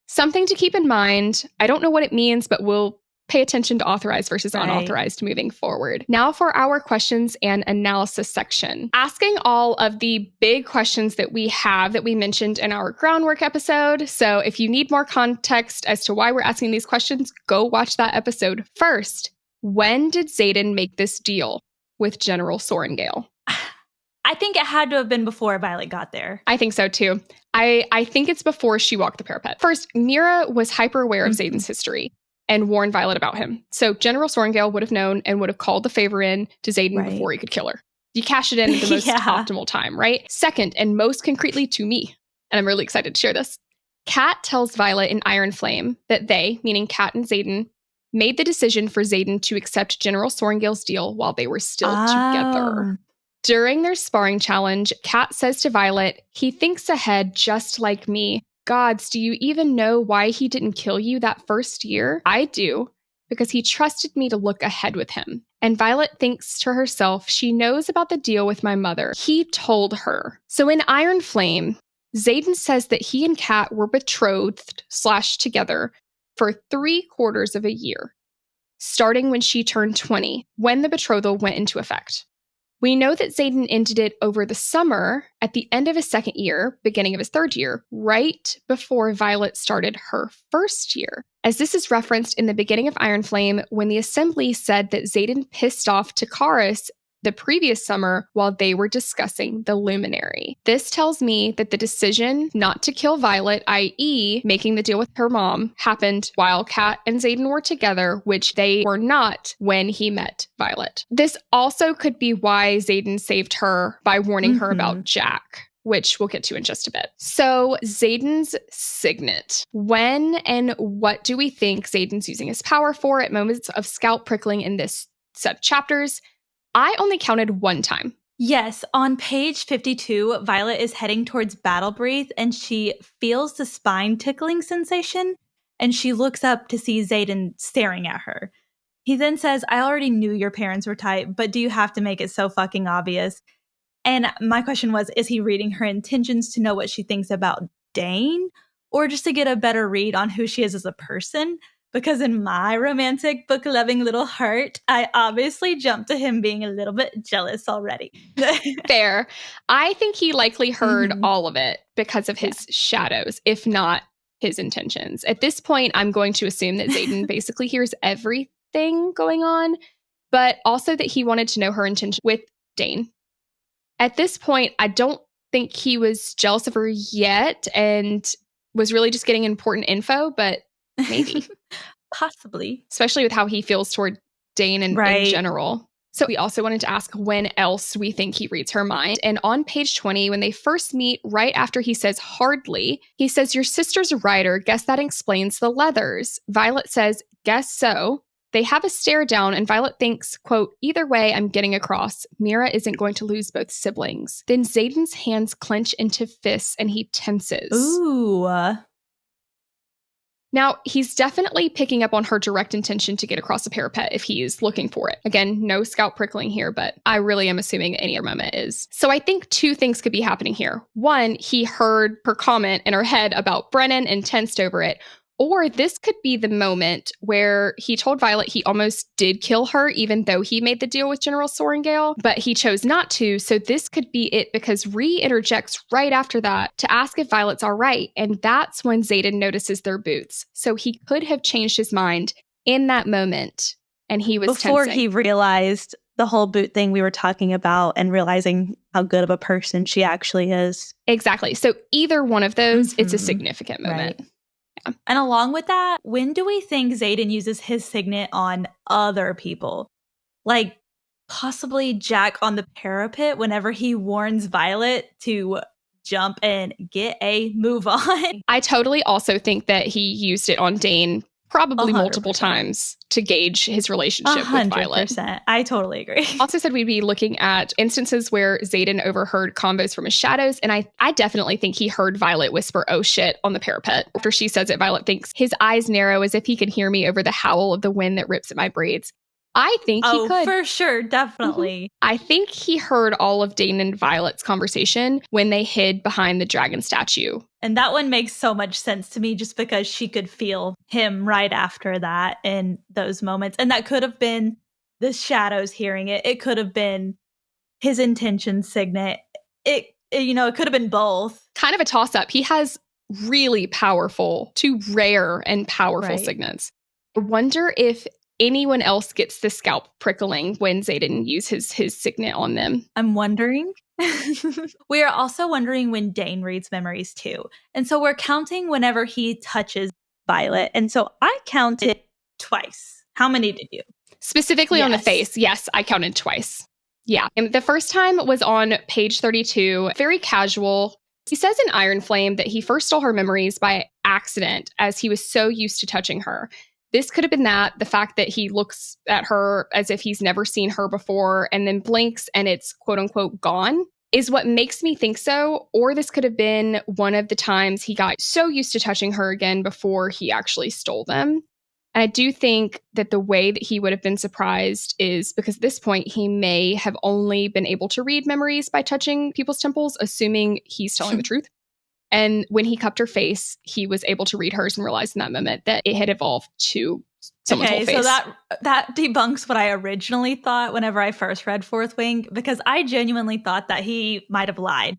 Speaker 1: Something to keep in mind. I don't know what it means, but we'll pay attention to authorized versus unauthorized moving forward. Now for our questions and analysis section. Asking all of the big questions that we have that we mentioned in our groundwork episode. So if you need more context as to why we're asking these questions, go watch that episode. First, when did Xaden make this deal with General Sorengale?
Speaker 3: I think it had to have been before Violet got there.
Speaker 1: I think so too. I think it's before she walked the parapet. First, Mira was hyper aware of Xaden's history and warned Violet about him. So General Sorengale would have known and would have called the favor in to Xaden before he could kill her. You cash it in at the most optimal time, right? Second, and most concretely to me, and I'm really excited to share this, Kat tells Violet in Iron Flame that they, meaning Kat and Xaden, made the decision for Xaden to accept General Sorengale's deal while they were still together. During their sparring challenge, Kat says to Violet, "He thinks ahead just like me. Gods, do you even know why he didn't kill you that first year? I do, because he trusted me to look ahead with him." And Violet thinks to herself, she knows about the deal with my mother. He told her. So in Iron Flame, Xaden says that he and Kat were betrothed / together for 3/4 of a year, starting when she turned 20, when the betrothal went into effect. We know that Xaden ended it over the summer at the end of his second year, beginning of his third year, right before Violet started her first year. As this is referenced in the beginning of Iron Flame, when the Assembly said that Xaden pissed off Takaris the previous summer while they were discussing the Luminary. This tells me that the decision not to kill Violet, i.e. making the deal with her mom, happened while Kat and Xaden were together, which they were not when he met Violet. This also could be why Xaden saved her by warning her about Jack, which we'll get to in just a bit. So Xaden's signet. When and what do we think Xaden's using his power for at moments of scalp prickling in this set of chapters? I only counted one time.
Speaker 3: Yes, on page 52, Violet is heading towards Battle Breath and she feels the spine tickling sensation and she looks up to see Xaden staring at her. He then says, "I already knew your parents were tight, but do you have to make it so fucking obvious?" And my question was, is he reading her intentions to know what she thinks about Dane or just to get a better read on who she is as a person? Because in my romantic book-loving little heart, I obviously jumped to him being a little bit jealous already.
Speaker 1: Fair. I think he likely heard all of it because of his shadows, if not his intentions. At this point, I'm going to assume that Xaden basically hears everything going on, but also that he wanted to know her intention with Dane. At this point, I don't think he was jealous of her yet and was really just getting important info, but maybe.
Speaker 3: Possibly.
Speaker 1: Especially with how he feels toward Dane in general. So we also wanted to ask when else we think he reads her mind. And on page 20, when they first meet, right after he says hardly, he says, "Your sister's a writer. Guess that explains the leathers." Violet says, "Guess so." They have a stare down and Violet thinks, quote, "Either way, I'm getting across. Mira isn't going to lose both siblings." Then Xaden's hands clench into fists and he tenses.
Speaker 3: Ooh.
Speaker 1: Now, he's definitely picking up on her direct intention to get across the parapet if he is looking for it. Again, no scalp prickling here, but I really am assuming any other moment is. So I think two things could be happening here. One, he heard her comment in her head about Brennan and tensed over it. Or this could be the moment where he told Violet he almost did kill her, even though he made the deal with General Sorengale, but he chose not to. So this could be it because Ree interjects right after that to ask if Violet's all right. And that's when Xaden notices their boots. So he could have changed his mind in that moment. And he was
Speaker 2: before
Speaker 1: tensing.
Speaker 2: He realized the whole boot thing we were talking about and realizing how good of a person she actually is.
Speaker 1: Exactly. So either one of those, it's a significant moment.
Speaker 3: Right. And along with that, when do we think Xaden uses his signet on other people? Like possibly Jack on the parapet whenever he warns Violet to jump and get a move on.
Speaker 1: I totally also think that he used it on Dane probably
Speaker 3: 100%.
Speaker 1: multiple times to gauge his relationship with Violet.
Speaker 3: 100%. I totally agree.
Speaker 1: Also said we'd be looking at instances where Xaden overheard combos from his shadows, and I definitely think he heard Violet whisper, "Oh shit," on the parapet. After she says it, Violet thinks his eyes narrow as if he could hear me over the howl of the wind that rips at my braids. I think he could.
Speaker 3: For sure. Definitely.
Speaker 1: I think he heard all of Dane and Violet's conversation when they hid behind the dragon statue.
Speaker 3: And that one makes so much sense to me just because she could feel him right after that in those moments. And that could have been the shadows hearing it. It could have been his intention signet. It could have been both.
Speaker 1: Kind of a toss-up. He has really powerful, two rare and powerful signets. I wonder if anyone else gets the scalp prickling when Xaden uses his signet on them.
Speaker 3: I'm wondering. We are also wondering when Dane reads memories too. And so we're counting whenever he touches
Speaker 2: Violet. And so I counted
Speaker 3: twice. How many did you?
Speaker 1: Specifically on the face. Yes, I counted twice. Yeah. And the first time was on page 32. Very casual. He says in Iron Flame that he first stole her memories by accident as he was so used to touching her. This could have been that, the fact that he looks at her as if he's never seen her before and then blinks and it's quote unquote gone, is what makes me think so. Or this could have been one of the times he got so used to touching her again before he actually stole them. And I do think that the way that he would have been surprised is because at this point he may have only been able to read memories by touching people's temples, assuming he's telling the truth. And when he cupped her face, he was able to read hers and realized in that moment that it had evolved to someone's whole face.
Speaker 3: So that debunks what I originally thought whenever I first read Fourth Wing, because I genuinely thought that he might have lied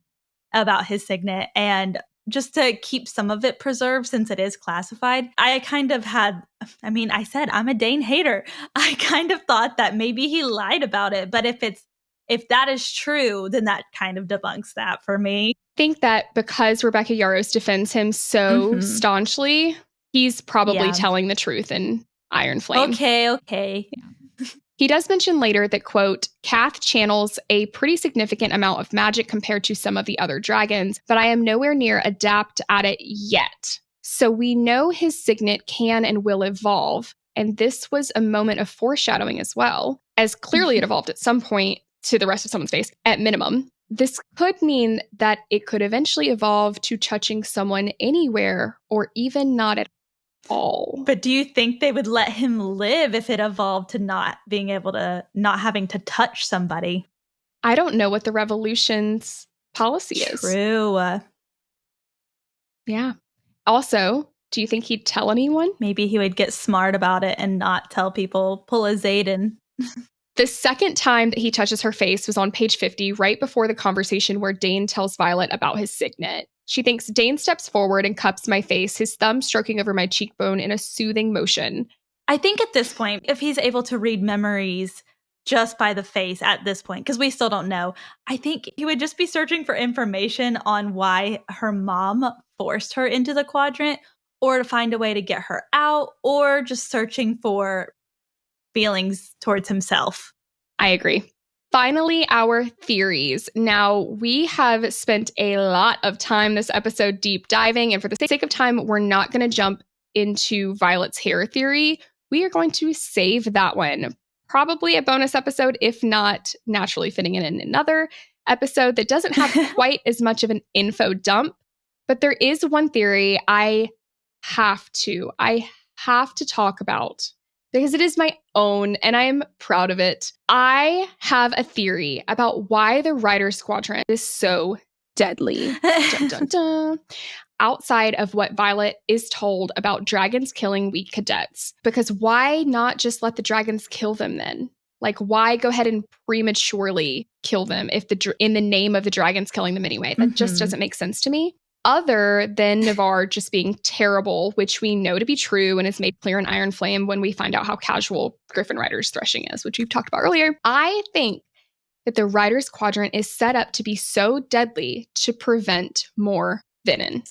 Speaker 3: about his signet. And just to keep some of it preserved since it is classified, I kind of had, I said I'm a Dane hater. I kind of thought that maybe he lied about it. But if that is true, then that kind of debunks that for me.
Speaker 1: I think that because Rebecca Yarros defends him so staunchly, he's probably telling the truth in Iron Flame.
Speaker 3: Okay.
Speaker 1: He does mention later that, quote, Kath channels a pretty significant amount of magic compared to some of the other dragons, but I am nowhere near adept at it yet. So we know his signet can and will evolve, and this was a moment of foreshadowing as well, as clearly it evolved at some point to the rest of someone's face, at minimum. This could mean that it could eventually evolve to touching someone anywhere or even not at all.
Speaker 3: But do you think they would let him live if it evolved to not having to touch somebody?
Speaker 1: I don't know what the Revolution's policy is.
Speaker 3: True.
Speaker 1: Yeah. Also, do you think he'd tell anyone?
Speaker 3: Maybe he would get smart about it and not tell people, pull a Xaden.
Speaker 1: The second time that he touches her face was on page 50, right before the conversation where Dane tells Violet about his signet. She thinks Dane steps forward and cups my face, his thumb stroking over my cheekbone in a soothing motion.
Speaker 3: I think at this point, if he's able to read memories just by the face at this point, because we still don't know, I think he would just be searching for information on why her mom forced her into the Quadrant, or to find a way to get her out, or just searching for feelings towards himself.
Speaker 1: I agree. Finally, our theories. Now, we have spent a lot of time this episode deep diving, and for the sake of time, we're not going to jump into Violet's hair theory. We are going to save that one. Probably a bonus episode, if not naturally fitting in another episode that doesn't have quite as much of an info dump. But there is one theory I have to talk about, because it is my own and I am proud of it. I have a theory about why the Riders Quadrant is so deadly. Dun, dun, dun. Outside of what Violet is told about dragons killing weak cadets. Because why not just let the dragons kill them then? Like, why go ahead and prematurely kill them if in the name of the dragons killing them anyway? That just doesn't make sense to me. Other than Navarre just being terrible, which we know to be true and is made clear in Iron Flame when we find out how casual Griffin Riders threshing is, which we've talked about earlier. I think that the Riders Quadrant is set up to be so deadly to prevent more Venin.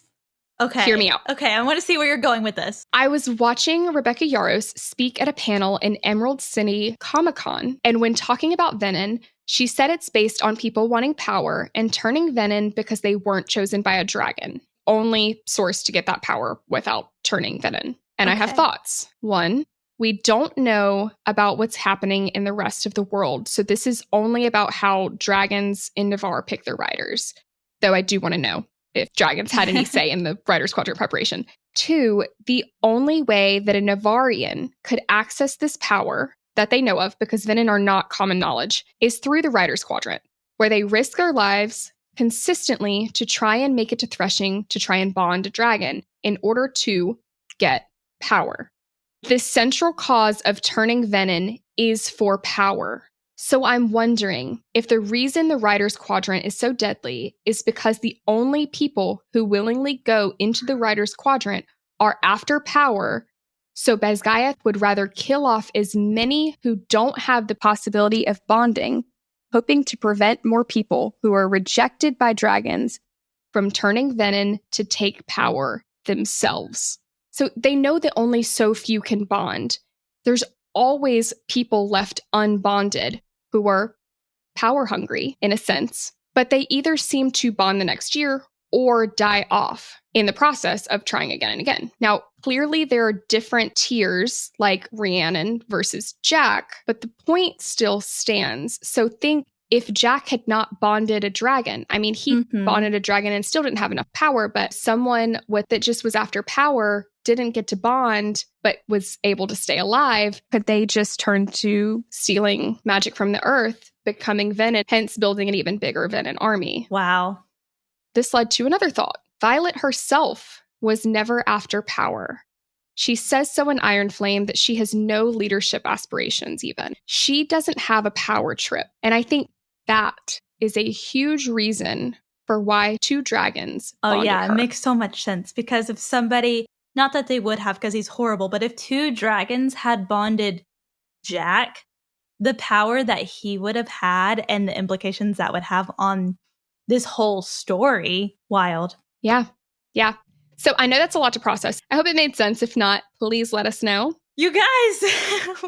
Speaker 3: Okay.
Speaker 1: Hear me out.
Speaker 3: Okay, I want to see where you're going with this.
Speaker 1: I was watching Rebecca Yarros speak at a panel in Emerald City Comic-Con, and when talking about Venin, she said it's based on people wanting power and turning Venin because they weren't chosen by a dragon. Only source to get that power without turning Venin. And I have thoughts. One, we don't know about what's happening in the rest of the world, so this is only about how dragons in Navarre pick their riders. Though I do want to know if dragons had any say in the Riders Quadrant preparation. Two, the only way that a Navarrian could access this power that they know of, because Venin are not common knowledge, is through the Riders Quadrant, where they risk their lives consistently to try and make it to Threshing to try and bond a dragon in order to get power. The central cause of turning Venin is for power. So I'm wondering if the reason the Riders Quadrant is so deadly is because the only people who willingly go into the Riders Quadrant are after power. So Basgiath would rather kill off as many who don't have the possibility of bonding, hoping to prevent more people who are rejected by dragons from turning Venin to take power themselves. So they know that only so few can bond. There's always people left unbonded who are power hungry in a sense, but they either seem to bond the next year or die off in the process of trying again and again. Now, clearly there are different tiers like Rhiannon versus Jack, but the point still stands. So think if Jack had not bonded a dragon, I mean, he bonded a dragon and still didn't have enough power, but someone that just was after power didn't get to bond, but was able to stay alive. Could they just turn to stealing magic from the earth, becoming Venin, hence building an even bigger Venin army?
Speaker 3: Wow.
Speaker 1: This led to another thought. Violet herself was never after power. She says so in Iron Flame that she has no leadership aspirations even. She doesn't have a power trip. And I think that is a huge reason for why two dragons bonded her.
Speaker 3: It makes so much sense, because if somebody, not that they would have because he's horrible, but if two dragons had bonded Jack, the power that he would have had and the implications that would have on this whole story, wild.
Speaker 1: Yeah. So I know that's a lot to process. I hope it made sense. If not, please let us know.
Speaker 3: You guys,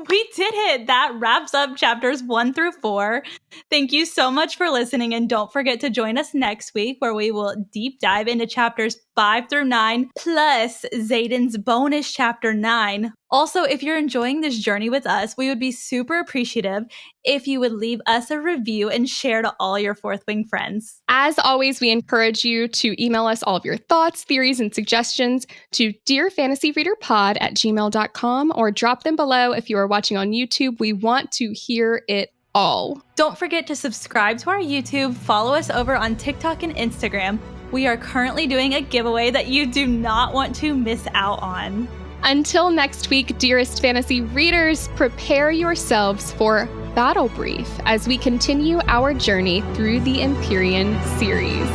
Speaker 3: we did it. That wraps up chapters 1 through 4. Thank you so much for listening. And don't forget to join us next week, where we will deep dive into chapters 5 through 9, plus Xaden's bonus chapter 9. Also, if you're enjoying this journey with us, we would be super appreciative if you would leave us a review and share to all your Fourth Wing friends.
Speaker 1: As always, we encourage you to email us all of your thoughts, theories, and suggestions to dearfantasyreaderpod@gmail.com, or drop them below if you are watching on YouTube. We want to hear it all.
Speaker 3: Don't forget to subscribe to our YouTube, follow us over on TikTok and Instagram. We are currently doing a giveaway that you do not want to miss out on.
Speaker 1: Until next week, dearest fantasy readers, prepare yourselves for Battle Brief as we continue our journey through the Empyrean series.